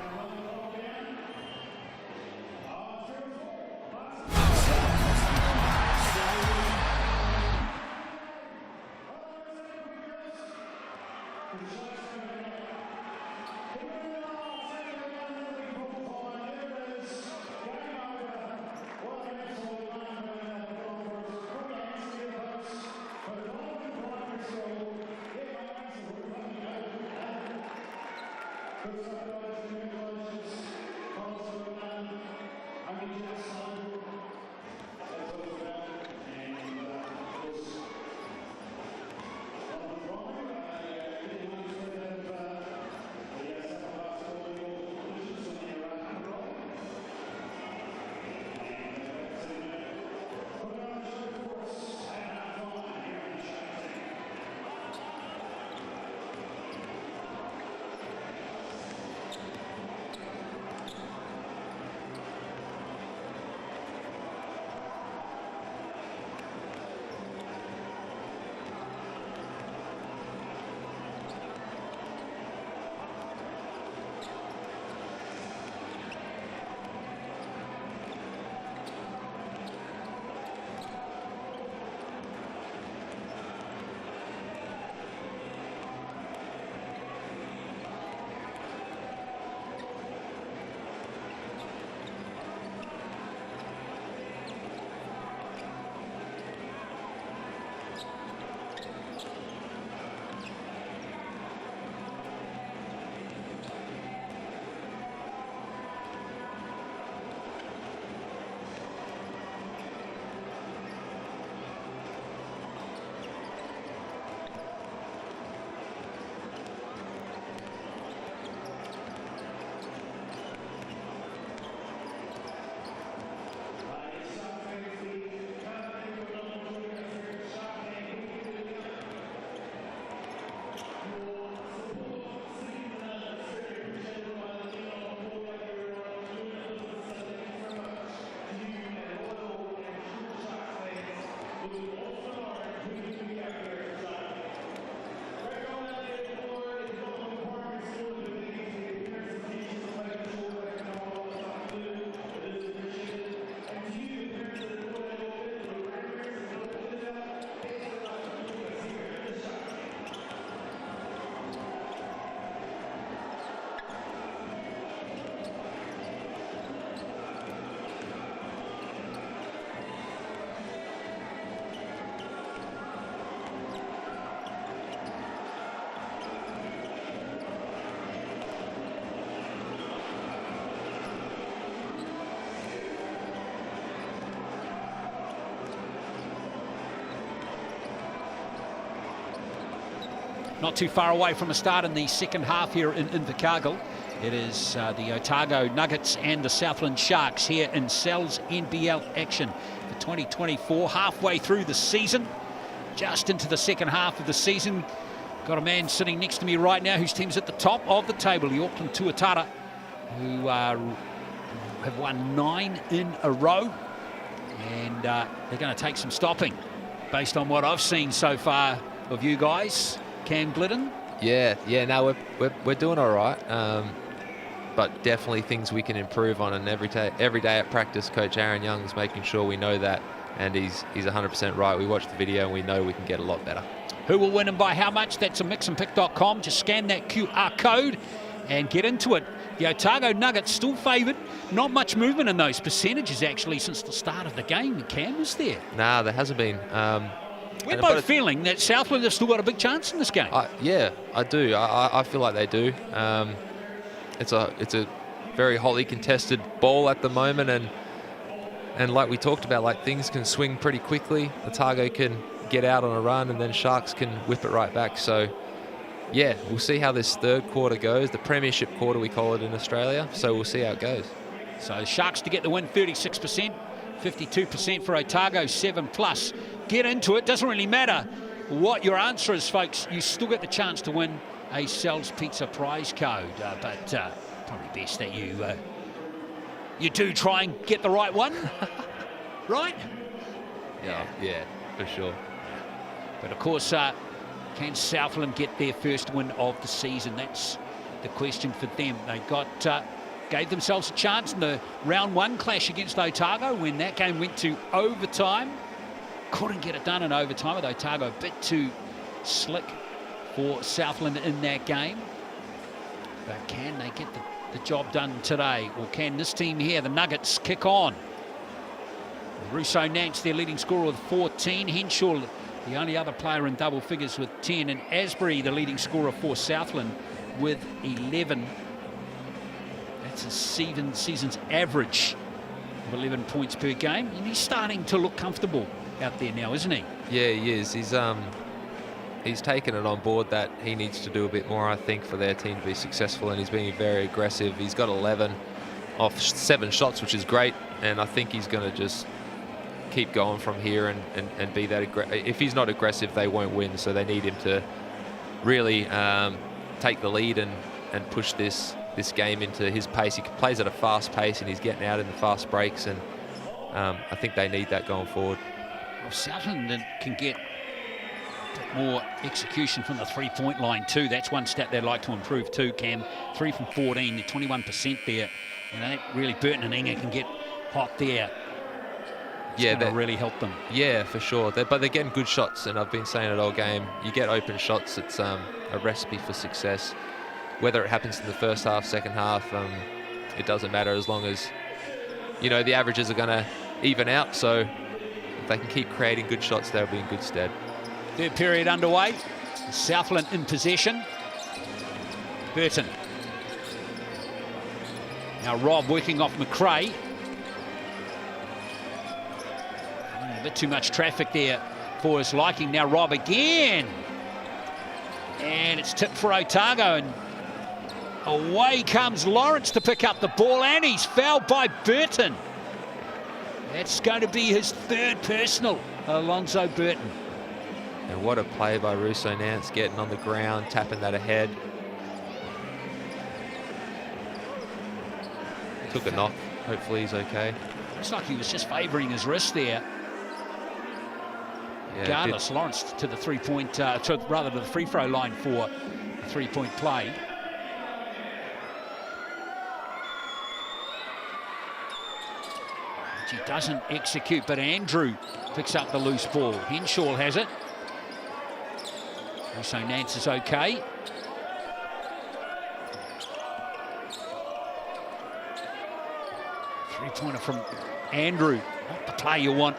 Not too far away from a start in the second half here in Invercargill. It is the Otago Nuggets and the Southland Sharks here in Cell's NBL action for 2024, halfway through the season, just into the second half of the season. Got a man sitting next to me right now whose team's at the top of the table, the Auckland Tuatara, who have won 9 in a row, and they're going to take some stopping based on what I've seen so far of you guys. Cam Glidden? Yeah, no, we're doing all right, but definitely things we can improve on, and every day at practice, Coach Aaron Young's making sure we know that, and he's 100% right. We watched the video and we know we can get a lot better. Who will win and by how much? That's a mixandpick.com. Just scan that QR code and get into it. The Otago Nuggets still favoured. Not much movement in those percentages, actually, since the start of the game. Cam, is there? Nah, there hasn't been. We're both feeling that Southland have still got a big chance in this game. Yeah, I do. I feel like they do. It's a very hotly contested ball at the moment, and like we talked about, like things can swing pretty quickly. Otago can get out on a run, and then Sharks can whip it right back. So, yeah, we'll see how this third quarter goes. The premiership quarter, we call it in Australia. So we'll see how it goes. So Sharks to get the win, 36%, 52% for Otago, 7+. Get into it. Doesn't really matter what your answer is, folks. You still get the chance to win a Sal's Pizza prize code, but probably best that you do try and get the right one, right? Yeah, for sure. But of course, can Southland get their first win of the season? That's the question for them. They gave themselves a chance in the round 1 clash against Otago when that game went to overtime. Couldn't get it done in overtime with Otago a bit too slick for Southland in that game. But can they get the job done today? Or can this team here, the Nuggets, kick on? Russo Nance, their leading scorer with 14. Henshaw, the only other player in double figures with 10. And Asbury, the leading scorer for Southland with 11. That's a season's average of 11 points per game. And he's starting to look comfortable out there now, isn't he? Yeah, he is. He's taken it on board that he needs to do a bit more, I think, for their team to be successful, and he's being very aggressive. He's got 11 off 7 shots, which is great, and I think he's going to just keep going from here and be that aggressive. If he's not aggressive, they won't win, so they need him to really take the lead and push this game into his pace. He plays at a fast pace, and he's getting out in the fast breaks, and I think they need that going forward. Well, Southland can get a bit more execution from the three-point line too. That's one stat they'd like to improve too, Cam. 3 from 14, 21% there. You know, that really Burton and Inga can get hot there. It's gonna really help them. Yeah, for sure. But they're getting good shots, and I've been saying it all game. You get open shots, it's a recipe for success. Whether it happens in the first half, second half, it doesn't matter as long as, you know, the averages are going to even out. So if they can keep creating good shots, they'll be in good stead. Third period underway. Southland in possession. Burton. Now Rob working off McRae. A bit too much traffic there for his liking. Now Rob again. And it's tipped for Otago. And away comes Lawrence to pick up the ball. And he's fouled by Burton. That's going to be his third personal, Alonzo Burton. And what a play by Russo Nance, getting on the ground, tapping that ahead. Took a knock. Hopefully he's okay. Looks like he was just favouring his wrist there. Yeah, regardless, Lawrence to the three-point, rather to the free-throw line for a three-point play. He doesn't execute, but Andrew picks up the loose ball. Henshaw has it. Also Nance is okay. Three-pointer from Andrew. Not the play you want.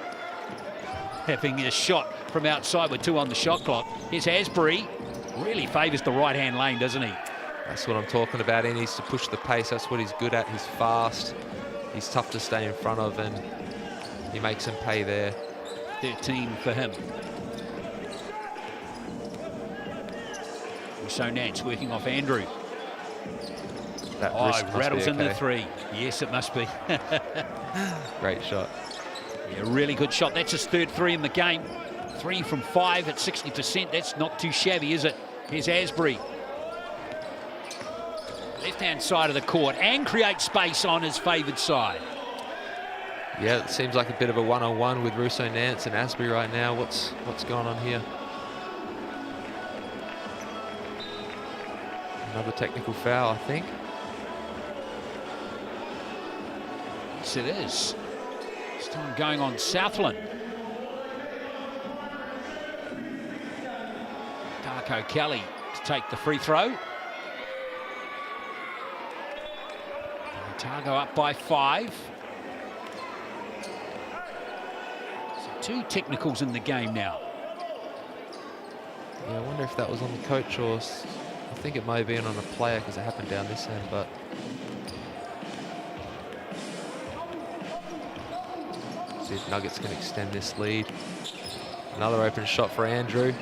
Having a shot from outside with 2 on the shot clock. Here's Asbury. Really favours the right-hand lane, doesn't he? That's what I'm talking about. He needs to push the pace. That's what he's good at. He's fast. He's tough to stay in front of, and he makes him pay there. 13 for him. So Nance working off Andrew. That rattles in the 3. Yes, it must be. Great shot. Yeah, really good shot. That's his third 3 in the game. 3 from 5 at 60%. That's not too shabby, is it? Here's Asbury. Left-hand side of the court and creates space on his favoured side. Yeah, it seems like a bit of a one-on-one with Russo Nance and Asbury right now. What's going on here? Another technical foul, I think. Yes, it is. This time going on Southland. Darko Kelly to take the free throw. Otago up by 5. So 2 technicals in the game now. Yeah, I wonder if that was on the coach or I think it may have been on a player because it happened down this end, but see if Nuggets can extend this lead. Another open shot for Andrew.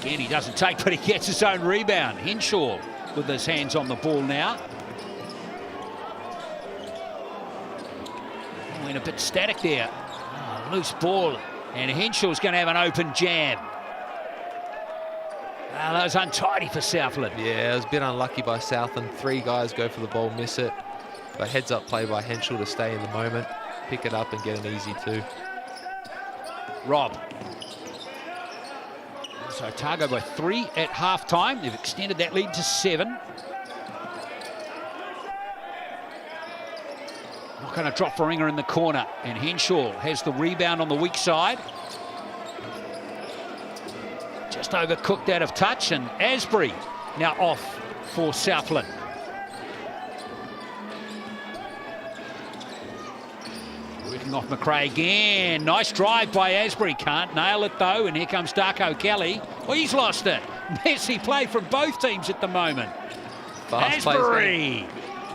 Again, he doesn't take, but he gets his own rebound. Henshaw with his hands on the ball now. Went a bit static there. Oh, loose ball. And Henshaw's going to have an open jam. Well, that was untidy for Southland. Yeah, it was a bit unlucky by Southland. 3 guys go for the ball, miss it. But heads up play by Henshaw to stay in the moment, pick it up and get an easy 2. Rob. So Otago by 3 at half-time. They've extended that lead to 7. Not going to drop for Inga in the corner. And Henshaw has the rebound on the weak side. Just overcooked out of touch, and Asbury now off for Southland. Working off McRae again. Nice drive by Asbury. Can't nail it though, and here comes Darko Kelly. Oh, he's lost it. Messy play from both teams at the moment. Fast Asbury.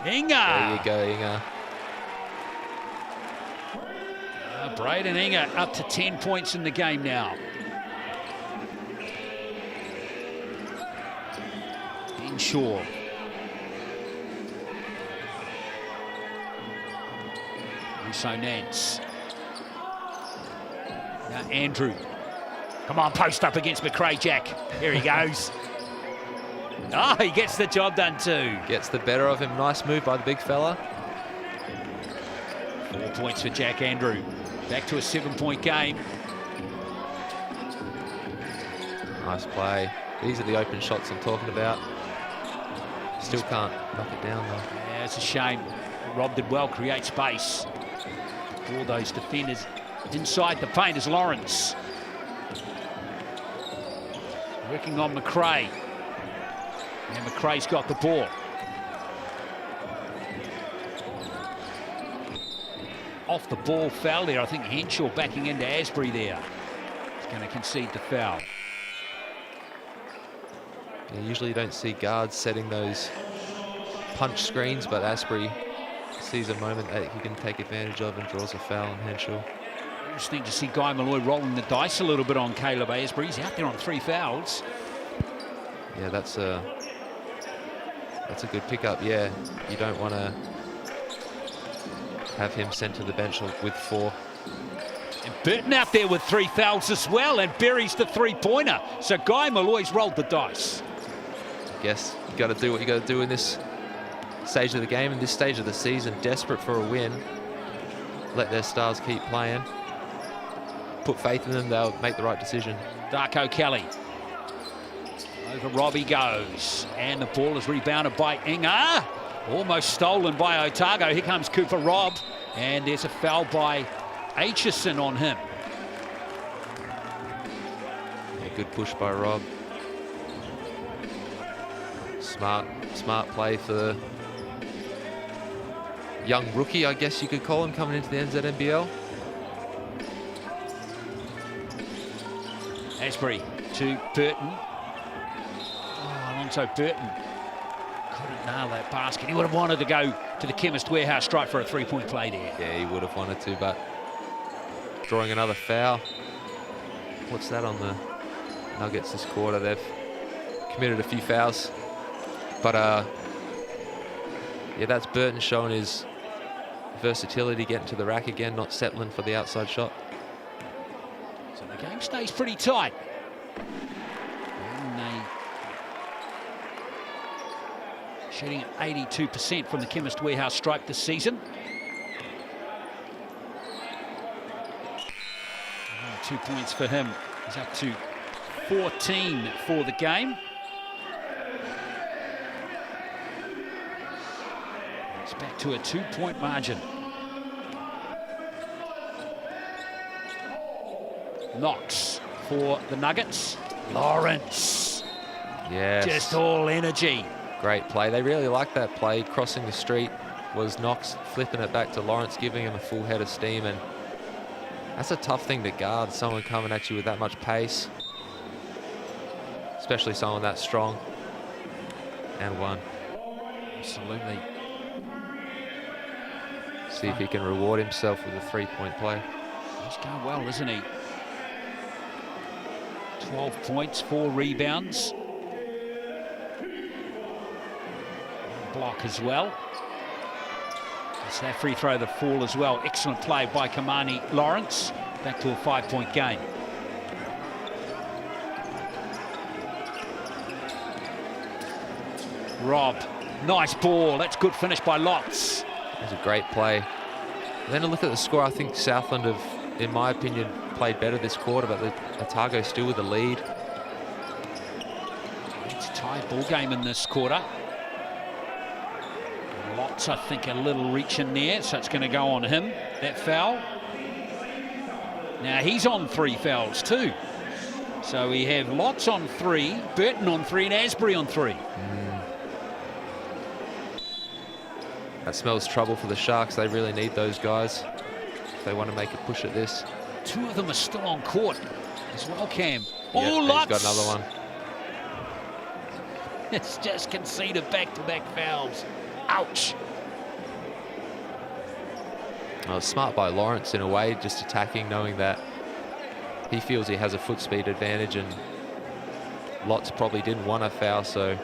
Inga. There you go, Inga. Braden Inga up to 10 points in the game now. Henshaw. So Nance. Now Andrew. Come on, post up against McRae, Jack. Here he goes. Oh, he gets the job done too. Gets the better of him. Nice move by the big fella. 4 points for Jack Andrew. Back to a 7-point game. Nice play. These are the open shots I'm talking about. Still can't knock it down though. Yeah, it's a shame. Rob did well, create space. All those defenders inside the paint is Lawrence. Working on McRae. And McRae's got the ball. Off the ball foul there. I think Henshaw backing into Asbury there. He's going to concede the foul. Yeah, usually you don't see guards setting those punch screens, but Asbury sees a moment that he can take advantage of and draws a foul on Henshaw. Interesting to see Guy Malloy rolling the dice a little bit on Caleb Asbury. He's out there on 3 fouls. Yeah, that's a good pickup. Yeah, you don't want to have him sent to the bench with 4. And Burton out there with 3 fouls as well, and buries the 3-pointer. So Guy Malloy's rolled the dice. I guess you got to do what you got to do in this stage of the game, in this stage of the season. Desperate for a win. Let their stars keep playing. Put faith in them, they'll make the right decision. Darko Kelly. Over Robbie goes. And the ball is rebounded by Inga. Almost stolen by Otago. Here comes Cooper Robb. And there's a foul by Aitchison on him. Yeah, good push by Robb. Smart play for the young rookie, I guess you could call him, coming into the NZNBL. Asbury to Burton. Oh, Alonso Burton couldn't nail that basket. He would have wanted to go to the Chemist Warehouse strike for a 3-point play there. Yeah, he would have wanted to, but drawing another foul. What's that on the Nuggets this quarter? They've committed a few fouls. But, yeah, that's Burton showing his versatility, getting to the rack again, not settling for the outside shot. So the game stays pretty tight. And they shooting at 82% from the Chemist Warehouse stripe this season. 2 points for him. He's up to 14 for the game. It's back to a 2-point margin. Knox for the Nuggets. Lawrence. Yes. Just all energy. Great play. They really like that play. Crossing the street was Knox flipping it back to Lawrence, giving him a full head of steam. And that's a tough thing to guard, someone coming at you with that much pace. Especially someone that strong. And one. Absolutely. See if he can reward himself with a three-point play. He's going well, isn't he? 12 points, 4 rebounds. Block as well. It's that free throw, the fall as well. Excellent play by Kamani Lawrence. Back to a 5-point game. Rob, nice ball. That's good finish by Lotz. That's a great play. And then a look at the score. I think Southland have, in my opinion, played better this quarter, but the Otago still with the lead. It's a tight ball game in this quarter. Lots, I think, a little reach in there, so it's going to go on him, that foul. Now he's on 3 fouls too. So we have Lots on 3, Burton on 3, and Asbury on 3. That smells trouble for the Sharks. They really need those guys if they want to make a push at this. 2 of them are still on court as well, Cam. Yeah, Oh, he's Lots! got another one. It's just conceded back-to-back fouls. Ouch. Well, smart by Lawrence in a way, just attacking, knowing that he feels he has a foot speed advantage, and Lots probably didn't want a foul, so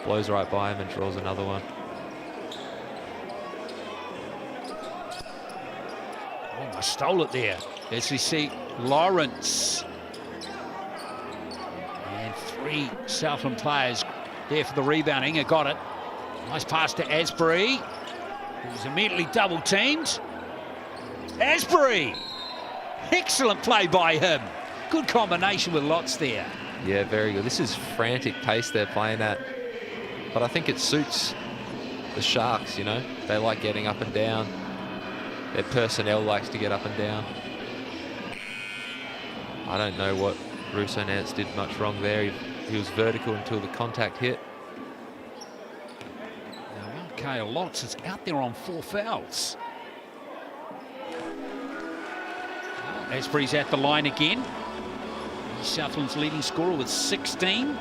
blows right by him and draws another one. Oh, I stole it there. As we see Lawrence. And 3 Southland players there for the rebound. Inga got it. Nice pass to Asbury. He was immediately double teamed. Asbury! Excellent play by him. Good combination with Lots there. Yeah, very good. This is frantic pace they're playing at, but I think it suits the Sharks, you know. They like getting up and down. Their personnel likes to get up and down. I don't know what Russo Nance did much wrong there. He was vertical until the contact hit. Kale Lots is out there on 4 fouls. Asbury's at the line again. Southland's leading scorer with 16. And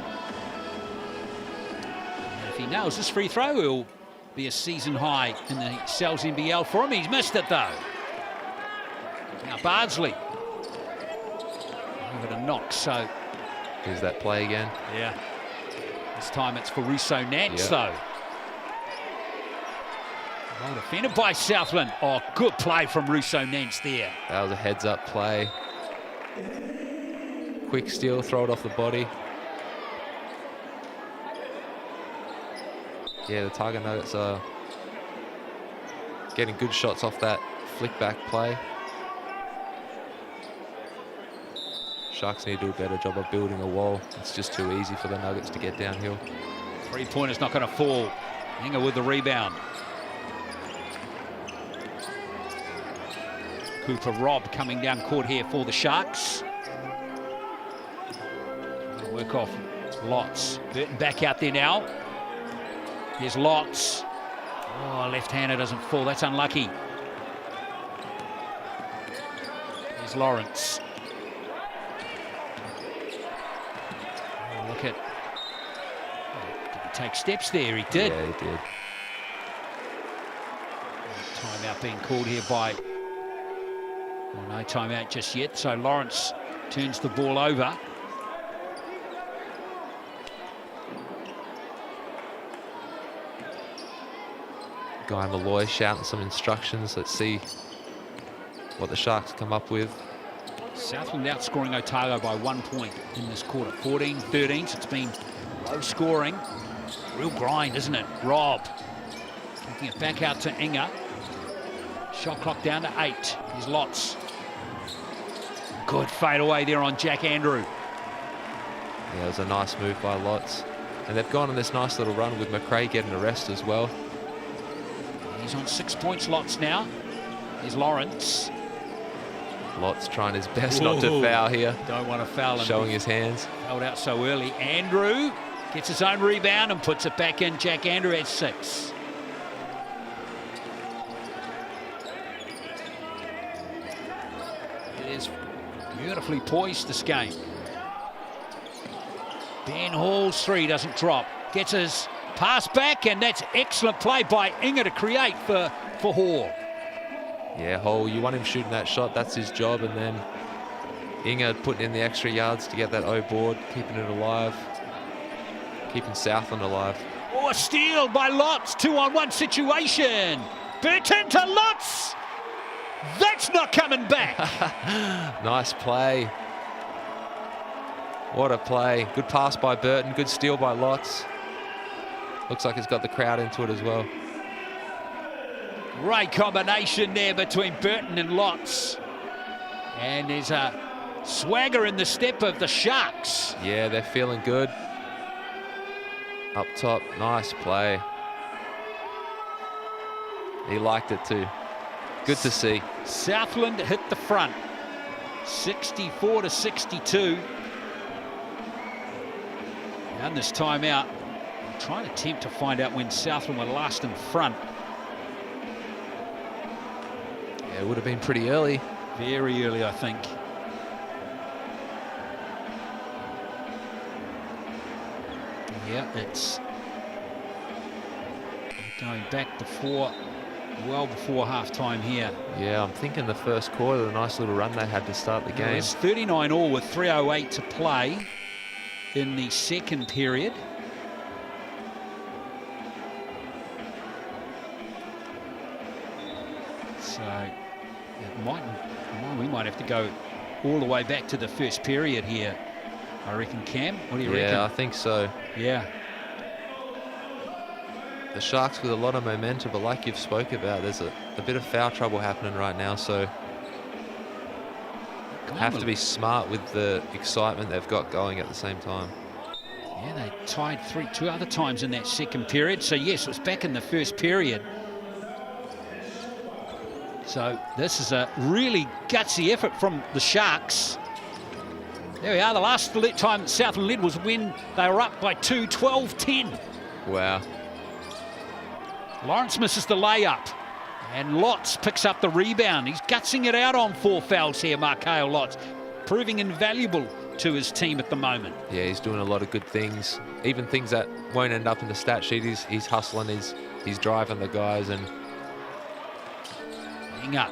if he nails this free throw, it'll be a season high in the Cells NBL for him. He's missed it though. Now Bardsley. Over to Knox, so. Here's that play again. Yeah. This time it's for Russo Nance though. Well defended by Southland. Oh, good play from Russo Nance there. That was a heads-up play. Quick steal, throw it off the body. Yeah, the Tiger Nuggets are getting good shots off that flick-back play. Sharks need to do a better job of building a wall. It's just too easy for the Nuggets to get downhill. 3-pointer's not going to fall. Inga with the rebound. Cooper Robb coming down court here for the Sharks. Work off Lots. Burton back out there now. Here's Lots. Oh, left-hander doesn't fall. That's unlucky. Here's Lawrence. Oh, look at... Did he take steps there? He did. Yeah, he did. Timeout being called here by... Well, no timeout just yet, so Lawrence turns the ball over. Guy Malloy shouting some instructions. Let's see what the Sharks come up with. Southland outscoring Otago by 1 point in this quarter. 14-13, so it's been low scoring. Real grind, isn't it? Rob kicking it back out to Inga. Shot clock down to 8. Here's Lots. Good fade away there on Jack Andrew. Yeah, it was a nice move by Lots. And they've gone on this nice little run with McRae getting a rest as well. He's on 6 points, Lots now. Here's Lawrence. Lots trying his best not to foul here. Don't want to foul him. Showing his hands. Fouled out so early. Andrew gets his own rebound and puts it back in. Jack Andrew at 6. It is beautifully poised, this game. Ben Hall's 3 doesn't drop. Gets his pass back, and that's excellent play by Inga to create for Hall. Yeah, Hall, you want him shooting that shot, that's his job, and then Inga putting in the extra yards to get that O board, keeping it alive, keeping Southland alive. Oh, a steal by Lotz, 2-on-1 situation. Burton to Lotz. That's not coming back. Nice play. What a play. Good pass by Burton, good steal by Lotz. Looks like he's got the crowd into it as well. Great combination there between Burton and Lotz. And there's a swagger in the step of the Sharks. Yeah, they're feeling good. Up top, nice play. He liked it too. Good to see. Southland hit the front. 64-62. And this timeout, trying to attempt to find out when Southland were last in front. Yeah, it would have been pretty early. Very early, I think. Yeah, it's going back to well before half-time here. Yeah, I'm thinking the first quarter, the nice little run they had to start the game. It's 39 all with 3:08 to play in the second period. So we might have to go all the way back to the first period here, I reckon. Cam, what do you reckon? Yeah, I think so. Yeah. The Sharks with a lot of momentum, but like you've spoke about, there's a bit of foul trouble happening right now, so have to be smart with the excitement they've got going at the same time. Yeah, they tied two other times in that second period, so yes, it was back in the first period. So this is a really gutsy effort from the Sharks. There we are. The last time Southland led was when they were up by 2, 12-10. Wow. Lawrence misses the layup, and Lotz picks up the rebound. He's gutsing it out on 4 fouls here, Markale Lotz, proving invaluable to his team at the moment. Yeah, he's doing a lot of good things, even things that won't end up in the stat sheet. He's hustling, he's driving the guys, and up.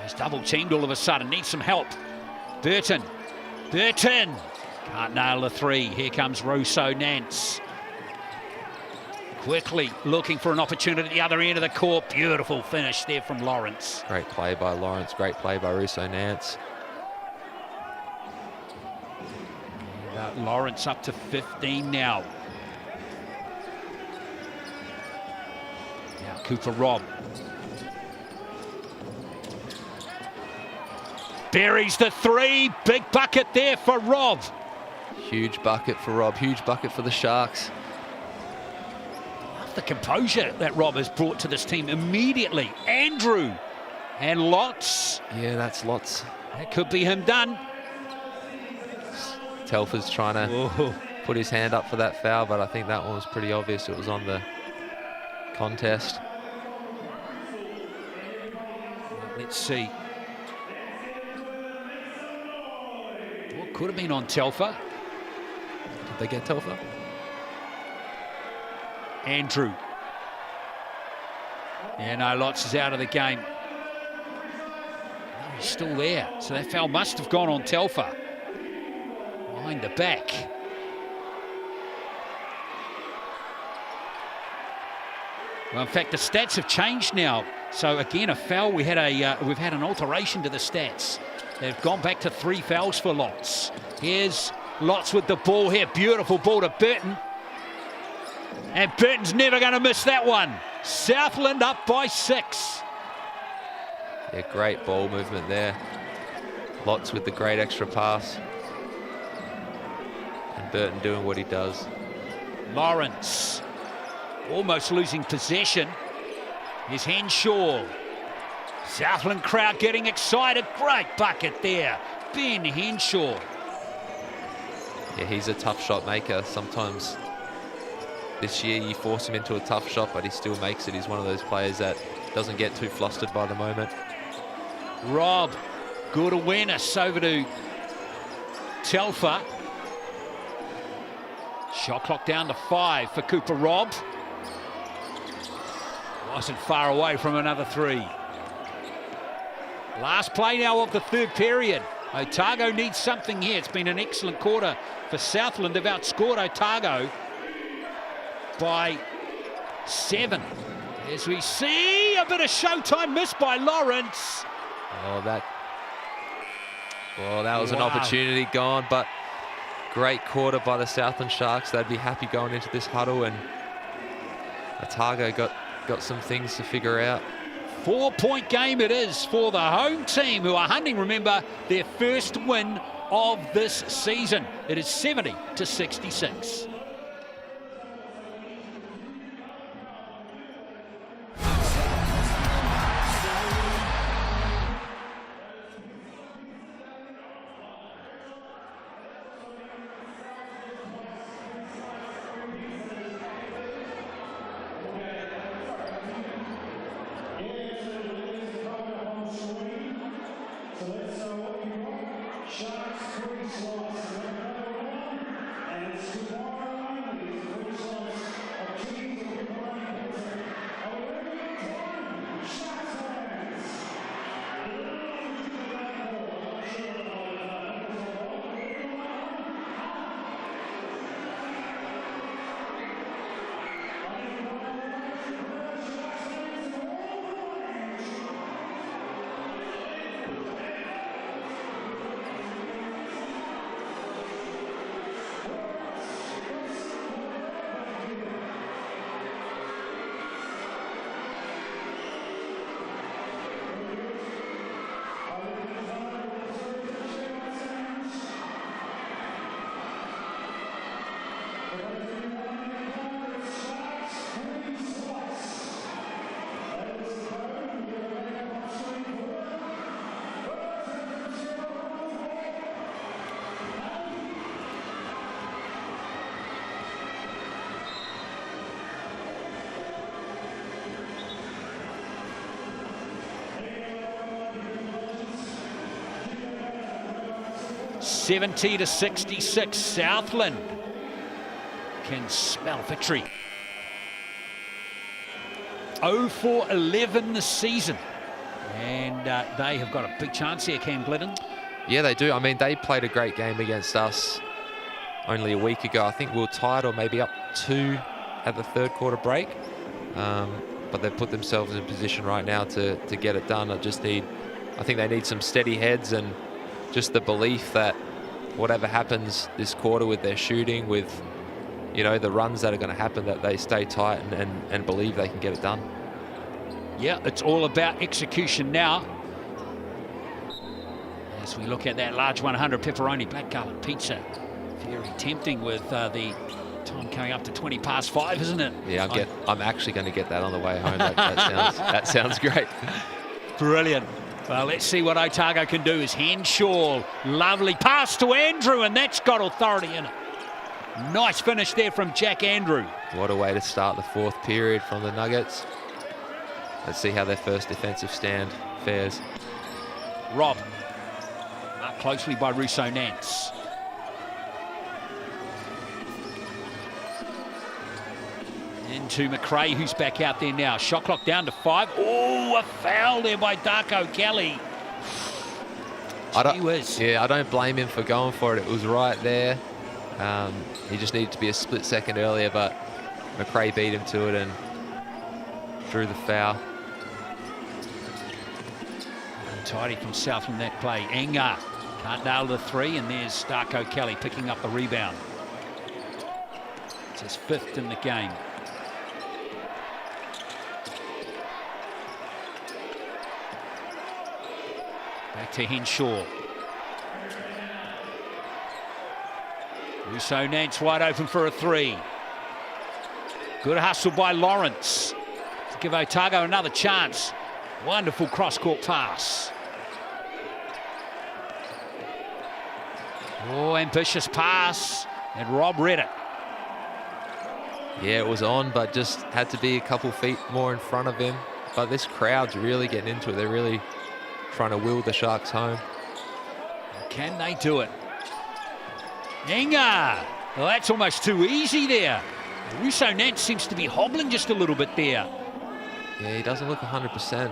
He's double teamed all of a sudden, needs some help. Burton can't nail the 3. Here comes Russo Nance. Quickly looking for an opportunity at the other end of the court. Beautiful finish there from Lawrence. Great play by Lawrence, great play by Russo Nance. Lawrence up to 15 now. Now Cooper Robb. Buries the 3. Big bucket there for Robb. Huge bucket for Robb, huge bucket for the Sharks. Love the composure that Robb has brought to this team immediately. Andrew and Lotz. Yeah, that's Lotz. That could be him done. Telfer's trying to put his hand up for that foul, but I think that one was pretty obvious. It was on the contest. Let's see. Well, could have been on Telfer. Did they get Telfer? Andrew. Yeah, no, Lotz is out of the game. No, he's still there. So that foul must have gone on Telfer. Behind the back. Well, in fact, the stats have changed now. So again, a foul. We've had an alteration to the stats. They've gone back to 3 fouls for Lotz. Here's Lotz with the ball here. Beautiful ball to Burton. And Burton's never going to miss that one. Southland up by 6. Yeah, great ball movement there. Lotz with the great extra pass. And Burton doing what he does. Lawrence almost losing possession. Here's Henshaw. Southland crowd getting excited. Great bucket there. Ben Henshaw. Yeah, he's a tough shot maker. Sometimes this year you force him into a tough shot, but he still makes it. He's one of those players that doesn't get too flustered by the moment. Rob, good awareness over to Telfer. Shot clock down to 5 for Cooper Rob. Wasn't far away from another 3. Last play now of the third period. Otago needs something here. It's been an excellent quarter for Southland. They've outscored Otago by 7. As we see a bit of showtime missed by Lawrence. Oh, that was an opportunity gone, but great quarter by the Southland Sharks. They'd be happy going into this huddle, and Otago got some things to figure out. 4-point game it is for the home team, who are hunting, remember, their first win of this season. It is 70-66. (70-66). Southland can smell victory. 0 for 11 this season, and they have got a big chance here, Cam Glidden. Yeah, they do. I mean, they played a great game against us only a week ago. I think we were tied or maybe up 2 at the third quarter break, but they've put themselves in a position right now to get it done. I think they need some steady heads and just the belief that whatever happens this quarter with their shooting, with the runs that are going to happen, that they stay tight and believe they can get it done. Yeah, it's all about execution now. As we look at that large 100 pepperoni black garlic pizza, very tempting with the time coming up to 20 past 5, isn't it? Yeah, I'm actually going to get that on the way home. That sounds great. Brilliant. Well, let's see what Otago can do. Is Henshaw, lovely pass to Andrew, and that's got authority in it. Nice finish there from Jack Andrew. What a way to start the fourth period from the Nuggets. Let's see how their first defensive stand fares. Rob, marked closely by Russo Nance. Into McRae, who's back out there now. Shot clock down to 5. Oh, a foul there by Darko Kelly. I don't blame him for going for it. It was right there. He just needed to be a split second earlier, but McRae beat him to it and drew the foul. Untidy from Southland that play. Enger can't nail the 3, and there's Darko Kelly picking up the rebound. It's his 5th in the game. Back to Henshaw. Russo Nance wide open for a 3. Good hustle by Lawrence to give Otago another chance. Wonderful cross-court pass. Oh, ambitious pass, and Rob read it. Yeah, it was on, but just had to be a couple feet more in front of him. But this crowd's really getting into it. They're really trying to will the Sharks home. Can they do it? Inga! Well, that's almost too easy there. Russo Nance seems to be hobbling just a little bit there. Yeah, he doesn't look 100%.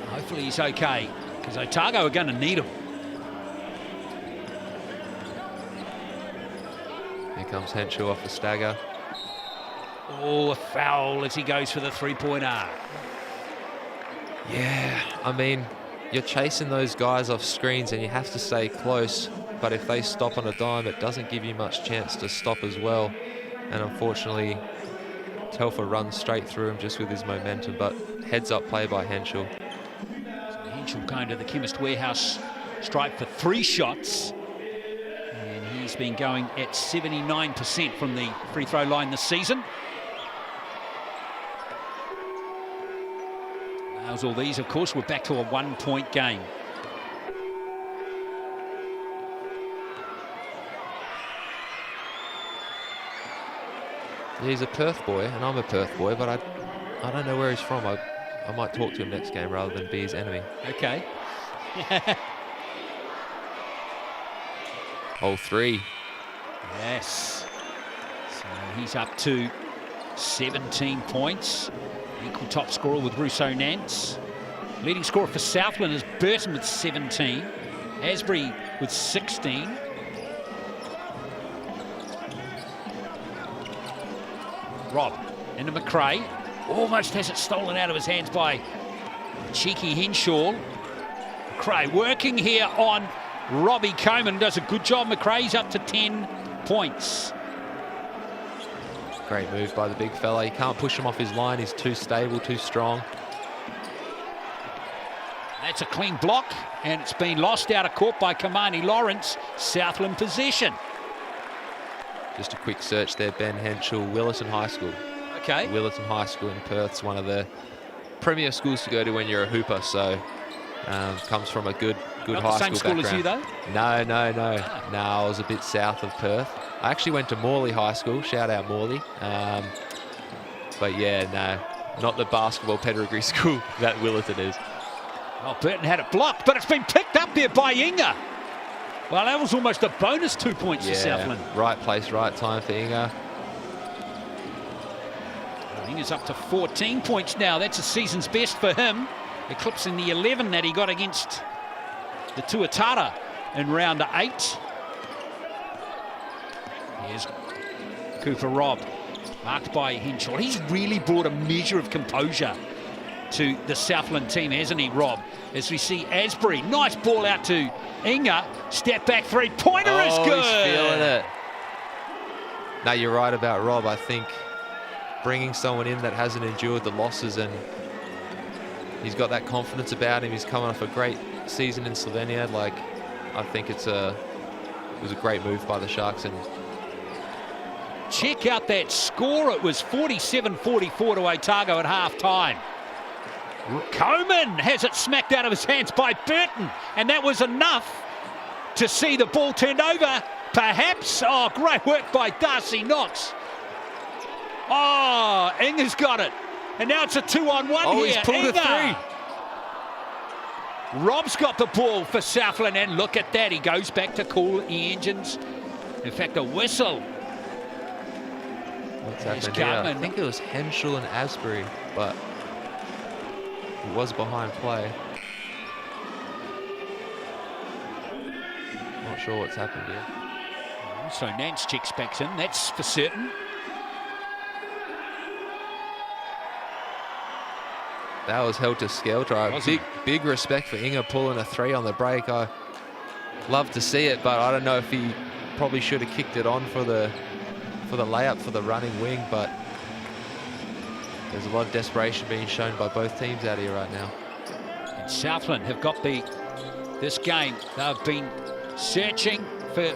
Hopefully he's okay, because Otago are going to need him. Here comes Henshaw off the stagger. Oh, a foul as he goes for the three-pointer. Yeah, I mean, you're chasing those guys off screens and you have to stay close. But if they stop on a dime, it doesn't give you much chance to stop as well. And unfortunately, Telfer runs straight through him just with his momentum. But heads-up play by Henshaw. So Henshaw going to the Chemist Warehouse stripe for 3 shots. And he's been going at 79% from the free throw line this season. How's all these? Of course, we're back to a 1-point game. Yeah, he's a Perth boy, and I'm a Perth boy, but I don't know where he's from. I might talk to him next game rather than be his enemy. Okay. Hole 3. Yes. So he's up to 17 points. Equal top scorer with Russo Nance. Leading scorer for Southland is Burton with 17. Asbury with 16. Rob into McRae. Almost has it stolen out of his hands by cheeky Henshaw. McRae working here on Robbie Coleman. Does a good job. McRae's up to 10 points. Great move by the big fella. You can't push him off his line. He's too stable, too strong. That's a clean block, and it's been lost out of court by Kamani Lawrence. Southland possession. Just a quick search there, Ben Henshaw, Willetton High School. Okay. Willetton High School in Perth's one of the premier schools to go to when you're a hooper, so comes from a good Not high the same school school background. as you, though? No. No, I was a bit south of Perth. I actually went to Morley High School. Shout out Morley. But yeah, no, not the basketball pedigree school that Willetton is. Oh, Burton had it blocked, but it's been picked up there by Inga. Well, that was almost a bonus 2 points for Southland. Right place, right time for Inga. Inga's up to 14 points now. That's a season's best for him, eclipsing the 11 that he got against the Tuatara in round 8. Here's Cooper Robb, marked by Henshaw. He's really brought a measure of composure to the Southland team, hasn't he, Rob? As we see Asbury, nice ball out to Inga. Step back three-pointer is good. He's feeling it. No, you're right about Rob. I think bringing someone in that hasn't endured the losses, and he's got that confidence about him. He's coming off a great season in Slovenia. Like, I think it was a great move by the Sharks. And check out that score. It was 47-44 to Otago at half-time. Coleman has it smacked out of his hands by Burton, and that was enough to see the ball turned over. Perhaps, oh, great work by Darcy Knox. Oh, Inga's got it. And now it's a 2-on-1 here. He's pulled Inga. a 3. Rob's got the ball for Southland, and look at that. He goes back to cool the engines. In fact, a whistle. What's happened here? I think it was Henshaw and Asbury, but he was behind play. Not sure what's happened here. So Nance checks back in, that's for certain. That was helter-skelter. Big respect for Inga pulling a 3 on the break. I love to see it, but I don't know if he probably should have kicked it on for the layup for the running wing, but there's a lot of desperation being shown by both teams out here right now. And Southland have got this game. They've been searching for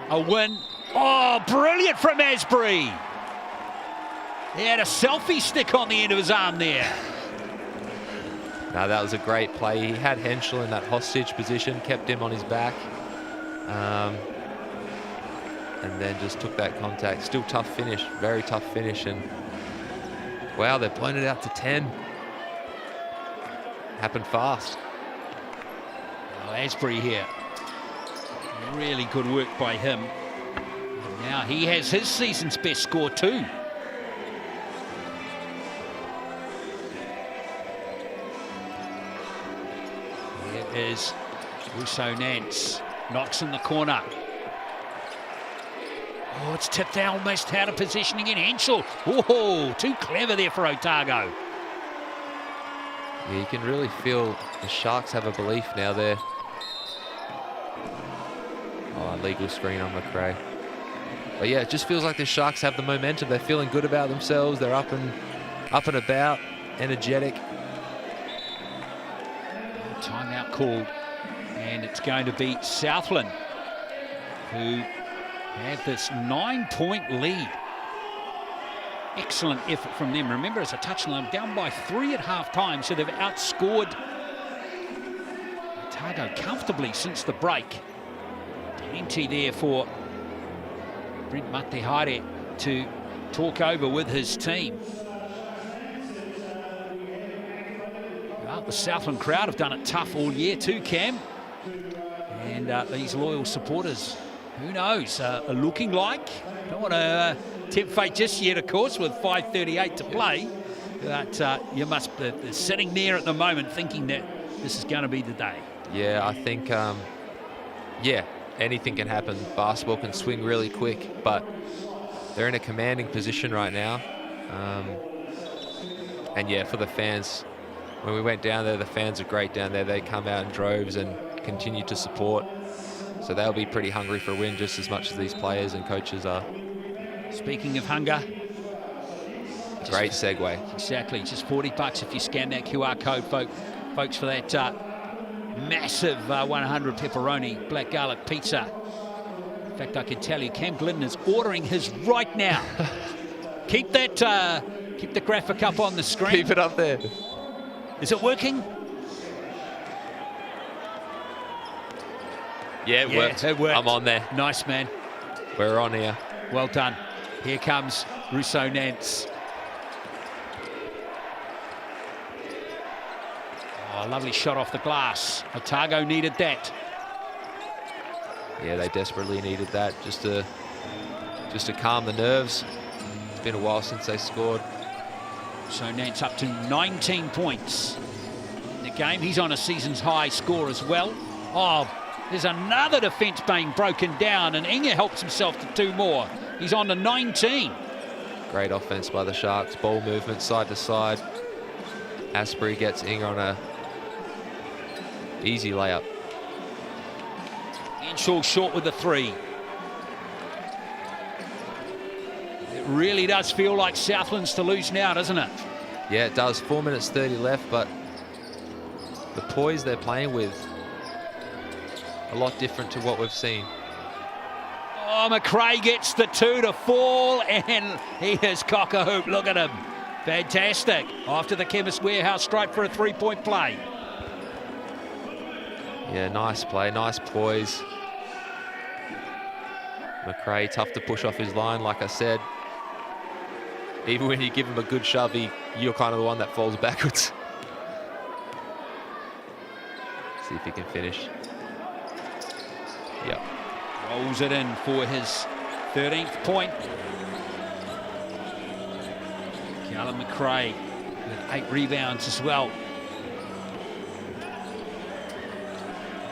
a win. Oh, brilliant from Asbury. He had a selfie stick on the end of his arm there. No, that was a great play. He had Henschel in that hostage position, kept him on his back. And then just took that contact. Still tough finish, very tough finish. And wow, they've blown it out to 10. Happened fast. Oh, Asbury here. Really good work by him. And now he has his season's best score too. There is Rousseau Nance. Knocks in the corner. Oh, it's tipped out almost out of position again. Henschel. Oh, too clever there for Otago. Yeah, you can really feel the Sharks have a belief now there. Oh, legal screen on McRae. But yeah, it just feels like the Sharks have the momentum. They're feeling good about themselves. They're up and about, energetic. Timeout called, and it's going to be Southland, who have this 9-point lead. Excellent effort from them. Remember, as a touchline, down by 3 at half-time, so they've outscored Otago comfortably since the break. Plenty there for Brent Matehare to talk over with his team. Well, the Southland crowd have done it tough all year too, Cam. And these loyal supporters, who knows, are looking like, don't want to tempt fate just yet, of course, with 5:38 to play. But you must be sitting there at the moment thinking that this is going to be the day. Yeah, I think, yeah, anything can happen. Basketball can swing really quick, but they're in a commanding position right now. And yeah, for the fans, when we went down there, the fans are great down there. They come out in droves and continue to support. So they'll be pretty hungry for a win just as much as these players and coaches are. Speaking of hunger. Great segue. Exactly, just $40 if you scan that QR code, folks, for that massive 100 pepperoni black garlic pizza. In fact, I can tell you, Cam Glidden is ordering his right now. Keep the graphic up on the screen. Keep it up there. Is it working? Yeah, it worked. It worked. I'm on there. Nice, man. We're on here. Well done. Here comes Rousseau Nance. Oh, lovely shot off the glass. Otago needed that. Yeah, they desperately needed that just to calm the nerves. It's been a while since they scored. So Nance up to 19 points in the game. He's on a season's high score as well. Oh, there's another defence being broken down, and Inga helps himself to 2 more. He's on to 19. Great offense by the Sharks. Ball movement side to side. Asbury gets Inga on a easy layup. Henschel short with the 3. It really does feel like Southland's to lose now, doesn't it? Yeah, it does. 4 minutes 30 left, but the poise they're playing with, a lot different to what we've seen. Oh, McRae gets the 2 to fall, and he is cock-a-hoop. Look at him. Fantastic. After the Chemist Warehouse strike for a 3-point play. Yeah, nice play, nice poise. McRae, tough to push off his line, like I said. Even when you give him a good shove, you're kind of the one that falls backwards. See if he can finish. Yep. Rolls it in for his 13th point. Callum McRae with 8 rebounds as well.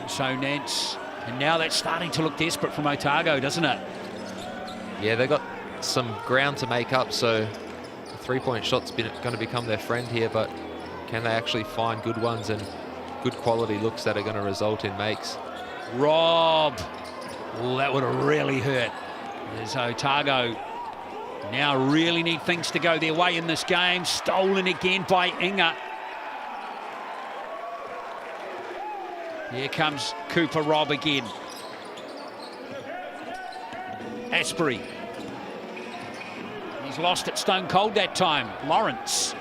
So Nance, and now that's starting to look desperate from Otago, doesn't it? Yeah, they've got some ground to make up, so the 3-point shot's going to become their friend here, but can they actually find good ones and good quality looks that are going to result in makes? Rob. Oh, that would have really hurt. As Otago now really need things to go their way in this game. Stolen again by Inga. Here comes Cooper Rob again. Asbury. He's lost it stone cold that time. Lawrence.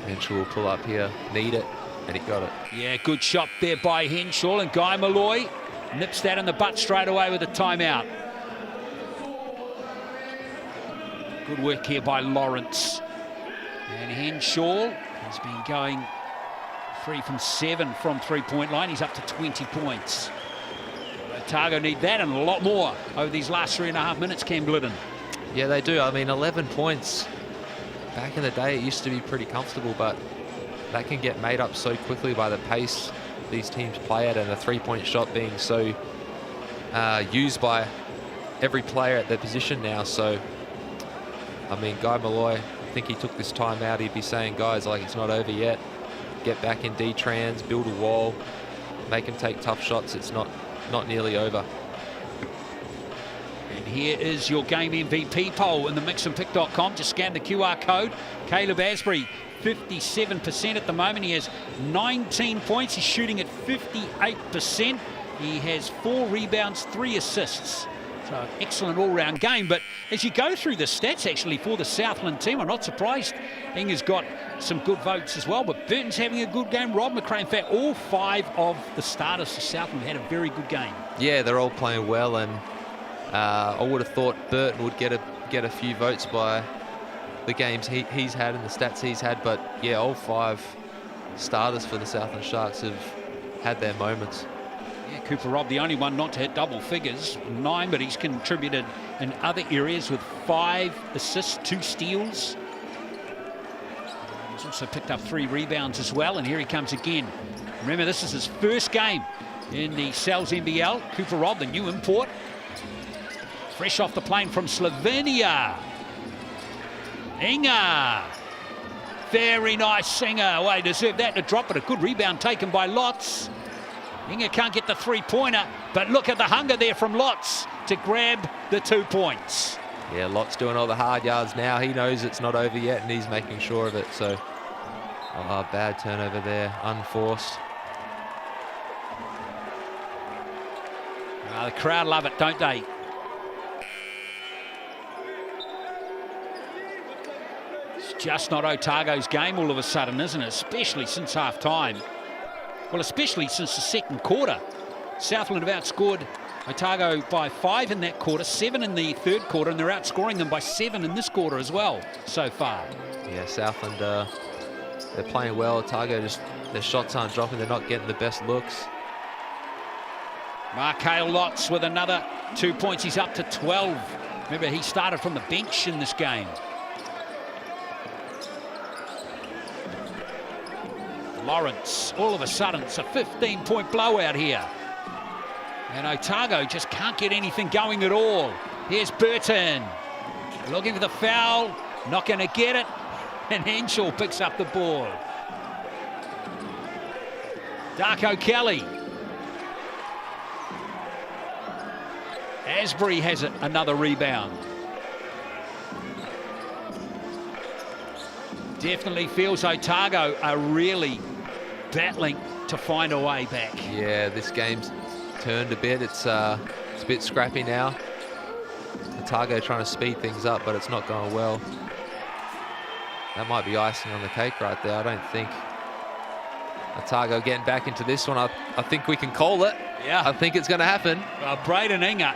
Henshaw will pull up here, need it, and he got it. Yeah, good shot there by Henshaw, and Guy Malloy nips that in the butt straight away with a timeout. Good work here by Lawrence. And Henshaw has been going 3 from 7 from three-point line. He's up to 20 points. Otago need that and a lot more over these last 3.5 minutes, Cam Glidden. Yeah, they do. I mean, 11 points. Back in the day, it used to be pretty comfortable, but that can get made up so quickly by the pace these teams play at, and the three-point shot being so used by every player at their position now. So, I mean, Guy Malloy, I think he took this time out. He'd be saying, guys, like, it's not over yet. Get back in D-trans, build a wall, make them take tough shots. It's not nearly over. And here is your game MVP poll in the mixandpick.com. Just scan the QR code. Caleb Asbury, 57% at the moment. He has 19 points. He's shooting at 58%. He has 4 rebounds, 3 assists. So excellent all-round game. But as you go through the stats, actually, for the Southland team, I'm not surprised Inga's got some good votes as well. But Burton's having a good game. Rob McRae, in fact, all 5 of the starters for Southland had a very good game. Yeah, they're all playing well, and I would have thought Burton would get a few votes by the games he's had and the stats he's had. But yeah, all 5 starters for the Southland Sharks have had their moments. Yeah, Cooper Robb, the only one not to hit double figures, 9, but he's contributed in other areas with 5 assists, 2 steals. He's also picked up 3 rebounds as well, and here he comes again. Remember, this is his first game in the Cells NBL. Cooper Robb, the new import, fresh off the plane from Slovenia. Inga. Very nice, Inga. Well, he deserved that to drop, but a good rebound taken by Lotz. Inga can't get the three-pointer, but look at the hunger there from Lotz to grab the 2 points. Yeah, Lotz doing all the hard yards now. He knows it's not over yet, and he's making sure of it. So, bad turnover there, unforced. The crowd love it, don't they? It's just not Otago's game all of a sudden, isn't it? Especially since half-time. Well, especially since the second quarter. Southland have outscored Otago by 5 in that quarter, 7 in the third quarter, and they're outscoring them by 7 in this quarter as well so far. Yeah, Southland, they're playing well. Otago, just their shots aren't dropping. They're not getting the best looks. Markale Lotz with another 2 points. He's up to 12. Remember, he started from the bench in this game. Lawrence, all of a sudden, it's a 15-point blowout here. And Otago just can't get anything going at all. Here's Burton, looking for the foul, not going to get it, and Henshaw picks up the ball. Darko Kelly. Asbury has another rebound. Definitely feels Otago are really battling to find a way back. Yeah, this game's turned a bit. It's a bit scrappy now. Otago trying to speed things up, but it's not going well. That might be icing on the cake right there. I don't think Otago getting back into this one. I think we can call it. Yeah. I think it's going to happen. Braden Inga.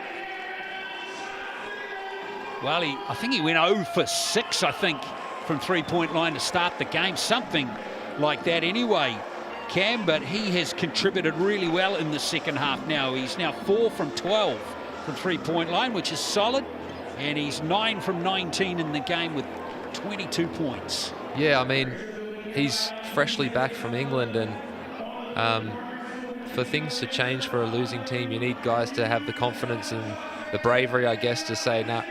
Well, I think he went 0 for 6, I think, from three-point line to start the game. Something like that anyway, Cam, but he has contributed really well in the second half now. He's now 4 from 12 from three-point line, which is solid, and he's 9 from 19 in the game with 22 points. Yeah, I mean, he's freshly back from England, and for things to change for a losing team, you need guys to have the confidence and the bravery, I guess, to say, nah,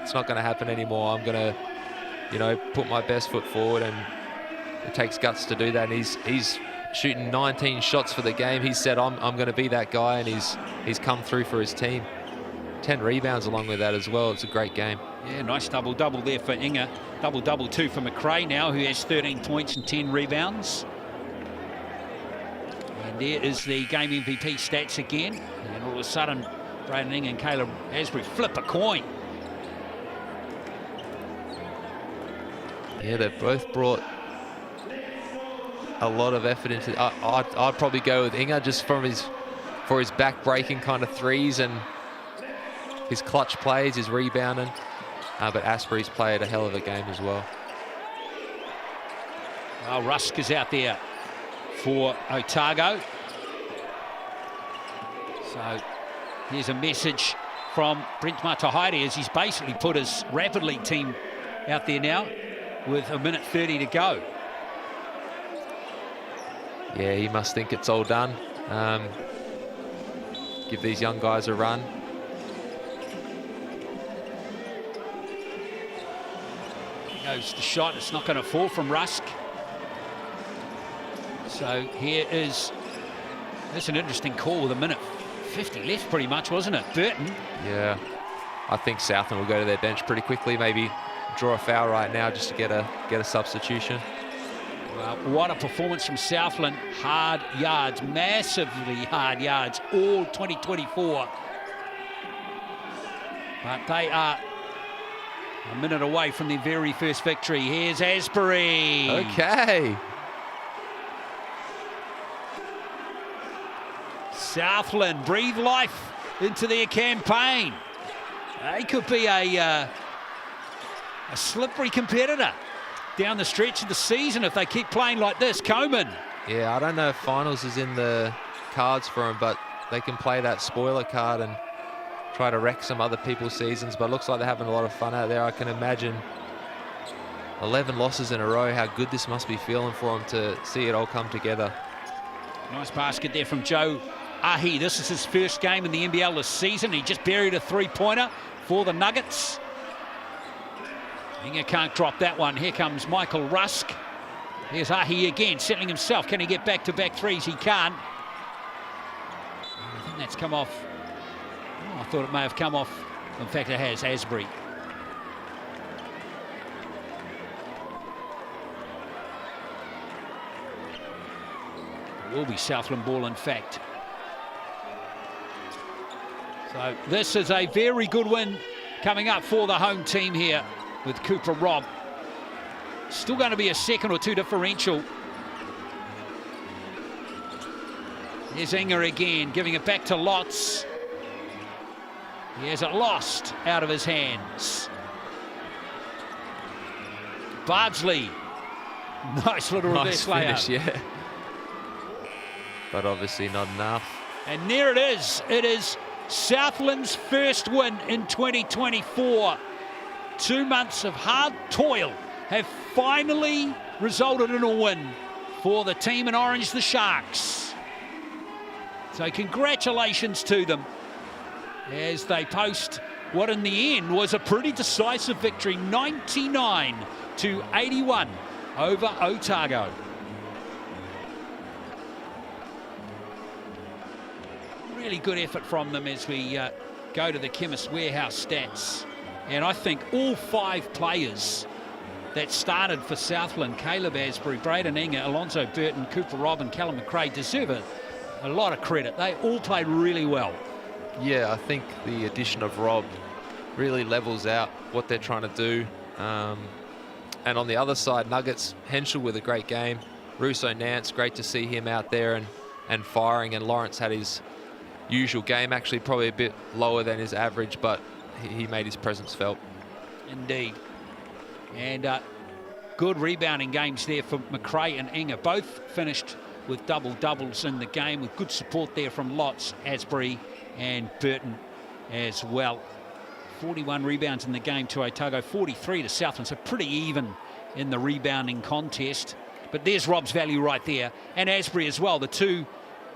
it's not going to happen anymore. I'm going to, put my best foot forward, and it takes guts to do that. And he's shooting 19 shots for the game. He said, I'm going to be that guy, and he's come through for his team. 10 rebounds along with that as well. It's a great game. Yeah, nice double-double there for Inga. Double-double too for McRae now, who has 13 points and 10 rebounds. And there is the game MVP stats again. And all of a sudden, Braden Inga and Caleb Asbury flip a coin. Yeah, they've both brought a lot of effort into. I'd probably go with Inga just for his back-breaking kind of threes and his clutch plays, his rebounding. But Asprey's played a hell of a game as well. Well, Rusk is out there for Otago. So here's a message from Brent Matahaere as he's basically put his Rapid League team out there now with 1:30 to go. Yeah, he must think it's all done. Give these young guys a run. Goes the shot, it's not going to fall from Rusk. So here is, that's an interesting call with 1:50 left pretty much, wasn't it? Burton. Yeah, I think Southland will go to their bench pretty quickly, maybe draw a foul right now just to get a substitution. Well, what a performance from Southland. Hard yards, massively hard yards, all 2024. But they are a minute away from their very first victory. Here's Asbury. Okay. Southland breathe life into their campaign. They could be a slippery competitor down the stretch of the season if they keep playing like this. Coman. Yeah, I don't know if finals is in the cards for them, but they can play that spoiler card and try to wreck some other people's seasons. But it looks like they're having a lot of fun out there. I can imagine 11 losses in a row, how good this must be feeling for them to see it all come together. Nice basket there from Joe Ahi. This is his first game in the NBL this season. He just buried a three-pointer for the Nuggets. Inga can't drop that one. Here comes Michael Rusk. Here's Ahi again, settling himself. Can he get back-to-back threes? He can't. I think that's come off. Oh, I thought it may have come off. In fact, it has. Asbury. It will be Southland ball, in fact. So this is a very good win coming up for the home team here with Cooper Robb. Still going to be a second or two differential. Here's Inga again, giving it back to Lotz. He has it lost out of his hands. Bardsley. Nice little reverse finish, layup. yeah. But obviously not enough. And there it is. It is Southland's first win in 2024. 2 months of hard toil have finally resulted in a win for the team in orange, the Sharks. So congratulations to them as they post what in the end was a pretty decisive victory, 99-81 over Otago. Really good effort from them as we go to the Chemist Warehouse stats. And I think all 5 players that started for Southland, Caleb Asbury, Braden Inga, Alonzo Burton, Cooper Robb and Callum McRae, deserve a lot of credit. They all played really well. Yeah, I think the addition of Robb really levels out what they're trying to do. And on the other side, Nuggets, Henschel with a great game. Russo Nance, great to see him out there and firing. And Lawrence had his usual game, actually probably a bit lower than his average, but he made his presence felt. Indeed. And good rebounding games there for McRae and Inga. Both finished with double-doubles in the game with good support there from Lotz, Asbury and Burton as well. 41 rebounds in the game to Otago, 43 to Southland, so pretty even in the rebounding contest. But there's Robb's value right there, and Asbury as well, the two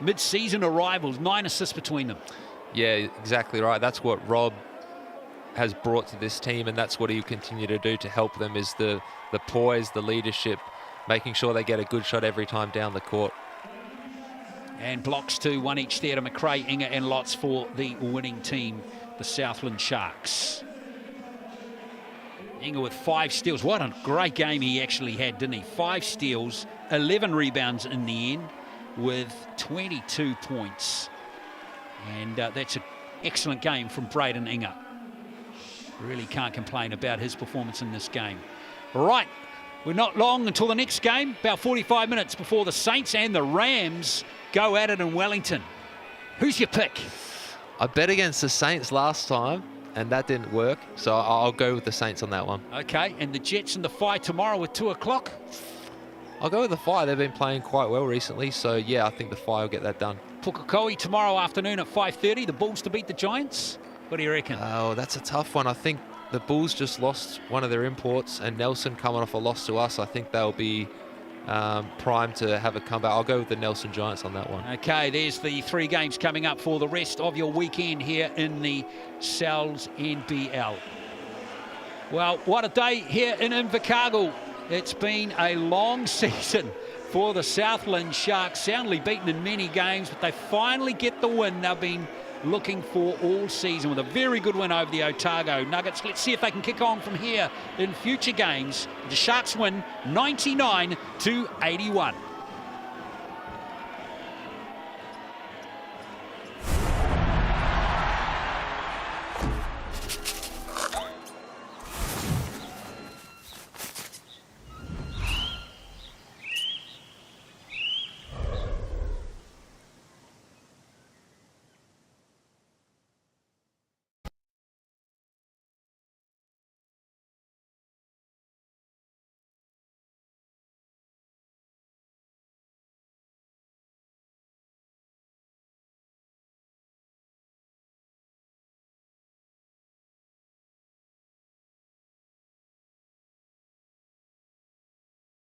mid-season arrivals, 9 assists between them. Yeah, exactly right. That's what Robb has brought to this team, and that's what he'll continue to do to help them, is the poise, the leadership, making sure they get a good shot every time down the court. And blocks too, 1 each there to McRae, Inga and Lotz for the winning team, the Southland Sharks. Inga with 5 steals. What a great game he actually had, didn't he? 5 steals, 11 rebounds in the end with 22 points. And that's an excellent game from Braden Inga. Really can't complain about his performance in this game. Right, We're not long until the next game, about 45 minutes before the Saints and the Rams go at it in Wellington. Who's your pick? I bet against the Saints last time, and that didn't work, so I'll go with the Saints on that one. Okay, and the Jets and the Fi tomorrow at 2 o'clock? I'll go with the Fi. They've been playing quite well recently, so yeah, I think the Fi will get that done. Pukekohe tomorrow afternoon at 5:30, the Bulls to beat the Giants. What do you reckon? Oh, that's a tough one. I think the Bulls just lost one of their imports, and Nelson coming off a loss to us. I think they'll be primed to have a comeback. I'll go with the Nelson Giants on that one. Okay, there's the 3 games coming up for the rest of your weekend here in the NZNBL. Well, what a day here in Invercargill. It's been a long season for the Southland Sharks, soundly beaten in many games, but they finally get the win they've been looking for all season with a very good win over the Otago Nuggets. Let's see if they can kick on from here in future games. The Sharks win 99-81.